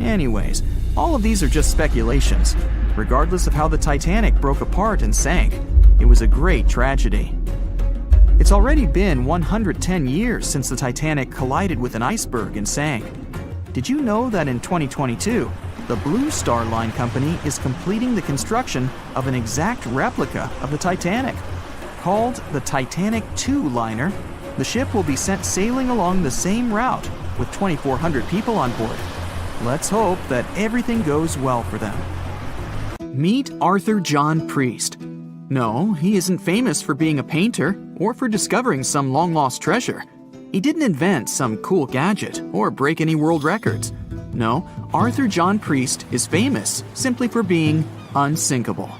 Anyways, all of these are just speculations. Regardless of how the Titanic broke apart and sank, it was a great tragedy. It's already been 110 years since the Titanic collided with an iceberg and sank. Did you know that in 2022, the Blue Star Line Company is completing the construction of an exact replica of the Titanic? Called the Titanic II liner, the ship will be sent sailing along the same route with 2,400 people on board. Let's hope that everything goes well for them. Meet Arthur John Priest. No, he isn't famous for being a painter or for discovering some long-lost treasure. He didn't invent some cool gadget or break any world records. No, Arthur John Priest is famous simply for being unsinkable.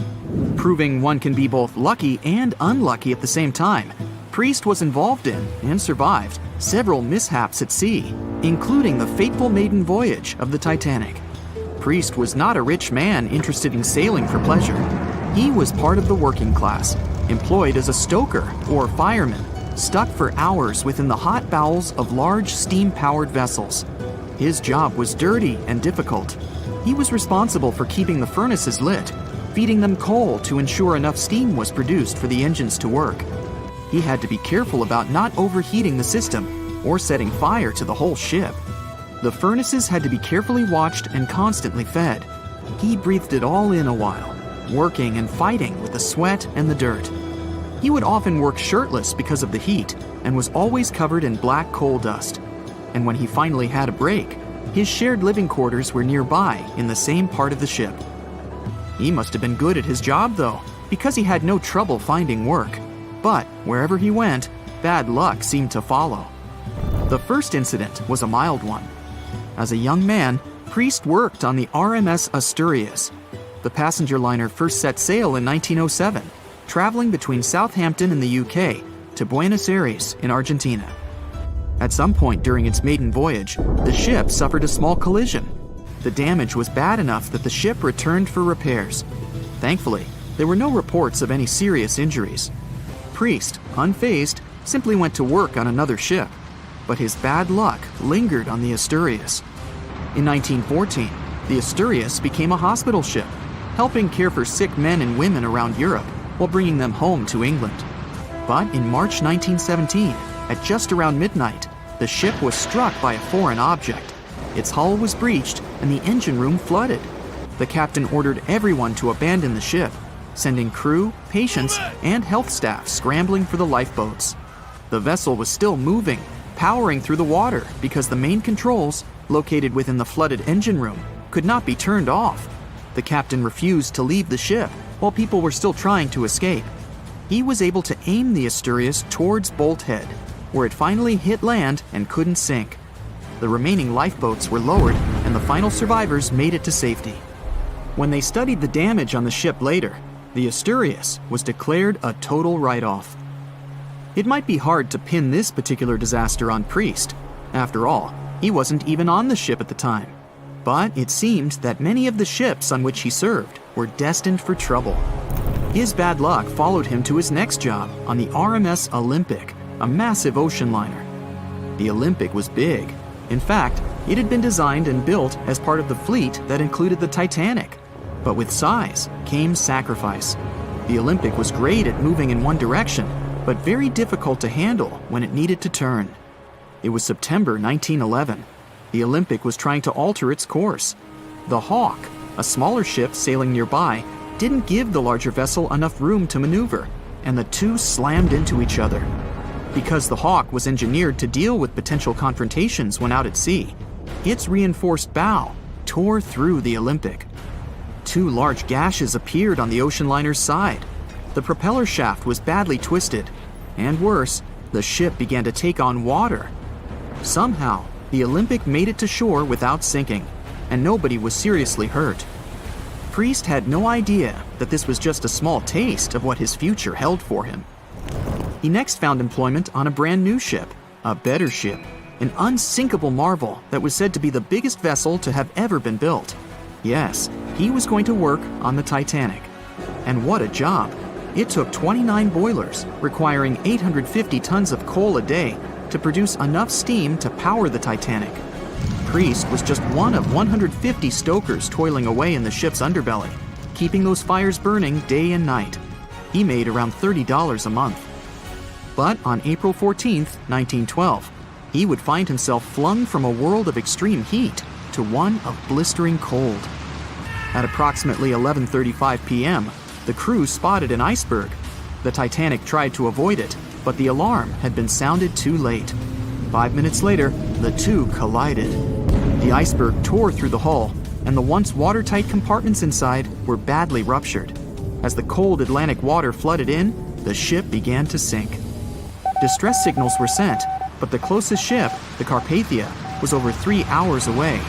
Proving one can be both lucky and unlucky at the same time, Priest was involved in and survived several mishaps at sea, including the fateful maiden voyage of the Titanic. Priest was not a rich man interested in sailing for pleasure. He was part of the working class, employed as a stoker or fireman, stuck for hours within the hot bowels of large steam-powered vessels. His job was dirty and difficult. He was responsible for keeping the furnaces lit, feeding them coal to ensure enough steam was produced for the engines to work. He had to be careful about not overheating the system or setting fire to the whole ship. The furnaces had to be carefully watched and constantly fed. He breathed it all in a while, working and fighting with the sweat and the dirt. He would often work shirtless because of the heat and was always covered in black coal dust. And when he finally had a break, his shared living quarters were nearby in the same part of the ship. He must have been good at his job, though, because he had no trouble finding work. But wherever he went, bad luck seemed to follow. The first incident was a mild one. As a young man, Priest worked on the RMS Asturias. The passenger liner first set sail in 1907, traveling between Southampton in the UK to Buenos Aires in Argentina. At some point during its maiden voyage, the ship suffered a small collision. The damage was bad enough that the ship returned for repairs. Thankfully, there were no reports of any serious injuries. Priest, unfazed, simply went to work on another ship, but his bad luck lingered on the Asturias. In 1914, the Asturias became a hospital ship, helping care for sick men and women around Europe while bringing them home to England. But in March 1917, at just around midnight, the ship was struck by a foreign object. Its hull was breached and the engine room flooded. The captain ordered everyone to abandon the ship, sending crew, patients, and health staff scrambling for the lifeboats. The vessel was still moving, powering through the water because the main controls, located within the flooded engine room, could not be turned off. The captain refused to leave the ship while people were still trying to escape. He was able to aim the Asturias towards Bolt Head, where it finally hit land and couldn't sink. The remaining lifeboats were lowered and the final survivors made it to safety. When they studied the damage on the ship later, the Asturias was declared a total write-off. It might be hard to pin this particular disaster on Priest. After all, he wasn't even on the ship at the time. But it seemed that many of the ships on which he served were destined for trouble. His bad luck followed him to his next job on the RMS Olympic, a massive ocean liner. The Olympic was big. In fact, it had been designed and built as part of the fleet that included the Titanic. But with size came sacrifice. The Olympic was great at moving in one direction, but very difficult to handle when it needed to turn. It was September 1911. The Olympic was trying to alter its course. The Hawk, a smaller ship sailing nearby, didn't give the larger vessel enough room to maneuver, and the two slammed into each other. Because the Hawk was engineered to deal with potential confrontations when out at sea, its reinforced bow tore through the Olympic. Two large gashes appeared on the ocean liner's side. The propeller shaft was badly twisted, and worse, the ship began to take on water. Somehow, the Olympic made it to shore without sinking, and nobody was seriously hurt. Priest had no idea that this was just a small taste of what his future held for him. He next found employment on a brand new ship, a better ship, an unsinkable marvel that was said to be the biggest vessel to have ever been built. Yes, he was going to work on the Titanic. And what a job! It took 29 boilers, requiring 850 tons of coal a day to produce enough steam to power the Titanic. Priest was just one of 150 stokers toiling away in the ship's underbelly, keeping those fires burning day and night. He made around $30 a month. But on April 14, 1912, he would find himself flung from a world of extreme heat to one of blistering cold. At approximately 11:35 p.m., the crew spotted an iceberg. The Titanic tried to avoid it, but the alarm had been sounded too late. 5 minutes later, the two collided. The iceberg tore through the hull, and the once watertight compartments inside were badly ruptured. As the cold Atlantic water flooded in, the ship began to sink. Distress signals were sent, but the closest ship, the Carpathia, was over 3 hours away.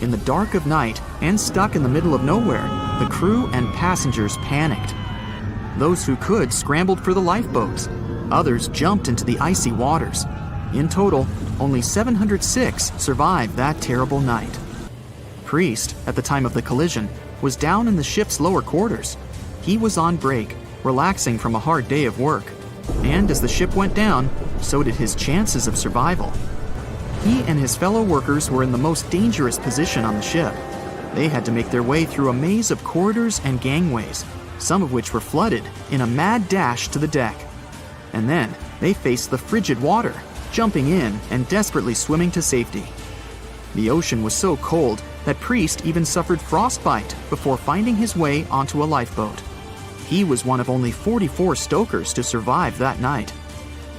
In the dark of night and stuck in the middle of nowhere, the crew and passengers panicked. Those who could scrambled for the lifeboats. Others jumped into the icy waters. In total, only 706 survived that terrible night. Priest, at the time of the collision, was down in the ship's lower quarters. He was on break, relaxing from a hard day of work. And as the ship went down, so did his chances of survival. He and his fellow workers were in the most dangerous position on the ship. They had to make their way through a maze of corridors and gangways, some of which were flooded, in a mad dash to the deck. And then they faced the frigid water, jumping in and desperately swimming to safety. The ocean was so cold that Priest even suffered frostbite before finding his way onto a lifeboat. He was one of only 44 stokers to survive that night.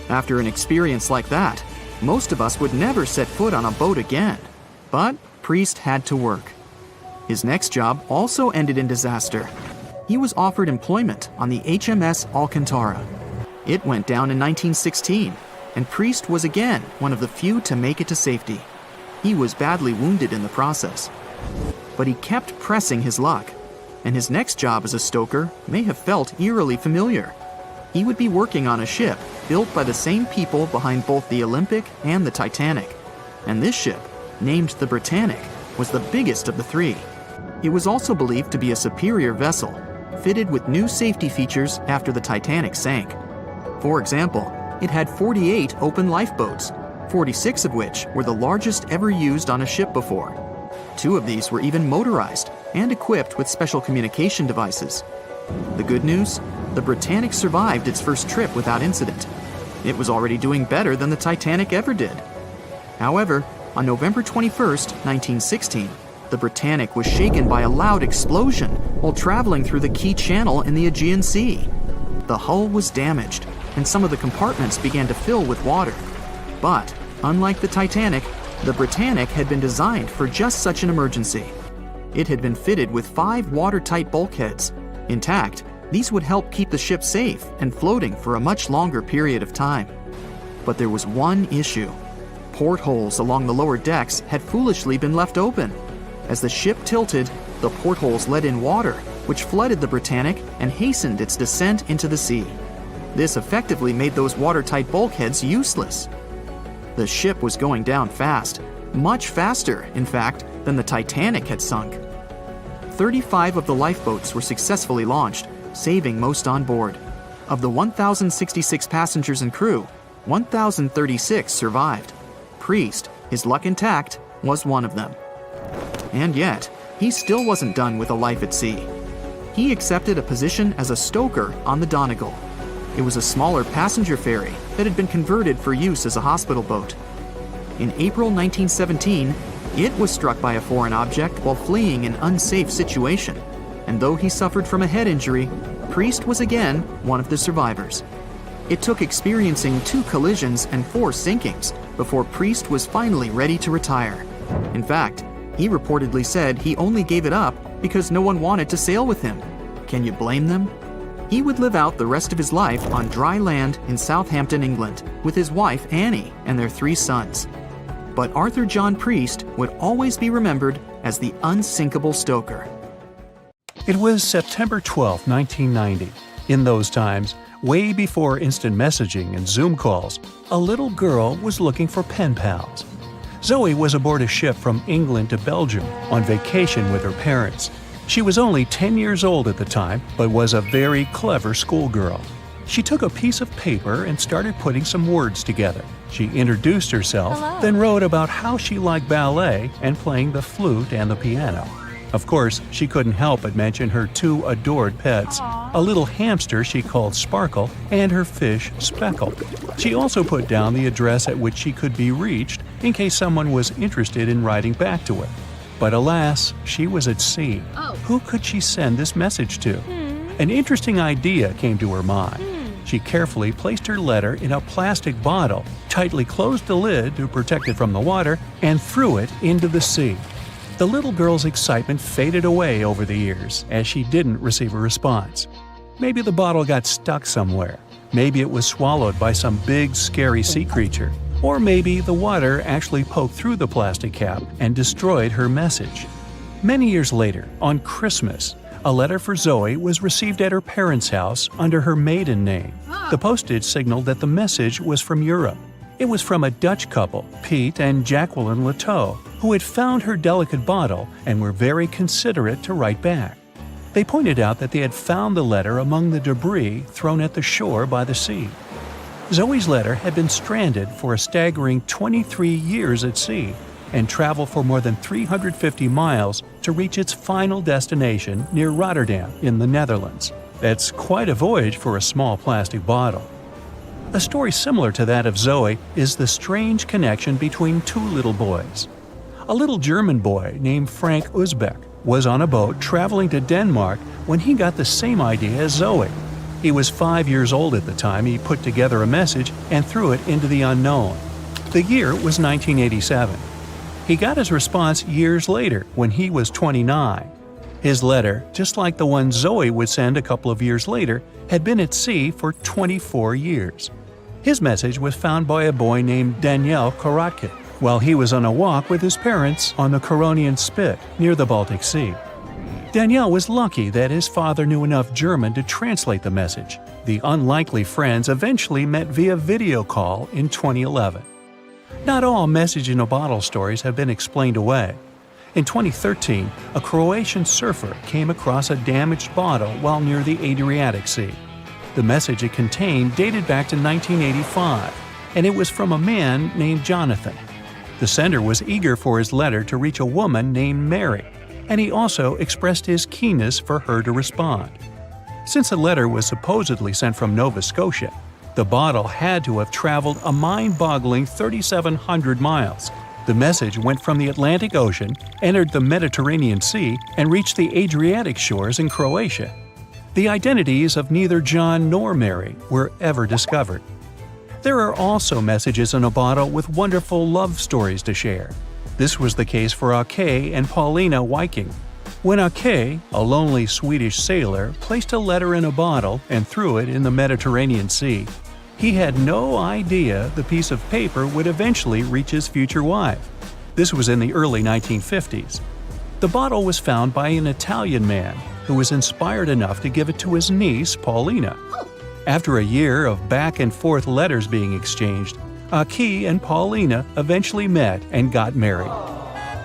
After an experience like that, most of us would never set foot on a boat again. But Priest had to work. His next job also ended in disaster. He was offered employment on the HMS Alcantara. It went down in 1916, and Priest was again one of the few to make it to safety. He was badly wounded in the process. But he kept pressing his luck, and his next job as a stoker may have felt eerily familiar. He would be working on a ship built by the same people behind both the Olympic and the Titanic. And this ship, named the Britannic, was the biggest of the three. It was also believed to be a superior vessel, fitted with new safety features after the Titanic sank. For example, it had 48 open lifeboats, 46 of which were the largest ever used on a ship before. 2 of these were even motorized and equipped with special communication devices. The good news? The Britannic survived its first trip without incident. It was already doing better than the Titanic ever did. However, on November 21st, 1916, the Britannic was shaken by a loud explosion while traveling through the key channel in the Aegean Sea. The hull was damaged, and some of the compartments began to fill with water. But, unlike the Titanic, the Britannic had been designed for just such an emergency. It had been fitted with 5 watertight bulkheads. Intact, these would help keep the ship safe and floating for a much longer period of time. But there was one issue. Portholes along the lower decks had foolishly been left open. As the ship tilted, the portholes let in water, which flooded the Britannic and hastened its descent into the sea. This effectively made those watertight bulkheads useless. The ship was going down fast, much faster, in fact, than the Titanic had sunk. 35 of the lifeboats were successfully launched, saving most on board. Of the 1,066 passengers and crew, 1,036 survived. Priest, his luck intact, was one of them. And yet, he still wasn't done with a life at sea. He accepted a position as a stoker on the Donegal. It was a smaller passenger ferry that had been converted for use as a hospital boat. In April 1917, it was struck by a foreign object while fleeing an unsafe situation, and though he suffered from a head injury, Priest was again one of the survivors. It took experiencing 2 collisions and 4 sinkings before Priest was finally ready to retire. In fact, he reportedly said he only gave it up because no one wanted to sail with him. Can you blame them? He would live out the rest of his life on dry land in Southampton, England, with his wife Annie and their 3 sons. But Arthur John Priest would always be remembered as the unsinkable stoker. It was September 12, 1990. In those times, way before instant messaging and Zoom calls, a little girl was looking for pen pals. Zoe was aboard a ship from England to Belgium on vacation with her parents. She was only 10 years old at the time, but was a very clever schoolgirl. She took a piece of paper and started putting some words together. She introduced herself, then wrote about how she liked ballet and playing the flute and the piano. Of course, she couldn't help but mention her 2 adored pets, a little hamster she called Sparkle and her fish Speckle. She also put down the address at which she could be reached in case someone was interested in writing back to her. But alas, she was at sea. Who could she send this message to? An interesting idea came to her mind. She carefully placed her letter in a plastic bottle, tightly closed the lid to protect it from the water, and threw it into the sea. The little girl's excitement faded away over the years as she didn't receive a response. Maybe the bottle got stuck somewhere. Maybe it was swallowed by some big, scary sea creature. Or maybe the water actually poked through the plastic cap and destroyed her message. Many years later, on Christmas, a letter for Zoe was received at her parents' house under her maiden name. The postage signaled that the message was from Europe. It was from a Dutch couple, Piet and Jacqueline Leteau, who had found her delicate bottle and were very considerate to write back. They pointed out that they had found the letter among the debris thrown at the shore by the sea. Zoe's letter had been stranded for a staggering 23 years at sea and traveled for more than 350 miles to reach its final destination near Rotterdam in the Netherlands. That's quite a voyage for a small plastic bottle. A story similar to that of Zoe is the strange connection between two little boys. A little German boy named Frank Uzbek was on a boat traveling to Denmark when he got the same idea as Zoe. He was 5 years old at the time he put together a message and threw it into the unknown. The year was 1987. He got his response years later when he was 29. His letter, just like the one Zoe would send a couple of years later, had been at sea for 24 years. His message was found by a boy named Daniel Korotkin while he was on a walk with his parents on the Koronian Spit near the Baltic Sea. Daniel was lucky that his father knew enough German to translate the message. The unlikely friends eventually met via video call in 2011. Not all message-in-a-bottle stories have been explained away. In 2013, a Croatian surfer came across a damaged bottle while near the Adriatic Sea. The message it contained dated back to 1985, and it was from a man named Jonathan. The sender was eager for his letter to reach a woman named Mary, and he also expressed his keenness for her to respond. Since the letter was supposedly sent from Nova Scotia, the bottle had to have traveled a mind-boggling 3,700 miles. The message went from the Atlantic Ocean, entered the Mediterranean Sea, and reached the Adriatic shores in Croatia. The identities of neither John nor Mary were ever discovered. There are also messages in a bottle with wonderful love stories to share. This was the case for Ake and Paulina Viking. When Ake, a lonely Swedish sailor, placed a letter in a bottle and threw it in the Mediterranean Sea, he had no idea the piece of paper would eventually reach his future wife. This was in the early 1950s. The bottle was found by an Italian man who was inspired enough to give it to his niece, Paulina. After a year of back-and-forth letters being exchanged, Ake and Paulina eventually met and got married.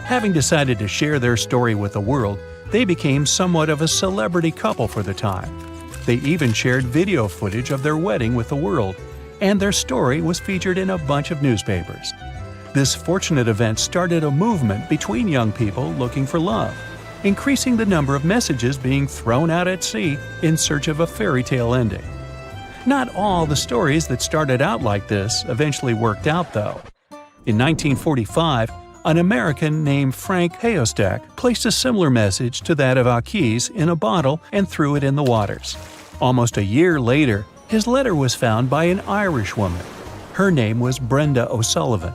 Having decided to share their story with the world, they became somewhat of a celebrity couple for the time. They even shared video footage of their wedding with the world, and their story was featured in a bunch of newspapers. This fortunate event started a movement between young people looking for love, increasing the number of messages being thrown out at sea in search of a fairy tale ending. Not all the stories that started out like this eventually worked out, though. In 1945, an American named Frank Hayostak placed a similar message to that of Ake's in a bottle and threw it in the waters. Almost a year later, his letter was found by an Irish woman. Her name was Brenda O'Sullivan.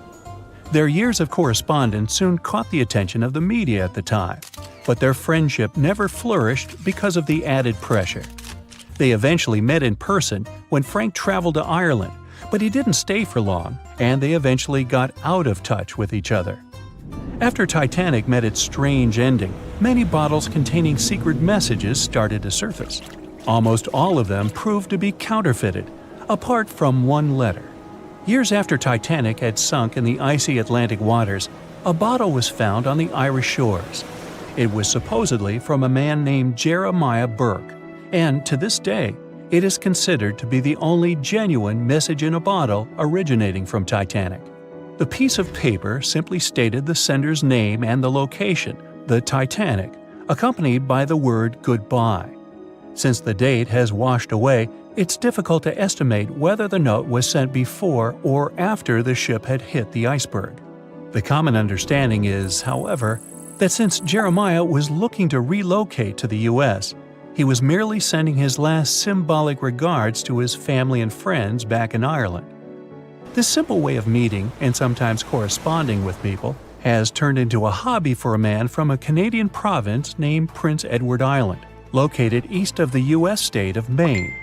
Their years of correspondence soon caught the attention of the media at the time, but their friendship never flourished because of the added pressure. They eventually met in person when Frank traveled to Ireland, but he didn't stay for long, and they eventually got out of touch with each other. After Titanic met its strange ending, many bottles containing secret messages started to surface. Almost all of them proved to be counterfeited, apart from one letter. Years after Titanic had sunk in the icy Atlantic waters, a bottle was found on the Irish shores. It was supposedly from a man named Jeremiah Burke, and to this day, it is considered to be the only genuine message in a bottle originating from Titanic. The piece of paper simply stated the sender's name and the location, the Titanic, accompanied by the word goodbye. Since the date has washed away, it's difficult to estimate whether the note was sent before or after the ship had hit the iceberg. The common understanding is, however, that since Jeremiah was looking to relocate to the U.S., he was merely sending his last symbolic regards to his family and friends back in Ireland. This simple way of meeting and sometimes corresponding with people has turned into a hobby for a man from a Canadian province named Prince Edward Island, located east of the U.S. state of Maine.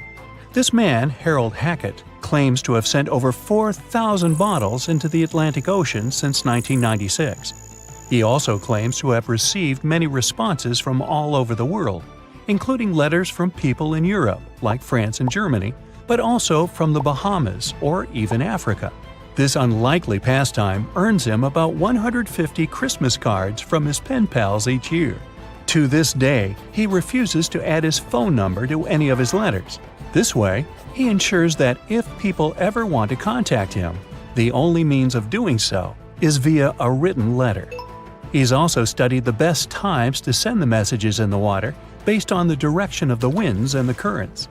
This man, Harold Hackett, claims to have sent over 4,000 bottles into the Atlantic Ocean since 1996. He also claims to have received many responses from all over the world, including letters from people in Europe, like France and Germany, but also from the Bahamas or even Africa. This unlikely pastime earns him about 150 Christmas cards from his pen pals each year. To this day, he refuses to add his phone number to any of his letters. This way, he ensures that if people ever want to contact him, the only means of doing so is via a written letter. He's also studied the best times to send the messages in the water based on the direction of the winds and the currents.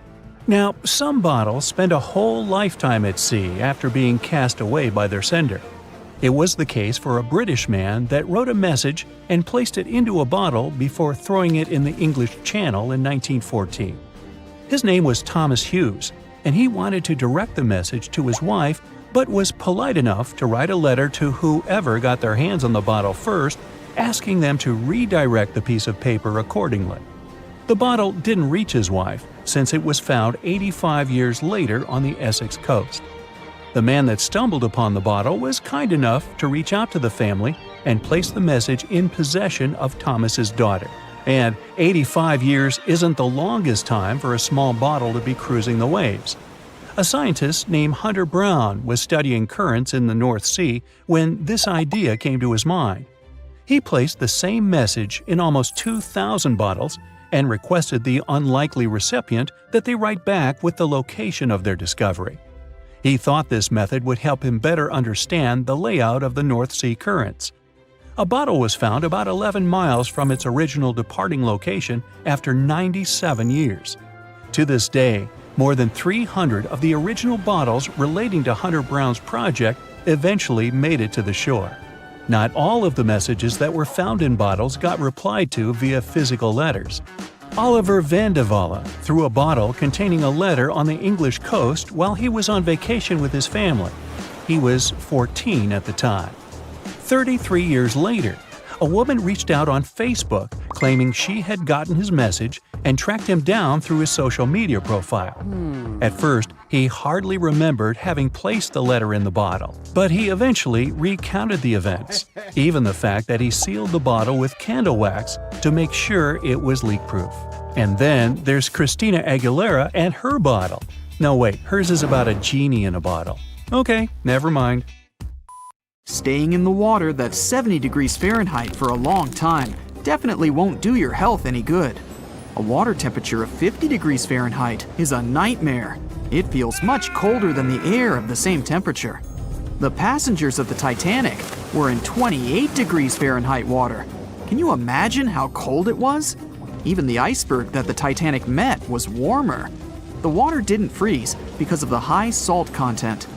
Now, some bottles spend a whole lifetime at sea after being cast away by their sender. It was the case for a British man that wrote a message and placed it into a bottle before throwing it in the English Channel in 1914. His name was Thomas Hughes, and he wanted to direct the message to his wife, but was polite enough to write a letter to whoever got their hands on the bottle first, asking them to redirect the piece of paper accordingly. The bottle didn't reach his wife, since it was found 85 years later on the Essex coast. The man that stumbled upon the bottle was kind enough to reach out to the family and place the message in possession of Thomas's daughter. And 85 years isn't the longest time for a small bottle to be cruising the waves. A scientist named Hunter Brown was studying currents in the North Sea when this idea came to his mind. He placed the same message in almost 2,000 bottles and requested the unlikely recipient that they write back with the location of their discovery. He thought this method would help him better understand the layout of the North Sea currents. A bottle was found about 11 miles from its original departing location after 97 years. To this day, more than 300 of the original bottles relating to Hunter Brown's project eventually made it to the shore. Not all of the messages that were found in bottles got replied to via physical letters. Oliver van de Walle threw a bottle containing a letter on the English coast while he was on vacation with his family. He was 14 at the time. 33 years later, a woman reached out on Facebook claiming she had gotten his message and tracked him down through his social media profile. At first, he hardly remembered having placed the letter in the bottle, but he eventually recounted the events, even the fact that he sealed the bottle with candle wax to make sure it was leak-proof. And then there's Christina Aguilera and her bottle. No, wait, hers is about a genie in a bottle. Okay, never mind. Staying in the water that's 70 degrees Fahrenheit for a long time definitely won't do your health any good. A water temperature of 50 degrees Fahrenheit is a nightmare. It feels much colder than the air of the same temperature. The passengers of the Titanic were in 28 degrees Fahrenheit water. Can you imagine how cold it was? Even the iceberg that the Titanic met was warmer. The water didn't freeze because of the high salt content.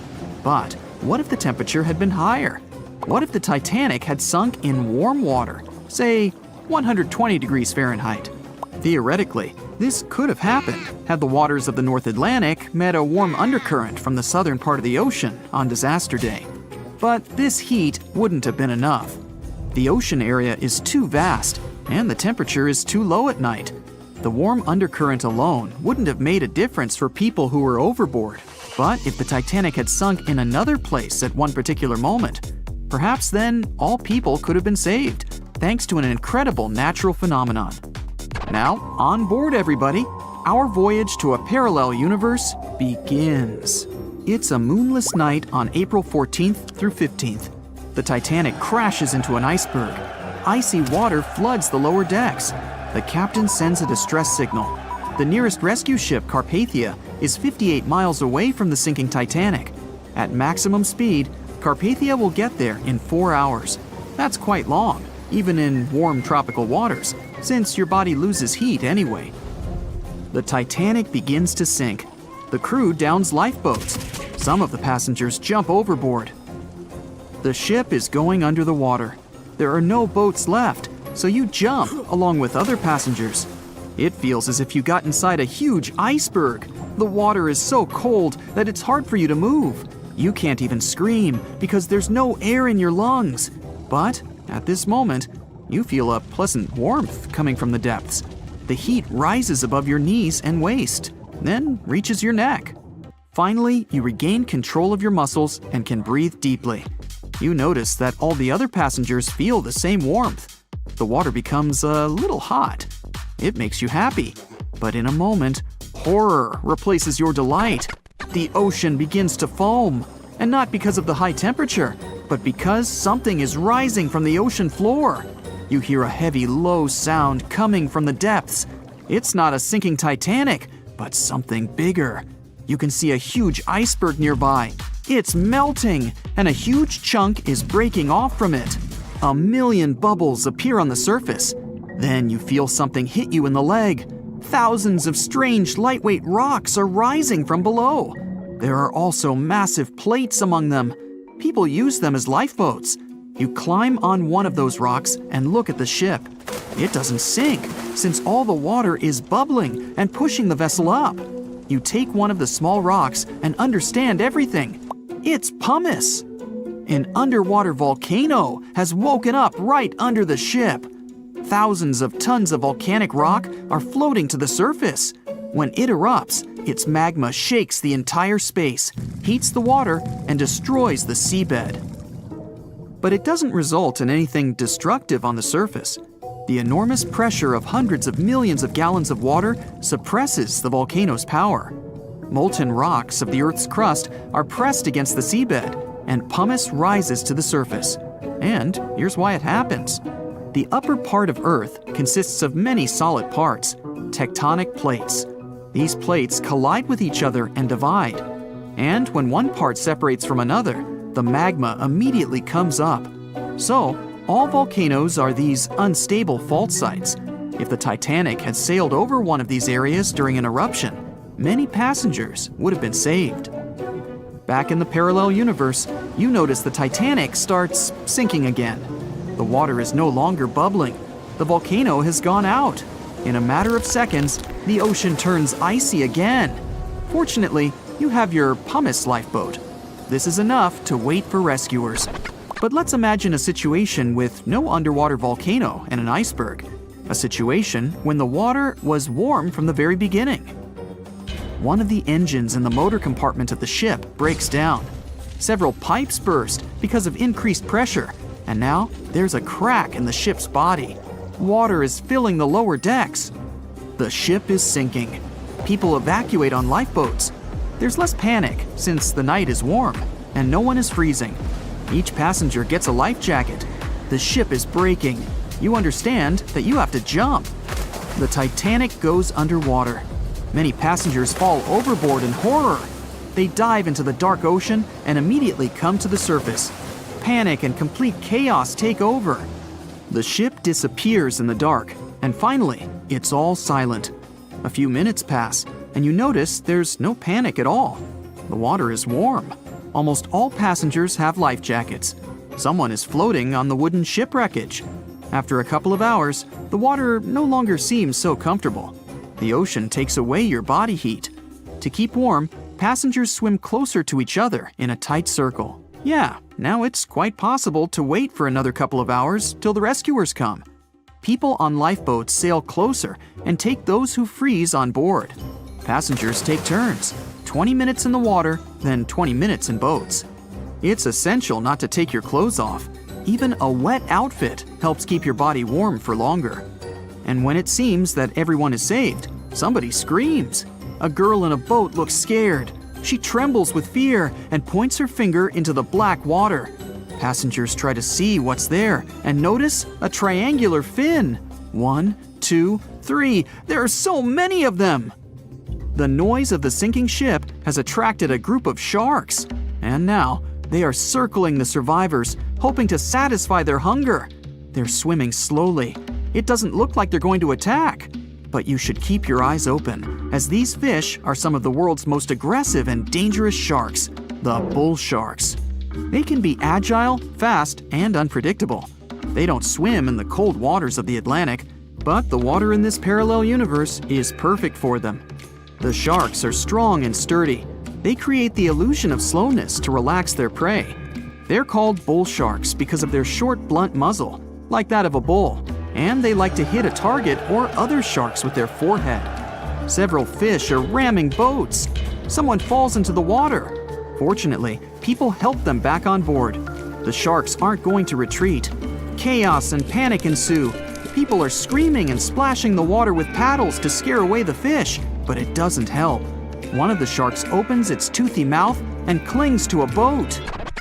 But what if the temperature had been higher? What if the Titanic had sunk in warm water, say 120 degrees Fahrenheit? Theoretically, this could have happened had the waters of the North Atlantic met a warm undercurrent from the southern part of the ocean on disaster day. But this heat wouldn't have been enough. The ocean area is too vast, and the temperature is too low at night. The warm undercurrent alone wouldn't have made a difference for people who were overboard. But if the Titanic had sunk in another place at one particular moment, perhaps then all people could have been saved, thanks to an incredible natural phenomenon. Now, on board everybody, our voyage to a parallel universe begins. It's a moonless night on April 14th through 15th. The Titanic crashes into an iceberg. Icy water floods the lower decks. The captain sends a distress signal. The nearest rescue ship, Carpathia, is 58 miles away from the sinking Titanic. At maximum speed, Carpathia will get there in 4 hours. That's quite long, even in warm tropical waters, since your body loses heat anyway. The Titanic begins to sink. The crew downs lifeboats. Some of the passengers jump overboard. The ship is going under the water. There are no boats left, so you jump along with other passengers. It feels as if you got inside a huge iceberg. The water is so cold that it's hard for you to move. You can't even scream because there's no air in your lungs. But at this moment, you feel a pleasant warmth coming from the depths. The heat rises above your knees and waist, then reaches your neck. Finally, you regain control of your muscles and can breathe deeply. You notice that all the other passengers feel the same warmth. The water becomes a little hot. It makes you happy. But in a moment, horror replaces your delight. The ocean begins to foam. and not because of the high temperature, but because something is rising from the ocean floor. You hear a heavy, low sound coming from the depths. It's not a sinking Titanic, but something bigger. You can see a huge iceberg nearby. It's melting, and a huge chunk is breaking off from it. A million bubbles appear on the surface. Then you feel something hit you in the leg. Thousands of strange lightweight rocks are rising from below. There are also massive plates among them. People use them as lifeboats. You climb on one of those rocks and look at the ship. It doesn't sink, since all the water is bubbling and pushing the vessel up. You take one of the small rocks and understand everything. It's pumice. An underwater volcano has woken up right under the ship. Thousands of tons of volcanic rock are floating to the surface. When it erupts, its magma shakes the entire space, heats the water, and destroys the seabed. But it doesn't result in anything destructive on the surface. The enormous pressure of hundreds of millions of gallons of water suppresses the volcano's power. Molten rocks of the Earth's crust are pressed against the seabed, and pumice rises to the surface. And here's why it happens. The upper part of Earth consists of many solid parts, tectonic plates. These plates collide with each other and divide. And when one part separates from another, the magma immediately comes up. So, all volcanoes are these unstable fault sites. If the Titanic had sailed over one of these areas during an eruption, many passengers would have been saved. Back in the parallel universe, you notice the Titanic starts sinking again. The water is no longer bubbling. The volcano has gone out. In a matter of seconds, the ocean turns icy again. Fortunately, you have your pumice lifeboat. This is enough to wait for rescuers. But let's imagine a situation with no underwater volcano and an iceberg. A situation when the water was warm from the very beginning. One of the engines in the motor compartment of the ship breaks down. Several pipes burst because of increased pressure, and now there's a crack in the ship's body. Water is filling the lower decks. The ship is sinking. People evacuate on lifeboats. There's less panic since the night is warm and no one is freezing. Each passenger gets a life jacket. The ship is breaking. You understand that you have to jump. The Titanic goes underwater. Many passengers fall overboard in horror. They dive into the dark ocean and immediately come to the surface. Panic and complete chaos take over. The ship disappears in the dark, and finally, it's all silent. A few minutes pass, and you notice there's no panic at all. The water is warm. Almost all passengers have life jackets. Someone is floating on the wooden ship wreckage. After a couple of hours, the water no longer seems so comfortable. The ocean takes away your body heat. To keep warm, passengers swim closer to each other in a tight circle. Yeah, now it's quite possible to wait for another couple of hours till the rescuers come. People on lifeboats sail closer and take those who freeze on board. Passengers take turns, 20 minutes in the water, then 20 minutes in boats. It's essential not to take your clothes off. Even a wet outfit helps keep your body warm for longer. And when it seems that everyone is saved, somebody screams. A girl in a boat looks scared. She trembles with fear and points her finger into the black water. Passengers try to see what's there and notice a triangular fin. 1, 2, 3. There are so many of them! The noise of the sinking ship has attracted a group of sharks. And now, they are circling the survivors, hoping to satisfy their hunger. They're swimming slowly. It doesn't look like they're going to attack. But you should keep your eyes open, as these fish are some of the world's most aggressive and dangerous sharks, the bull sharks. They can be agile, fast, and unpredictable. They don't swim in the cold waters of the Atlantic, but the water in this parallel universe is perfect for them. The sharks are strong and sturdy. They create the illusion of slowness to relax their prey. They're called bull sharks because of their short, blunt muzzle, like that of a bull, and they like to hit a target or other sharks with their forehead. Several fish are ramming boats. Someone falls into the water. Fortunately, people help them back on board. The sharks aren't going to retreat. Chaos and panic ensue. People are screaming and splashing the water with paddles to scare away the fish, but it doesn't help. One of the sharks opens its toothy mouth and clings to a boat.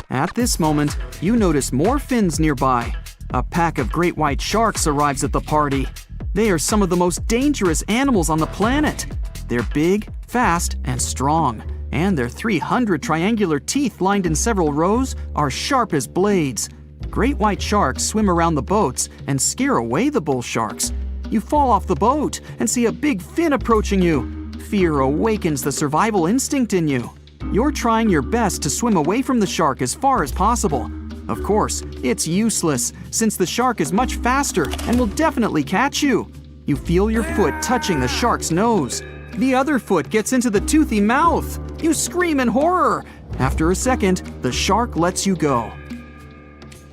At this moment, you notice more fins nearby. A pack of great white sharks arrives at the party. They are some of the most dangerous animals on the planet. They're big, fast, and strong, and their 300 triangular teeth lined in several rows are sharp as blades. Great white sharks swim around the boats and scare away the bull sharks. You fall off the boat and see a big fin approaching you. Fear awakens the survival instinct in you. You're trying your best to swim away from the shark as far as possible. Of course, it's useless, since the shark is much faster and will definitely catch you. You feel your foot touching the shark's nose. The other foot gets into the toothy mouth. You scream in horror. After a second, the shark lets you go.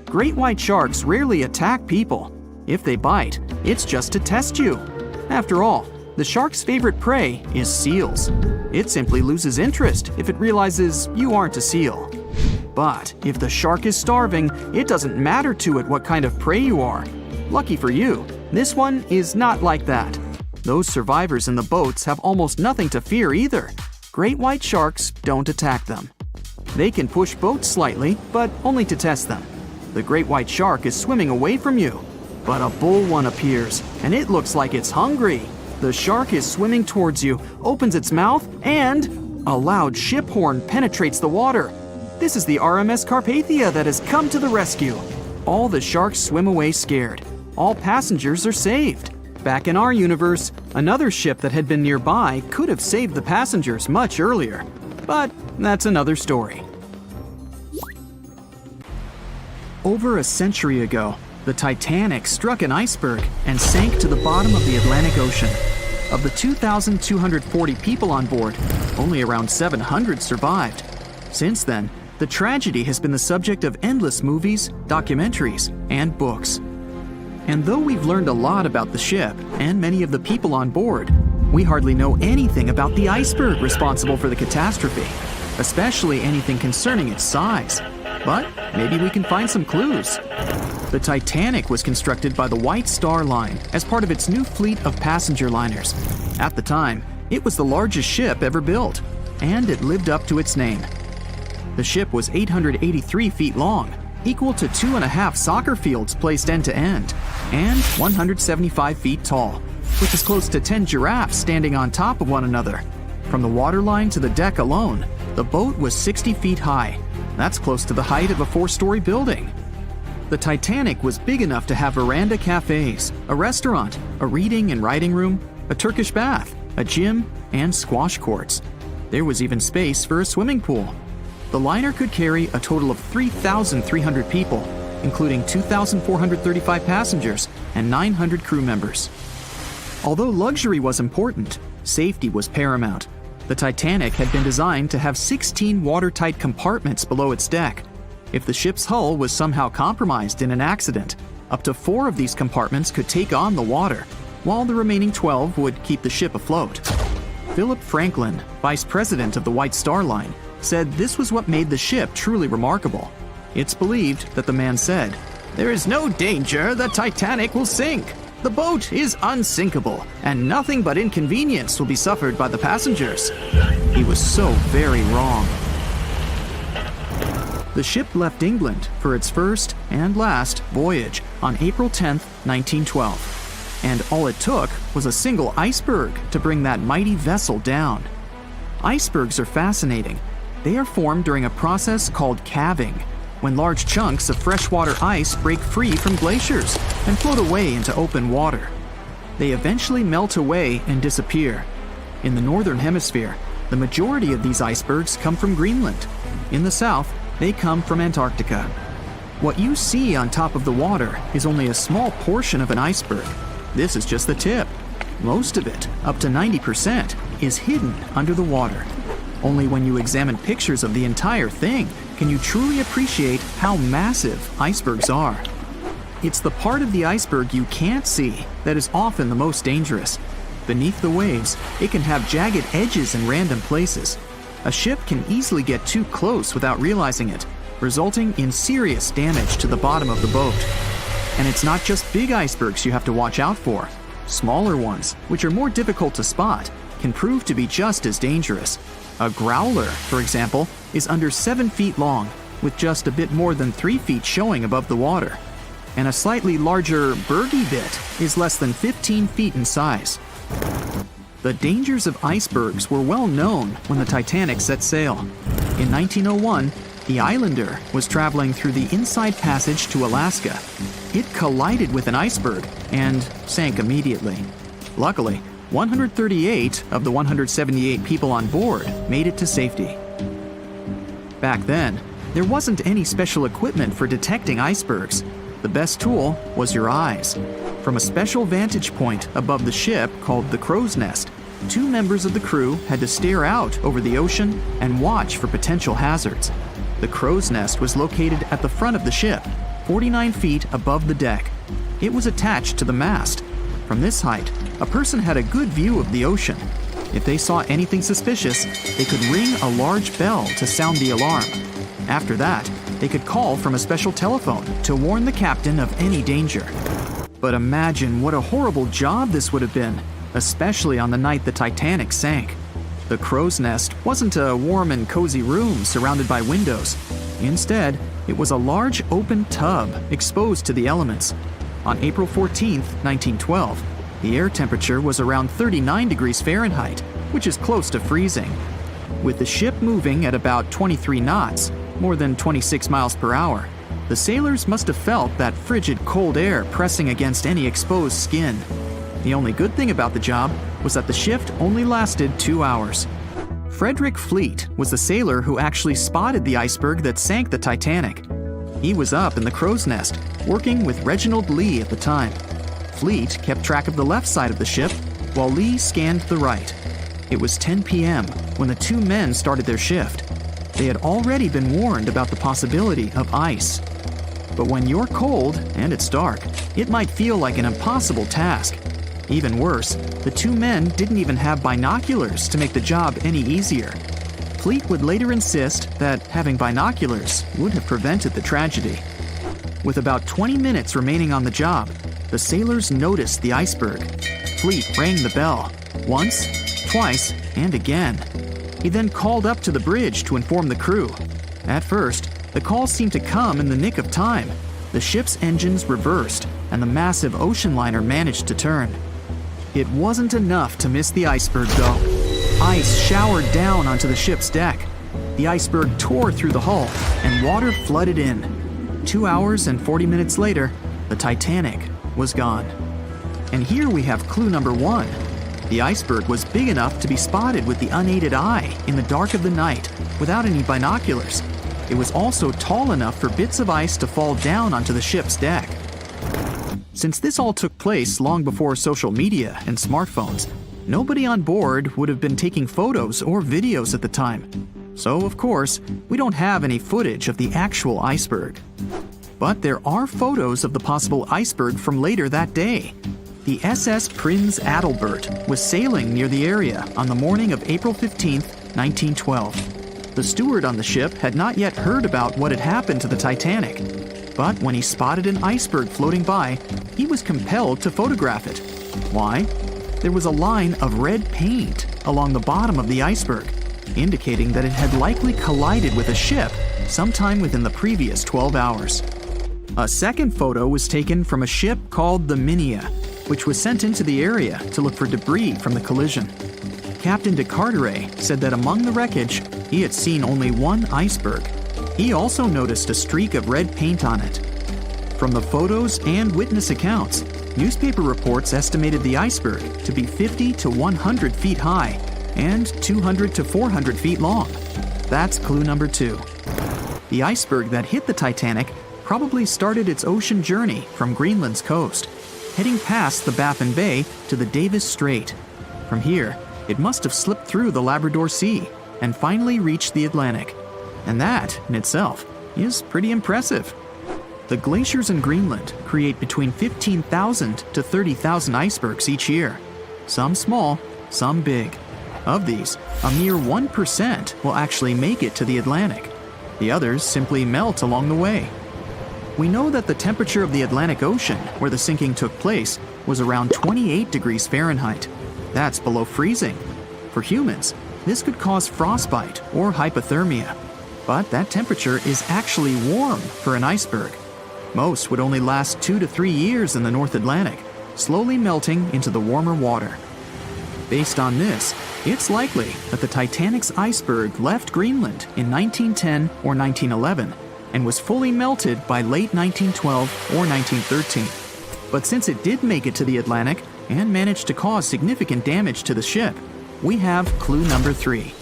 Great white sharks rarely attack people. If they bite, it's just to test you. After all, the shark's favorite prey is seals. It simply loses interest if it realizes you aren't a seal. But if the shark is starving, it doesn't matter to it what kind of prey you are. Lucky for you, this one is not like that. Those survivors in the boats have almost nothing to fear either. Great white sharks don't attack them. They can push boats slightly, but only to test them. The great white shark is swimming away from you. But a bull one appears, and it looks like it's hungry. The shark is swimming towards you, opens its mouth, and a loud ship horn penetrates the water. This is the RMS Carpathia that has come to the rescue. All the sharks swim away scared. All passengers are saved. Back in our universe, another ship that had been nearby could have saved the passengers much earlier. But that's another story. Over a century ago, the Titanic struck an iceberg and sank to the bottom of the Atlantic Ocean. Of the 2,240 people on board, only around 700 survived. Since then, the tragedy has been the subject of endless movies, documentaries, and books. And though we've learned a lot about the ship and many of the people on board, we hardly know anything about the iceberg responsible for the catastrophe, especially anything concerning its size. But maybe we can find some clues. The Titanic was constructed by the White Star Line as part of its new fleet of passenger liners. At the time, it was the largest ship ever built, and it lived up to its name. The ship was 883 feet long, equal to 2.5 soccer fields placed end to end, and 175 feet tall, which is close to 10 giraffes standing on top of one another. From the waterline to the deck alone, the boat was 60 feet high. That's close to the height of a 4-story building. The Titanic was big enough to have veranda cafes, a restaurant, a reading and writing room, a Turkish bath, a gym, and squash courts. There was even space for a swimming pool. The liner could carry a total of 3,300 people, including 2,435 passengers and 900 crew members. Although luxury was important, safety was paramount. The Titanic had been designed to have 16 watertight compartments below its deck. If the ship's hull was somehow compromised in an accident, up to 4 of these compartments could take on the water, while the remaining 12 would keep the ship afloat. Philip Franklin, vice president of the White Star Line, said this was what made the ship truly remarkable. It's believed that the man said, "There is no danger the Titanic will sink. The boat is unsinkable, and nothing but inconvenience will be suffered by the passengers." He was so very wrong. The ship left England for its first and last voyage on April 10, 1912. And all it took was a single iceberg to bring that mighty vessel down. Icebergs are fascinating. They are formed during a process called calving, when large chunks of freshwater ice break free from glaciers and float away into open water. They eventually melt away and disappear. In the northern hemisphere, the majority of these icebergs come from Greenland. In the south, they come from Antarctica. What you see on top of the water is only a small portion of an iceberg. This is just the tip. Most of it, up to 90%, is hidden under the water. Only when you examine pictures of the entire thing can you truly appreciate how massive icebergs are. It's the part of the iceberg you can't see that is often the most dangerous. Beneath the waves, it can have jagged edges in random places. A ship can easily get too close without realizing it, resulting in serious damage to the bottom of the boat. And it's not just big icebergs you have to watch out for. Smaller ones, which are more difficult to spot, can prove to be just as dangerous. A growler, for example, is under 7 feet long, with just a bit more than 3 feet showing above the water. And a slightly larger bergy bit is less than 15 feet in size. The dangers of icebergs were well known when the Titanic set sail. In 1901, the Islander was traveling through the Inside Passage to Alaska. It collided with an iceberg and sank immediately. Luckily, 138 of the 178 people on board made it to safety. Back then, there wasn't any special equipment for detecting icebergs. The best tool was your eyes. From a special vantage point above the ship called the crow's nest, 2 members of the crew had to stare out over the ocean and watch for potential hazards. The crow's nest was located at the front of the ship, 49 feet above the deck. It was attached to the mast. From this height, a person had a good view of the ocean. If they saw anything suspicious, they could ring a large bell to sound the alarm. After that, they could call from a special telephone to warn the captain of any danger. But imagine what a horrible job this would have been, especially on the night the Titanic sank. The crow's nest wasn't a warm and cozy room surrounded by windows. Instead, it was a large open tub exposed to the elements. On April 14, 1912, the air temperature was around 39 degrees Fahrenheit, which is close to freezing. With the ship moving at about 23 knots, more than 26 miles per hour, the sailors must have felt that frigid cold air pressing against any exposed skin. The only good thing about the job was that the shift only lasted 2 hours. Frederick Fleet was the sailor who actually spotted the iceberg that sank the Titanic. He was up in the crow's nest, working with Reginald Lee at the time. Fleet kept track of the left side of the ship, while Lee scanned the right. It was 10 p.m. when the 2 men started their shift. They had already been warned about the possibility of ice. But when you're cold and it's dark, it might feel like an impossible task. Even worse, the 2 men didn't even have binoculars to make the job any easier. Fleet would later insist that having binoculars would have prevented the tragedy. With about 20 minutes remaining on the job, the sailors noticed the iceberg. Fleet rang the bell, once, twice, and again. He then called up to the bridge to inform the crew. At first, the call seemed to come in the nick of time. The ship's engines reversed, and the massive ocean liner managed to turn. It wasn't enough to miss the iceberg, though. Ice showered down onto the ship's deck. The iceberg tore through the hull, and water flooded in. 2 hours and 40 minutes later, the Titanic was gone. And here we have clue number 1. The iceberg was big enough to be spotted with the unaided eye in the dark of the night without any binoculars. It was also tall enough for bits of ice to fall down onto the ship's deck. Since this all took place long before social media and smartphones, nobody on board would have been taking photos or videos at the time. So, of course, we don't have any footage of the actual iceberg. But there are photos of the possible iceberg from later that day. The SS Prinz Adalbert was sailing near the area on the morning of April 15, 1912. The steward on the ship had not yet heard about what had happened to the Titanic. But when he spotted an iceberg floating by, he was compelled to photograph it. Why? There was a line of red paint along the bottom of the iceberg, indicating that it had likely collided with a ship sometime within the previous 12 hours. A second photo was taken from a ship called the Minia, which was sent into the area to look for debris from the collision. Captain de Carteret said that among the wreckage, he had seen only one iceberg. He also noticed a streak of red paint on it. From the photos and witness accounts, newspaper reports estimated the iceberg to be 50 to 100 feet high and 200 to 400 feet long. That's clue number 2. The iceberg that hit the Titanic probably started its ocean journey from Greenland's coast, heading past the Baffin Bay to the Davis Strait. From here, it must have slipped through the Labrador Sea and finally reached the Atlantic. And that, in itself, is pretty impressive. The glaciers in Greenland create between 15,000 to 30,000 icebergs each year. Some small, some big. Of these, a mere 1% will actually make it to the Atlantic. The others simply melt along the way. We know that the temperature of the Atlantic Ocean, where the sinking took place, was around 28 degrees Fahrenheit. That's below freezing. For humans, this could cause frostbite or hypothermia. But that temperature is actually warm for an iceberg. Most would only last 2 to 3 years in the North Atlantic, slowly melting into the warmer water. Based on this, it's likely that the Titanic's iceberg left Greenland in 1910 or 1911 and was fully melted by late 1912 or 1913. But since it did make it to the Atlantic and managed to cause significant damage to the ship, we have clue number 3.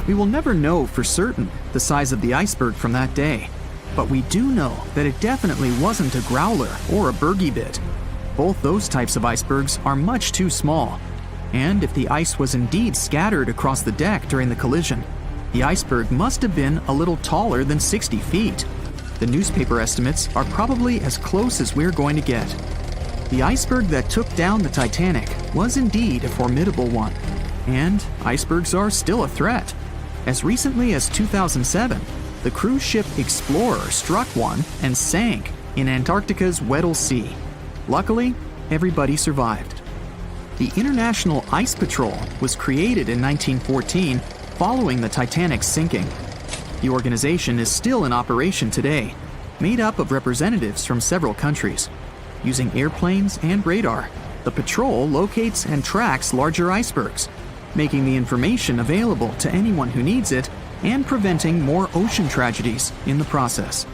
We will never know for certain the size of the iceberg from that day, but we do know that it definitely wasn't a growler or a bergy bit. Both those types of icebergs are much too small. And if the ice was indeed scattered across the deck during the collision, the iceberg must have been a little taller than 60 feet. The newspaper estimates are probably as close as we're going to get. The iceberg that took down the Titanic was indeed a formidable one. And icebergs are still a threat. As recently as 2007, the cruise ship Explorer struck one and sank in Antarctica's Weddell Sea. Luckily, everybody survived. The International Ice Patrol was created in 1914 following the Titanic's sinking. The organization is still in operation today, made up of representatives from several countries. Using airplanes and radar, the patrol locates and tracks larger icebergs, making the information available to anyone who needs it and preventing more ocean tragedies in the process.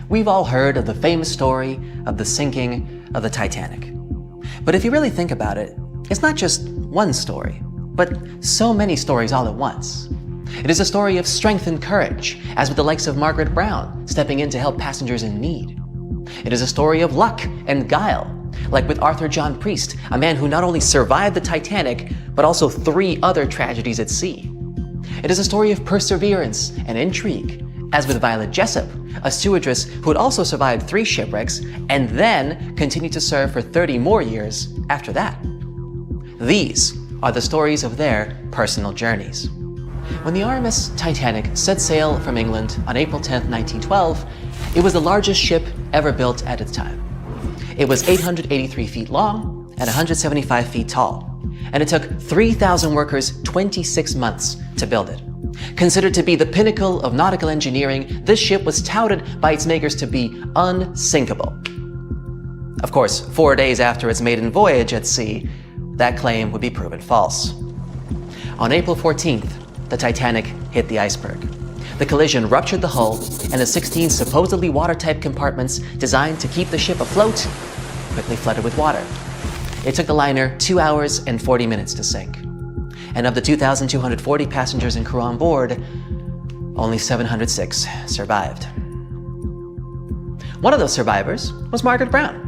We've all heard of the famous story of the sinking of the Titanic. But if you really think about it, it's not just one story, but so many stories all at once. It is a story of strength and courage, as with the likes of Margaret Brown stepping in to help passengers in need. It is a story of luck and guile, like with Arthur John Priest, a man who not only survived the Titanic, but also 3 other tragedies at sea. It is a story of perseverance and intrigue, as with Violet Jessup, a stewardess who had also survived 3 shipwrecks and then continued to serve for 30 more years after that. These are the stories of their personal journeys. When the RMS Titanic set sail from England on April 10, 1912, it was the largest ship ever built at its time. It was 883 feet long and 175 feet tall, and it took 3,000 workers 26 months to build it. Considered to be the pinnacle of nautical engineering, this ship was touted by its makers to be unsinkable. Of course, 4 days after its maiden voyage at sea, that claim would be proven false. On April 14th, the Titanic hit the iceberg. The collision ruptured the hull, and the 16 supposedly watertight compartments designed to keep the ship afloat quickly flooded with water. It took the liner 2 hours and 40 minutes to sink. And of the 2,240 passengers and crew on board, only 706 survived. One of those survivors was Margaret Brown.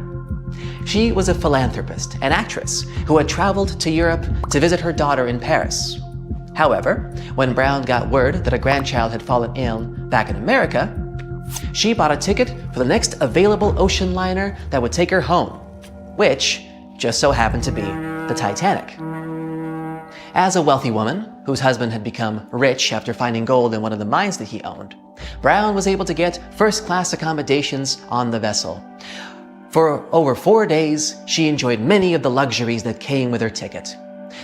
She was a philanthropist and actress who had traveled to Europe to visit her daughter in Paris. However, when Brown got word that a grandchild had fallen ill back in America, she bought a ticket for the next available ocean liner that would take her home, which just so happened to be the Titanic. As a wealthy woman, whose husband had become rich after finding gold in one of the mines that he owned, Brown was able to get first-class accommodations on the vessel. For over 4 days, she enjoyed many of the luxuries that came with her ticket.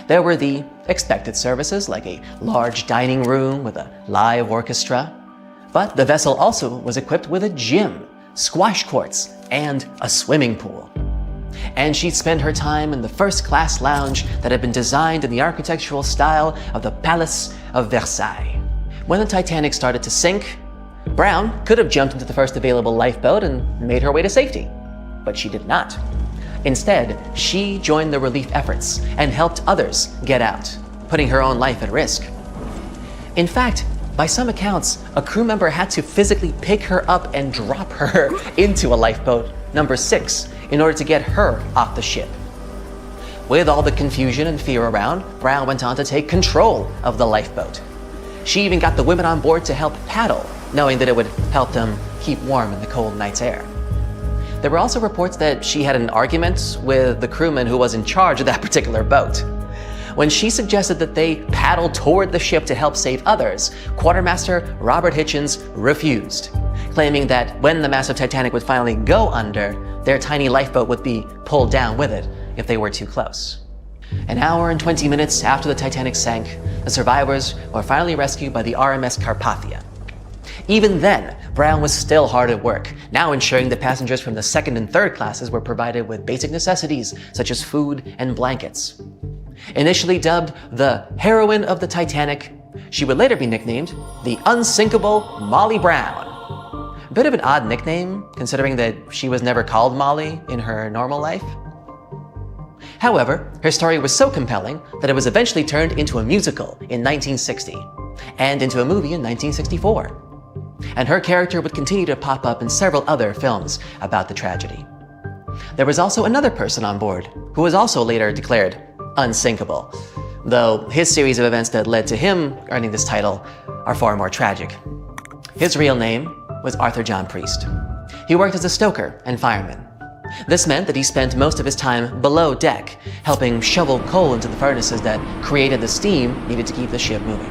There were the expected services, like a large dining room with a live orchestra. But the vessel also was equipped with a gym, squash courts, and a swimming pool. And she'd spend her time in the first-class lounge that had been designed in the architectural style of the Palace of Versailles. When the Titanic started to sink, Brown could have jumped into the first available lifeboat and made her way to safety, but she did not. Instead, she joined the relief efforts and helped others get out, putting her own life at risk. In fact, by some accounts, a crew member had to physically pick her up and drop her into a lifeboat, number 6, in order to get her off the ship. With all the confusion and fear around, Brown went on to take control of the lifeboat. She even got the women on board to help paddle, knowing that it would help them keep warm in the cold night's air. There were also reports that she had an argument with the crewman who was in charge of that particular boat. When she suggested that they paddle toward the ship to help save others, Quartermaster Robert Hitchens refused, claiming that when the massive Titanic would finally go under, their tiny lifeboat would be pulled down with it if they were too close. An hour and 20 minutes after the Titanic sank, the survivors were finally rescued by the RMS Carpathia. Even then, Brown was still hard at work, now ensuring that passengers from the second and third classes were provided with basic necessities such as food and blankets. Initially dubbed the heroine of the Titanic, she would later be nicknamed the unsinkable Molly Brown. A bit of an odd nickname, considering that she was never called Molly in her normal life. However, her story was so compelling that it was eventually turned into a musical in 1960 and into a movie in 1964. And her character would continue to pop up in several other films about the tragedy. There was also another person on board who was also later declared unsinkable, though his series of events that led to him earning this title are far more tragic. His real name was Arthur John Priest. He worked as a stoker and fireman. This meant that he spent most of his time below deck, helping shovel coal into the furnaces that created the steam needed to keep the ship moving.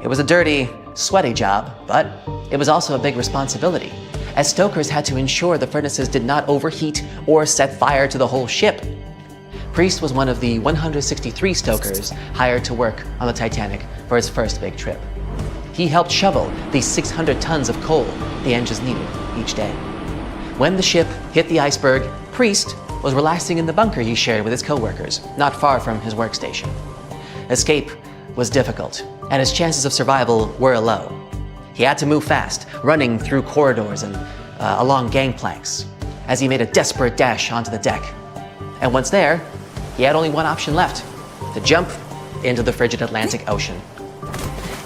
It was a dirty, sweaty job, but it was also a big responsibility, as stokers had to ensure the furnaces did not overheat or set fire to the whole ship. Priest was one of the 163 stokers hired to work on the Titanic for its first big trip. He helped shovel the 600 tons of coal the engines needed each day. When the ship hit the iceberg, Priest was relaxing in the bunker he shared with his co-workers, not far from his workstation. Escape was difficult, and his chances of survival were low. He had to move fast, running through corridors and along gangplanks, as he made a desperate dash onto the deck. And once there, he had only one option left: to jump into the frigid Atlantic Ocean.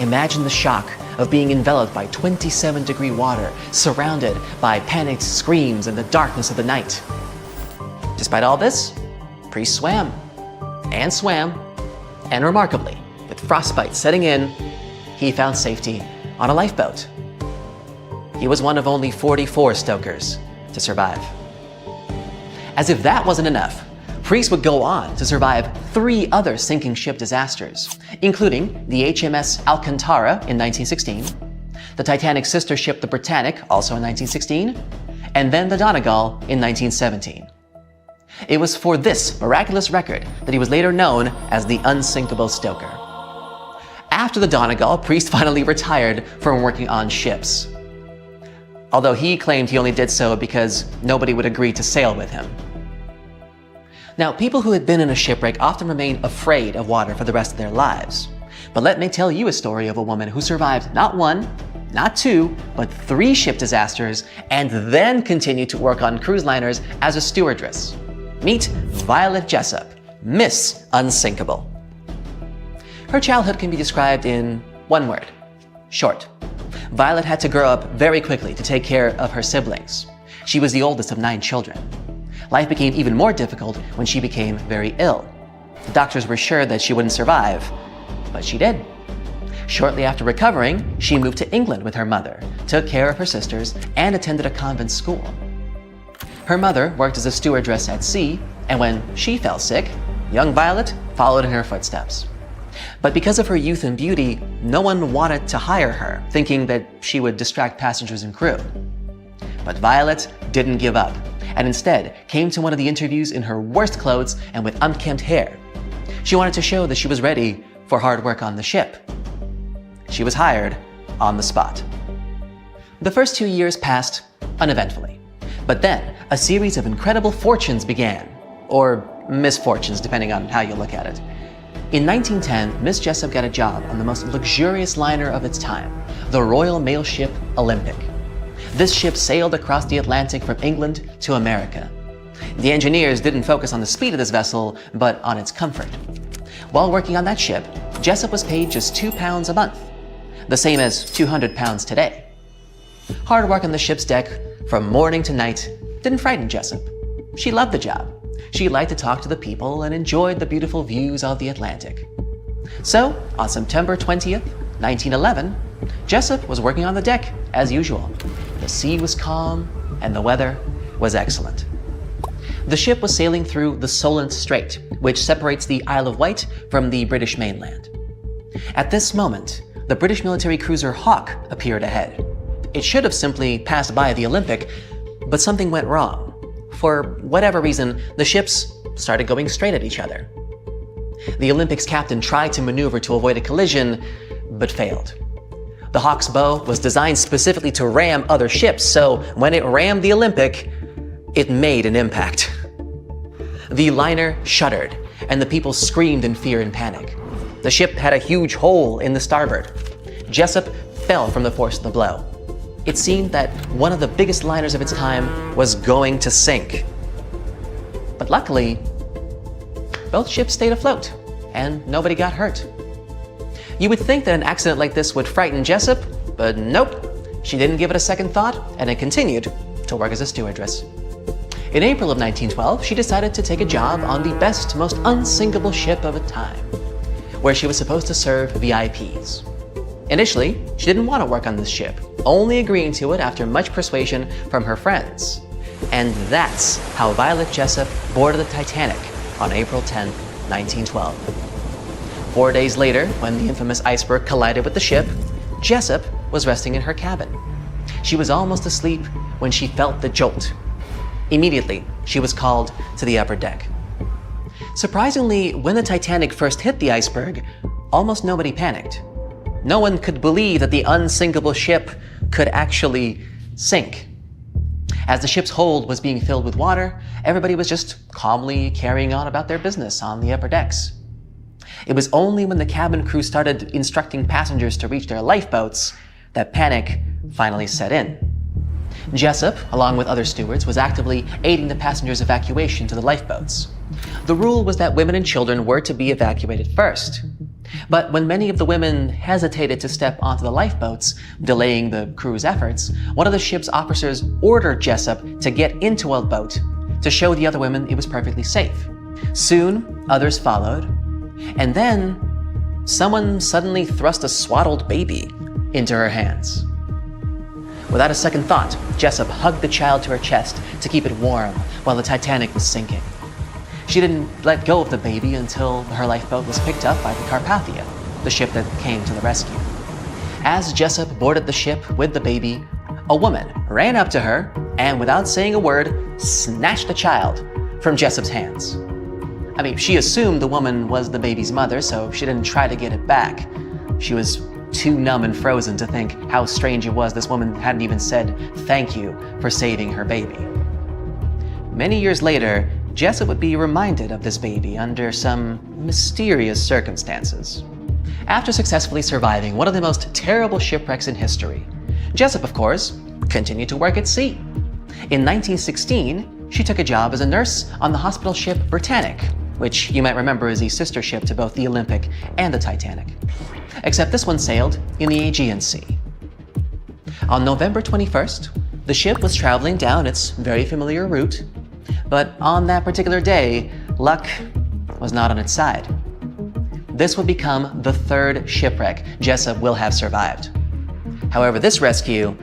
Imagine the shock of being enveloped by 27-degree water, surrounded by panicked screams in the darkness of the night. Despite all this, Priest swam, and remarkably, with frostbite setting in, he found safety on a lifeboat. He was one of only 44 stokers to survive. As if that wasn't enough, Priest would go on to survive 3 other sinking ship disasters, including the HMS Alcantara in 1916, the Titanic's sister ship the Britannic, also in 1916, and then the Donegal in 1917. It was for this miraculous record that he was later known as the unsinkable stoker. After the Donegal, Priest finally retired from working on ships, although he claimed he only did so because nobody would agree to sail with him. Now, people who had been in a shipwreck often remain afraid of water for the rest of their lives. But let me tell you a story of a woman who survived not 1, not 2, but 3 ship disasters and then continued to work on cruise liners as a stewardess. Meet Violet Jessup, Miss Unsinkable. Her childhood can be described in one word: short. Violet had to grow up very quickly to take care of her siblings. She was the oldest of 9 children. Life became even more difficult when she became very ill. The doctors were sure that she wouldn't survive, but she did. Shortly after recovering, she moved to England with her mother, took care of her sisters, and attended a convent school. Her mother worked as a stewardess at sea, and when she fell sick, young Violet followed in her footsteps. But because of her youth and beauty, no one wanted to hire her, thinking that she would distract passengers and crew. But Violet didn't give up, and instead came to one of the interviews in her worst clothes and with unkempt hair. She wanted to show that she was ready for hard work on the ship. She was hired on the spot. The first 2 years passed uneventfully, but then a series of incredible fortunes began, or misfortunes depending on how you look at it. In 1910, Miss Jessup got a job on the most luxurious liner of its time, the Royal Mail ship Olympic. This ship sailed across the Atlantic from England to America. The engineers didn't focus on the speed of this vessel, but on its comfort. While working on that ship, Jessup was paid just £2 a month, the same as £200 today. Hard work on the ship's deck from morning to night didn't frighten Jessup. She loved the job. She liked to talk to the people and enjoyed the beautiful views of the Atlantic. So, on September 20th, 1911, Jessup was working on the deck as usual. The sea was calm and the weather was excellent. The ship was sailing through the Solent Strait, which separates the Isle of Wight from the British mainland. At this moment, the British military cruiser Hawke appeared ahead. It should have simply passed by the Olympic, but something went wrong. For whatever reason, the ships started going straight at each other. The Olympic's captain tried to maneuver to avoid a collision, but failed. The Hawk's bow was designed specifically to ram other ships, so when it rammed the Olympic, it made an impact. The liner shuddered, and the people screamed in fear and panic. The ship had a huge hole in the starboard. Jessup fell from the force of the blow. It seemed that one of the biggest liners of its time was going to sink. But luckily, both ships stayed afloat, and nobody got hurt. You would think that an accident like this would frighten Jessup, but nope. She didn't give it a second thought, and it continued to work as a stewardess. In April of 1912, she decided to take a job on the best, most unsinkable ship of the time, where she was supposed to serve VIPs. Initially, she didn't want to work on this ship, only agreeing to it after much persuasion from her friends. And that's how Violet Jessup boarded the Titanic on April 10, 1912. 4 days later, when the infamous iceberg collided with the ship, Jessup was resting in her cabin. She was almost asleep when she felt the jolt. Immediately, she was called to the upper deck. Surprisingly, when the Titanic first hit the iceberg, almost nobody panicked. No one could believe that the unsinkable ship could actually sink. As the ship's hold was being filled with water, everybody was just calmly carrying on about their business on the upper decks. It was only when the cabin crew started instructing passengers to reach their lifeboats that panic finally set in. Jessup, along with other stewards, was actively aiding the passengers' evacuation to the lifeboats. The rule was that women and children were to be evacuated first. But when many of the women hesitated to step onto the lifeboats, delaying the crew's efforts, one of the ship's officers ordered Jessup to get into a boat to show the other women it was perfectly safe. Soon, others followed, and then someone suddenly thrust a swaddled baby into her hands. Without a second thought, Jessup hugged the child to her chest to keep it warm while the Titanic was sinking. She didn't let go of the baby until her lifeboat was picked up by the Carpathia, the ship that came to the rescue. As Jessup boarded the ship with the baby, a woman ran up to her and, without saying a word, snatched the child from Jessup's hands. I mean, she assumed the woman was the baby's mother, so she didn't try to get it back. She was too numb and frozen to think how strange it was this woman hadn't even said thank you for saving her baby. Many years later, Jessup would be reminded of this baby under some mysterious circumstances. After successfully surviving one of the most terrible shipwrecks in history, Jessup, of course, continued to work at sea. In 1916, she took a job as a nurse on the hospital ship Britannic, which you might remember is a sister ship to both the Olympic and the Titanic. Except this one sailed in the Aegean Sea. On November 21st, the ship was traveling down its very familiar route, but on that particular day, luck was not on its side. This would become the third shipwreck Jessup will have survived. However, this rescue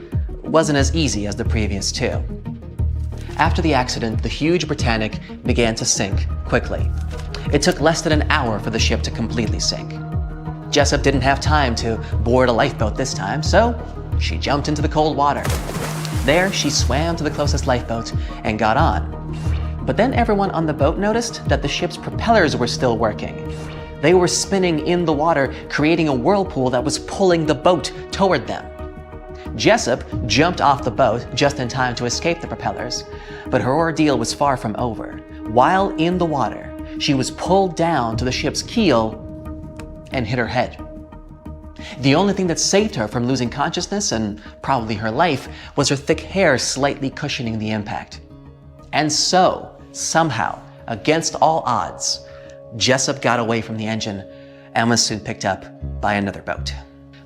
wasn't as easy as the previous two. After the accident, the huge Britannic began to sink quickly. It took less than an hour for the ship to completely sink. Jessup didn't have time to board a lifeboat this time, so she jumped into the cold water. There, she swam to the closest lifeboat and got on. But then everyone on the boat noticed that the ship's propellers were still working. They were spinning in the water, creating a whirlpool that was pulling the boat toward them. Jessup jumped off the boat just in time to escape the propellers, but her ordeal was far from over. While in the water, she was pulled down to the ship's keel and hit her head. The only thing that saved her from losing consciousness and probably her life was her thick hair slightly cushioning the impact. And so, somehow, against all odds, Jessup got away from the engine and was soon picked up by another boat.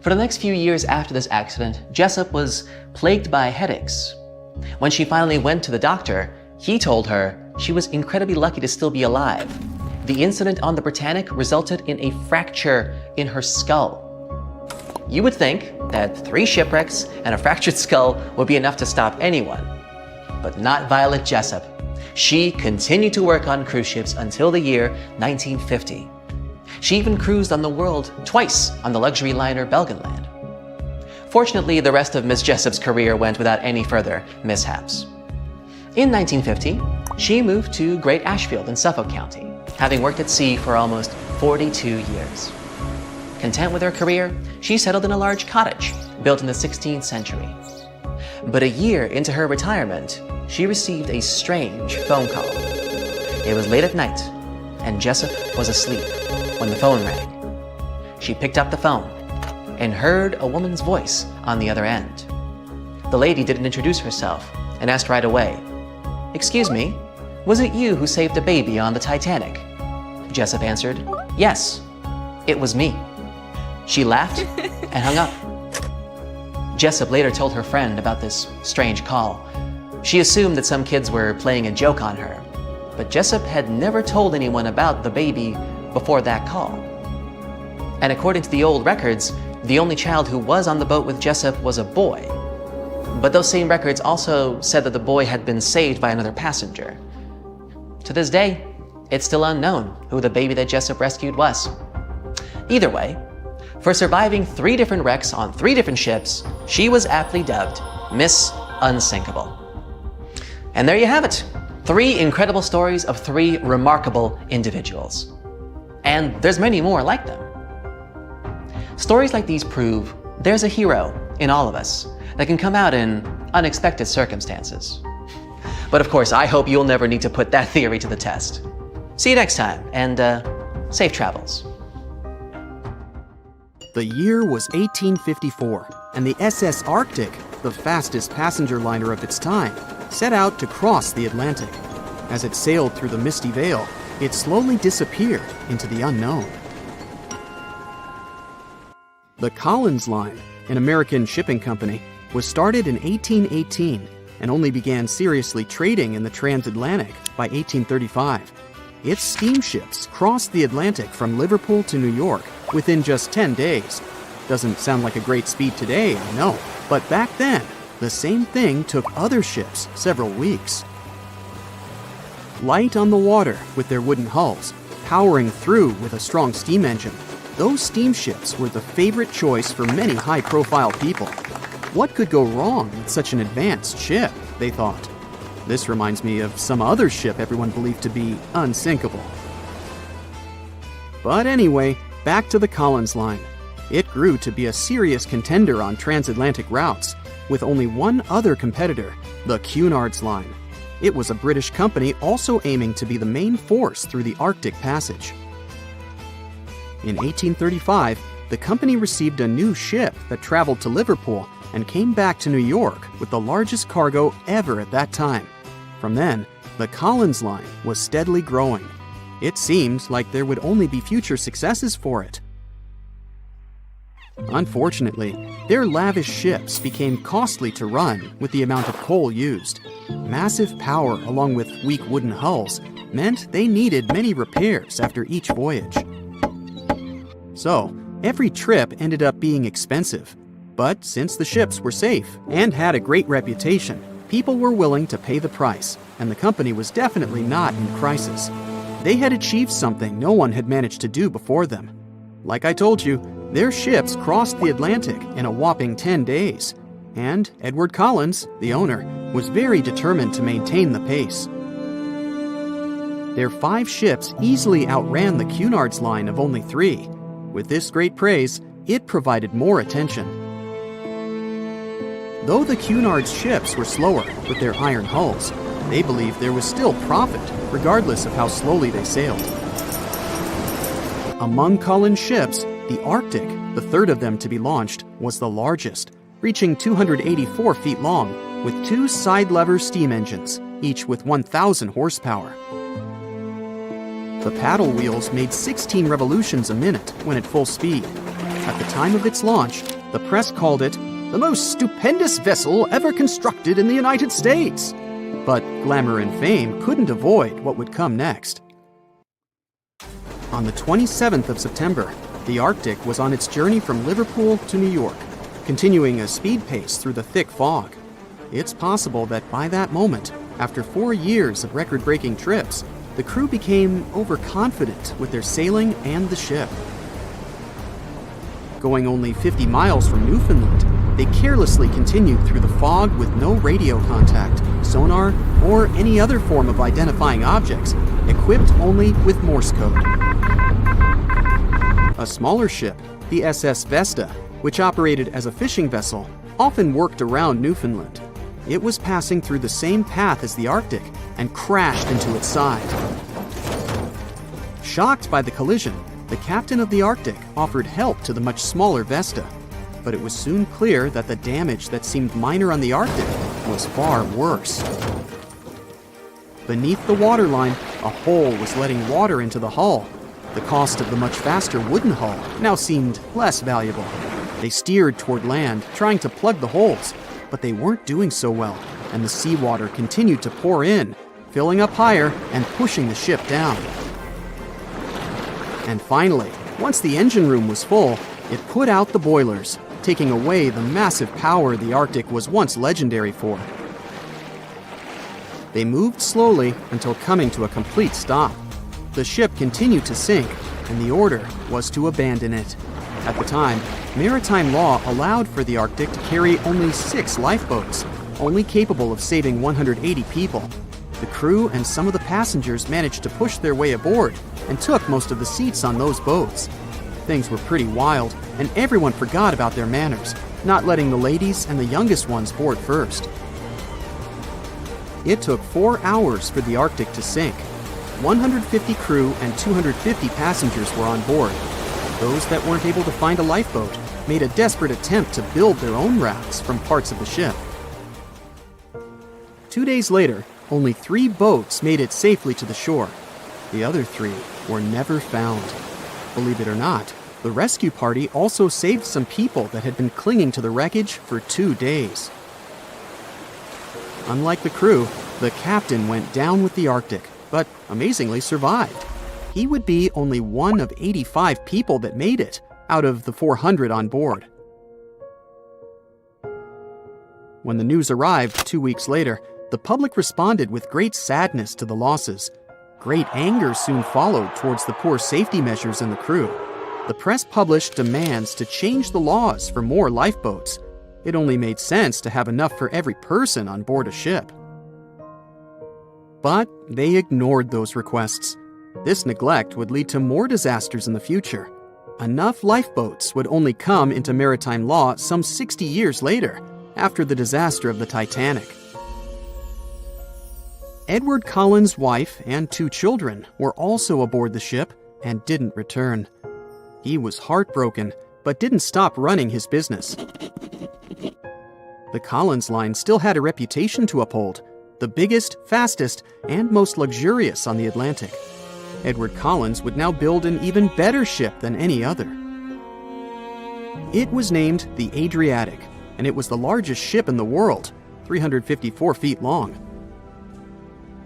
For the next few years after this accident, Jessup was plagued by headaches. When she finally went to the doctor, he told her she was incredibly lucky to still be alive. The incident on the Britannic resulted in a fracture in her skull. You would think that 3 shipwrecks and a fractured skull would be enough to stop anyone, but not Violet Jessup. She continued to work on cruise ships until the year 1950. She even cruised on the world twice on the luxury liner Belgenland. Fortunately, the rest of Miss Jessup's career went without any further mishaps. In 1950, she moved to Great Ashfield in Suffolk County, having worked at sea for almost 42 years. Content with her career, she settled in a large cottage built in the 16th century. But a year into her retirement, she received a strange phone call. It was late at night, and Jessup was asleep when the phone rang. She picked up the phone and heard a woman's voice on the other end. The lady didn't introduce herself and asked right away, "Excuse me, was it you who saved a baby on the Titanic?" Jessup answered, "Yes, it was me." She laughed and hung up. Jessup later told her friend about this strange call. She assumed that some kids were playing a joke on her, but Jessup had never told anyone about the baby before that call. And according to the old records, the only child who was on the boat with Jessup was a boy. But those same records also said that the boy had been saved by another passenger. To this day, it's still unknown who the baby that Jessup rescued was. Either way, for surviving 3 different wrecks on 3 different ships, she was aptly dubbed Miss Unsinkable. And there you have it, 3 incredible stories of 3 remarkable individuals. And there's many more like them. Stories like these prove there's a hero in all of us that can come out in unexpected circumstances. But of course, I hope you'll never need to put that theory to the test. See you next time, and safe travels. The year was 1854, and the SS Arctic, the fastest passenger liner of its time, set out to cross the Atlantic. As it sailed through the misty veil, it slowly disappeared into the unknown. The Collins Line, an American shipping company, was started in 1818 and only began seriously trading in the transatlantic by 1835. Its steamships crossed the Atlantic from Liverpool to New York within just 10 days. Doesn't sound like a great speed today, I know, but back then, the same thing took other ships several weeks. Light on the water with their wooden hulls, powering through with a strong steam engine, those steamships were the favorite choice for many high-profile people. What could go wrong with such an advanced ship, they thought. This reminds me of some other ship everyone believed to be unsinkable. But anyway, back to the Collins Line. It grew to be a serious contender on transatlantic routes, with only one other competitor, the Cunard's Line. It was a British company also aiming to be the main force through the Arctic Passage. In 1835, the company received a new ship that traveled to Liverpool and came back to New York with the largest cargo ever at that time. From then, the Collins Line was steadily growing. It seemed like there would only be future successes for it. Unfortunately, their lavish ships became costly to run with the amount of coal used. Massive power along with weak wooden hulls meant they needed many repairs after each voyage. So, every trip ended up being expensive. But since the ships were safe and had a great reputation, people were willing to pay the price, and the company was definitely not in crisis. They had achieved something no one had managed to do before them. Like I told you, their ships crossed the Atlantic in a whopping 10 days, and Edward Collins, the owner, was very determined to maintain the pace. Their 5 ships easily outran the Cunard's Line of only 3. With this great praise, it provided more attention. Though the Cunard's ships were slower with their iron hulls, they believed there was still profit, regardless of how slowly they sailed. Among Collins' ships, the Arctic, the third of them to be launched, was the largest, reaching 284 feet long, with 2 side-lever steam engines, each with 1,000 horsepower. The paddle wheels made 16 revolutions a minute when at full speed. At the time of its launch, the press called it the most stupendous vessel ever constructed in the United States. But glamour and fame couldn't avoid what would come next. On the 27th of September, the Arctic was on its journey from Liverpool to New York, continuing a speed pace through the thick fog. It's possible that by that moment, after 4 years of record-breaking trips, the crew became overconfident with their sailing and the ship. Going only 50 miles from Newfoundland, they carelessly continued through the fog with no radio contact, sonar, or any other form of identifying objects, equipped only with Morse code. A smaller ship, the SS Vesta, which operated as a fishing vessel, often worked around Newfoundland. It was passing through the same path as the Arctic and crashed into its side. Shocked by the collision, the captain of the Arctic offered help to the much smaller Vesta, but it was soon clear that the damage that seemed minor on the Arctic was far worse. Beneath the waterline, a hole was letting water into the hull. The cost of the much faster wooden hull now seemed less valuable. They steered toward land, trying to plug the holes, but they weren't doing so well, and the seawater continued to pour in, filling up higher and pushing the ship down. And finally, once the engine room was full, it put out the boilers, taking away the massive power the Arctic was once legendary for. They moved slowly until coming to a complete stop. The ship continued to sink, and the order was to abandon it. At the time, maritime law allowed for the Arctic to carry only 6 lifeboats, only capable of saving 180 people. The crew and some of the passengers managed to push their way aboard and took most of the seats on those boats. Things were pretty wild, and everyone forgot about their manners, not letting the ladies and the youngest ones board first. It took 4 hours for the Arctic to sink. 150 crew and 250 passengers were on board. Those that weren't able to find a lifeboat made a desperate attempt to build their own rafts from parts of the ship. 2 days later, only 3 boats made it safely to the shore. The other 3 were never found. Believe it or not, the rescue party also saved some people that had been clinging to the wreckage for 2 days. Unlike the crew, the captain went down with the Arctic, but amazingly survived. He would be only one of 85 people that made it, out of the 400 on board. When the news arrived 2 weeks later, the public responded with great sadness to the losses. Great anger soon followed towards the poor safety measures in the crew. The press published demands to change the laws for more lifeboats. It only made sense to have enough for every person on board a ship. But they ignored those requests. This neglect would lead to more disasters in the future. Enough lifeboats would only come into maritime law some 60 years later, after the disaster of the Titanic. Edward Cullen's wife and 2 children were also aboard the ship and didn't return. He was heartbroken, but didn't stop running his business. The Collins line still had a reputation to uphold, the biggest, fastest, and most luxurious on the Atlantic. Edward Collins would now build an even better ship than any other. It was named the Adriatic, and it was the largest ship in the world, 354 feet long.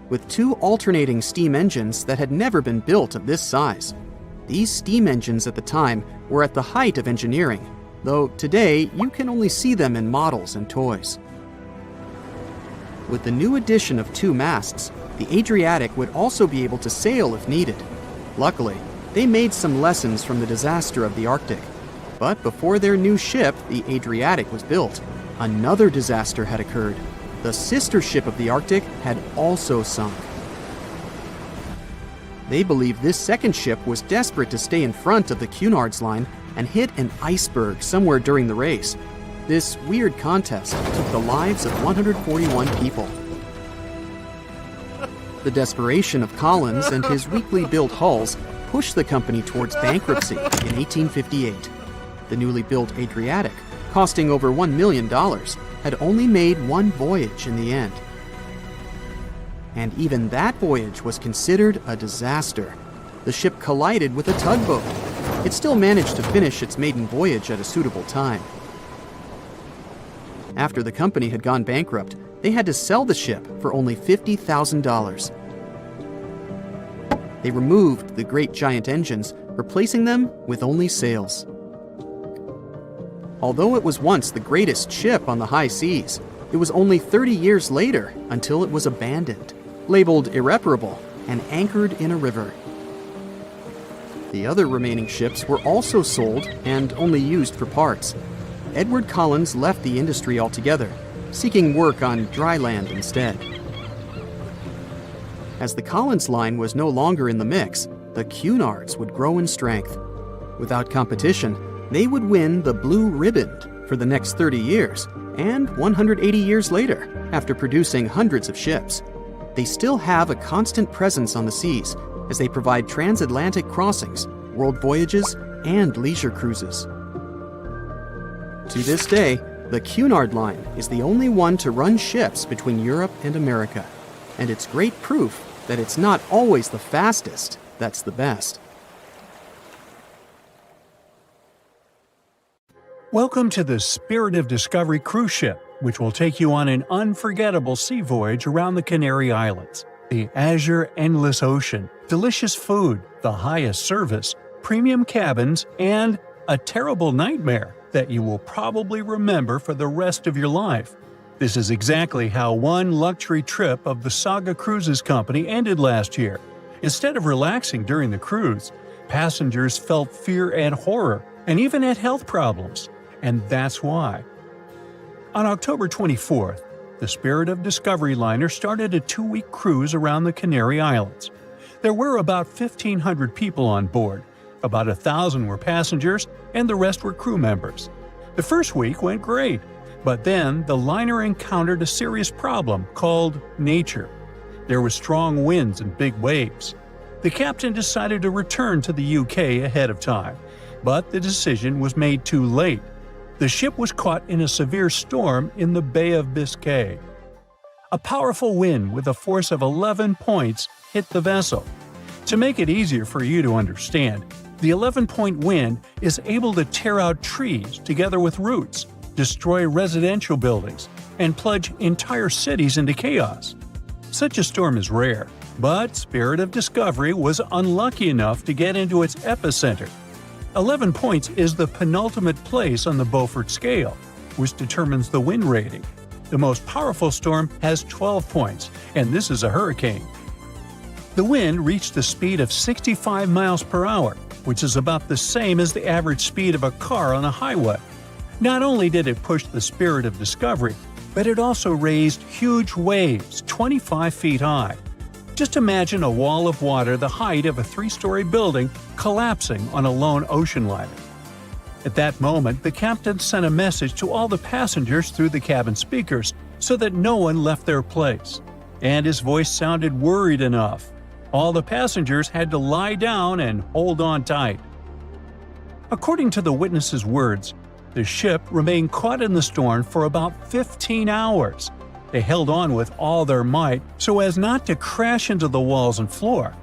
With 2 alternating steam engines that had never been built of this size. These steam engines at the time were at the height of engineering, though today you can only see them in models and toys. With the new addition of 2 masts, the Adriatic would also be able to sail if needed. Luckily, they made some lessons from the disaster of the Arctic. But before their new ship, the Adriatic, was built, another disaster had occurred. The sister ship of the Arctic had also sunk. They believed this second ship was desperate to stay in front of the Cunard's line and hit an iceberg somewhere during the race. This weird contest took the lives of 141 people. The desperation of Collins and his weakly built hulls pushed the company towards bankruptcy in 1858. The newly built Adriatic, costing over $1 million, had only made 1 voyage in the end. And even that voyage was considered a disaster. The ship collided with a tugboat. It still managed to finish its maiden voyage at a suitable time. After the company had gone bankrupt, they had to sell the ship for only $50,000. They removed the great giant engines, replacing them with only sails. Although it was once the greatest ship on the high seas, it was only 30 years later until it was abandoned, labeled irreparable, and anchored in a river. The other remaining ships were also sold and only used for parts. Edward Collins left the industry altogether, seeking work on dry land instead. As the Collins line was no longer in the mix, the Cunards would grow in strength. Without competition, they would win the Blue Riband for the next 30 years and 180 years later, after producing hundreds of ships. They still have a constant presence on the seas as they provide transatlantic crossings, world voyages, and leisure cruises. To this day, the Cunard Line is the only one to run ships between Europe and America, and it's great proof that it's not always the fastest that's the best. Welcome to the Spirit of Discovery cruise ship, which will take you on an unforgettable sea voyage around the Canary Islands. The azure endless ocean, delicious food, the highest service, premium cabins, and a terrible nightmare that you will probably remember for the rest of your life. This is exactly how one luxury trip of the Saga Cruises Company ended last year. Instead of relaxing during the cruise, passengers felt fear and horror, and even had health problems. And that's why. On October 24th, the Spirit of Discovery liner started a 2-week cruise around the Canary Islands. There were about 1,500 people on board. About 1,000 were passengers, and the rest were crew members. The first week went great, but then the liner encountered a serious problem called nature. There were strong winds and big waves. The captain decided to return to the UK ahead of time, but the decision was made too late. The ship was caught in a severe storm in the Bay of Biscay. A powerful wind with a force of 11 points hit the vessel. To make it easier for you to understand, the 11-point wind is able to tear out trees together with roots, destroy residential buildings, and plunge entire cities into chaos. Such a storm is rare, but Spirit of Discovery was unlucky enough to get into its epicenter. 11 points is the penultimate place on the Beaufort scale, which determines the wind rating. The most powerful storm has 12 points, and this is a hurricane. The wind reached a speed of 65 miles per hour, which is about the same as the average speed of a car on a highway. Not only did it push the Spirit of Discovery, but it also raised huge waves 25 feet high. Just imagine a wall of water the height of a 3-story building collapsing on a lone ocean liner. At that moment, the captain sent a message to all the passengers through the cabin speakers so that no one left their place. And his voice sounded worried enough. All the passengers had to lie down and hold on tight. According to the witnesses' words, the ship remained caught in the storm for about 15 hours. They held on with all their might so as not to crash into the walls and floor.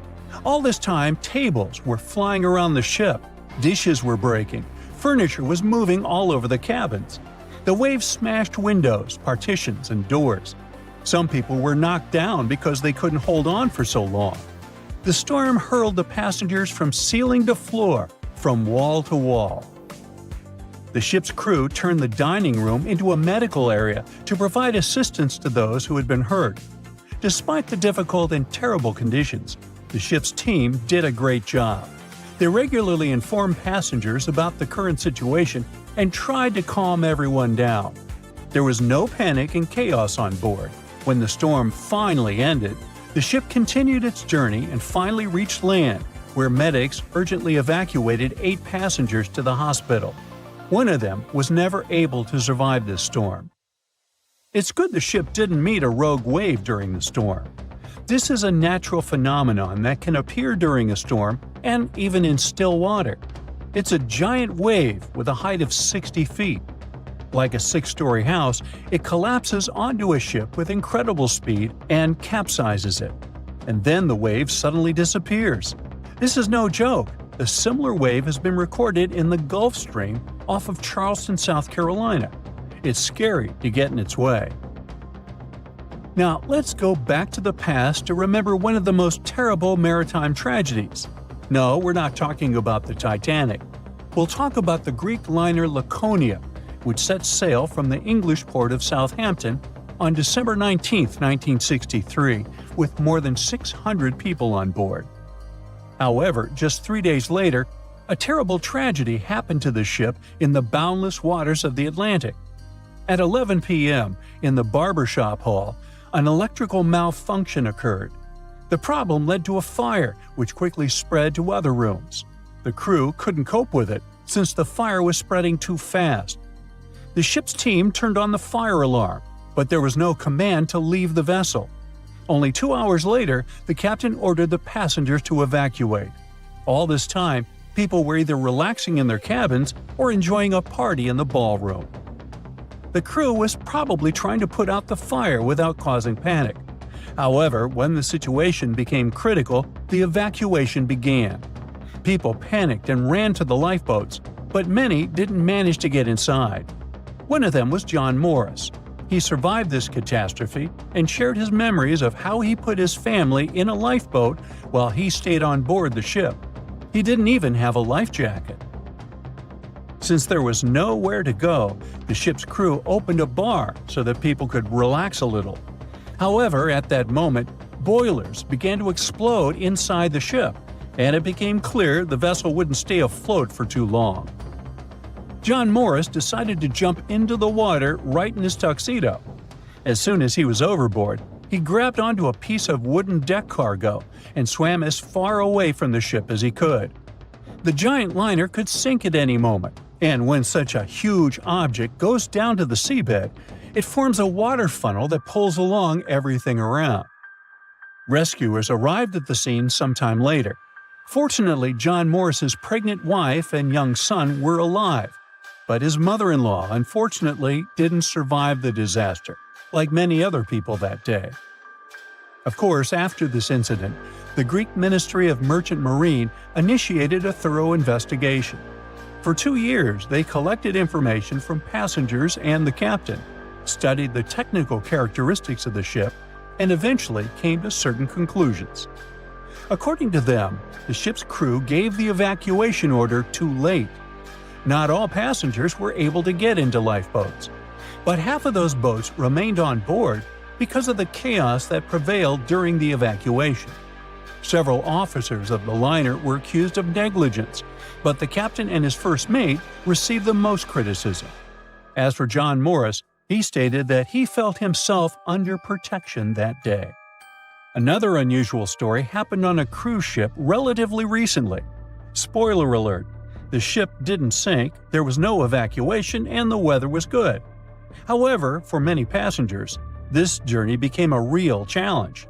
All this time, tables were flying around the ship, dishes were breaking, furniture was moving all over the cabins. The waves smashed windows, partitions, and doors. Some people were knocked down because they couldn't hold on for so long. The storm hurled the passengers from ceiling to floor, from wall to wall. The ship's crew turned the dining room into a medical area to provide assistance to those who had been hurt. Despite the difficult and terrible conditions, the ship's team did a great job. They regularly informed passengers about the current situation and tried to calm everyone down. There was no panic and chaos on board. When the storm finally ended, the ship continued its journey and finally reached land, where medics urgently evacuated 8 passengers to the hospital. One of them was never able to survive this storm. It's good the ship didn't meet a rogue wave during the storm. This is a natural phenomenon that can appear during a storm and even in still water. It's a giant wave with a height of 60 feet. Like a 6-story house, it collapses onto a ship with incredible speed and capsizes it. And then the wave suddenly disappears. This is no joke. A similar wave has been recorded in the Gulf Stream off of Charleston, South Carolina. It's scary to get in its way. Now, let's go back to the past to remember one of the most terrible maritime tragedies. No, we're not talking about the Titanic. We'll talk about the Greek liner Laconia, which set sail from the English port of Southampton on December 19, 1963, with more than 600 people on board. However, just 3 days later, a terrible tragedy happened to the ship in the boundless waters of the Atlantic. At 11 p.m., in the barbershop hall, an electrical malfunction occurred. The problem led to a fire, which quickly spread to other rooms. The crew couldn't cope with it since the fire was spreading too fast. The ship's team turned on the fire alarm, but there was no command to leave the vessel. Only 2 hours later, the captain ordered the passengers to evacuate. All this time, people were either relaxing in their cabins or enjoying a party in the ballroom. The crew was probably trying to put out the fire without causing panic. However, when the situation became critical, the evacuation began. People panicked and ran to the lifeboats, but many didn't manage to get inside. One of them was John Morris. He survived this catastrophe and shared his memories of how he put his family in a lifeboat while he stayed on board the ship. He didn't even have a life jacket. Since there was nowhere to go, the ship's crew opened a bar so that people could relax a little. However, at that moment, boilers began to explode inside the ship, and it became clear the vessel wouldn't stay afloat for too long. John Morris decided to jump into the water right in his tuxedo. As soon as he was overboard, he grabbed onto a piece of wooden deck cargo and swam as far away from the ship as he could. The giant liner could sink at any moment, and when such a huge object goes down to the seabed, it forms a water funnel that pulls along everything around. Rescuers arrived at the scene sometime later. Fortunately, John Morris's pregnant wife and young son were alive, but his mother-in-law unfortunately didn't survive the disaster, like many other people that day. Of course, after this incident, the Greek Ministry of Merchant Marine initiated a thorough investigation. For 2 years, they collected information from passengers and the captain, studied the technical characteristics of the ship, and eventually came to certain conclusions. According to them, the ship's crew gave the evacuation order too late. Not all passengers were able to get into lifeboats, but half of those boats remained on board because of the chaos that prevailed during the evacuation. Several officers of the liner were accused of negligence, but the captain and his first mate received the most criticism. As for John Morris, he stated that he felt himself under protection that day. Another unusual story happened on a cruise ship relatively recently. Spoiler alert, the ship didn't sink, there was no evacuation, and the weather was good. However, for many passengers, this journey became a real challenge.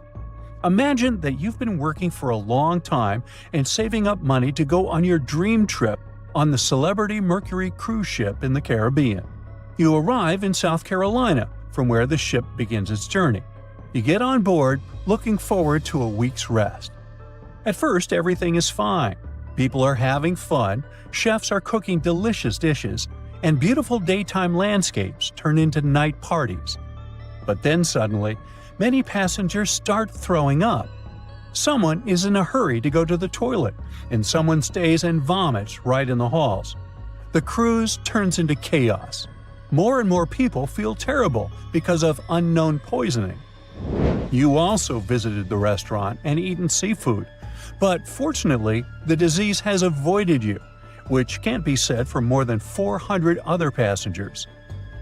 Imagine that you've been working for a long time and saving up money to go on your dream trip on the Celebrity Mercury cruise ship in the Caribbean. You arrive in South Carolina, from where the ship begins its journey. You get on board, looking forward to a week's rest. At first, everything is fine. People are having fun, chefs are cooking delicious dishes, and beautiful daytime landscapes turn into night parties. But then suddenly, many passengers start throwing up. Someone is in a hurry to go to the toilet, and someone stays and vomits right in the halls. The cruise turns into chaos. More and more people feel terrible because of unknown poisoning. You also visited the restaurant and eaten seafood, but fortunately, the disease has avoided you, which can't be said for more than 400 other passengers.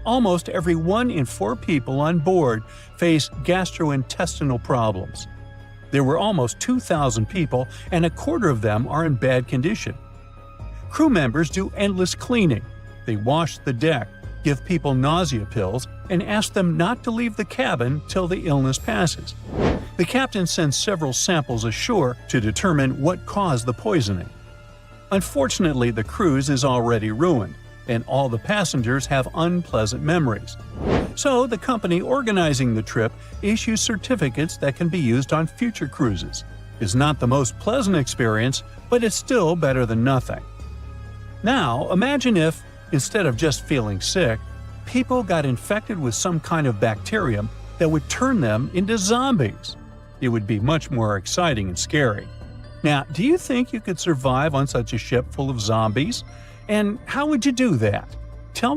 Almost every 1 in 4 people on board face gastrointestinal problems. There were almost 2,000 people, and a quarter of them are in bad condition. Crew members do endless cleaning. They wash the deck, give people nausea pills, and ask them not to leave the cabin till the illness passes. The captain sends several samples ashore to determine what caused the poisoning. Unfortunately, the cruise is already ruined, and all the passengers have unpleasant memories. So the company organizing the trip issues certificates that can be used on future cruises. It's not the most pleasant experience, but it's still better than nothing. Now, imagine if, instead of just feeling sick, people got infected with some kind of bacterium that would turn them into zombies. It would be much more exciting and scary. Now, do you think you could survive on such a ship full of zombies? And how would you do that?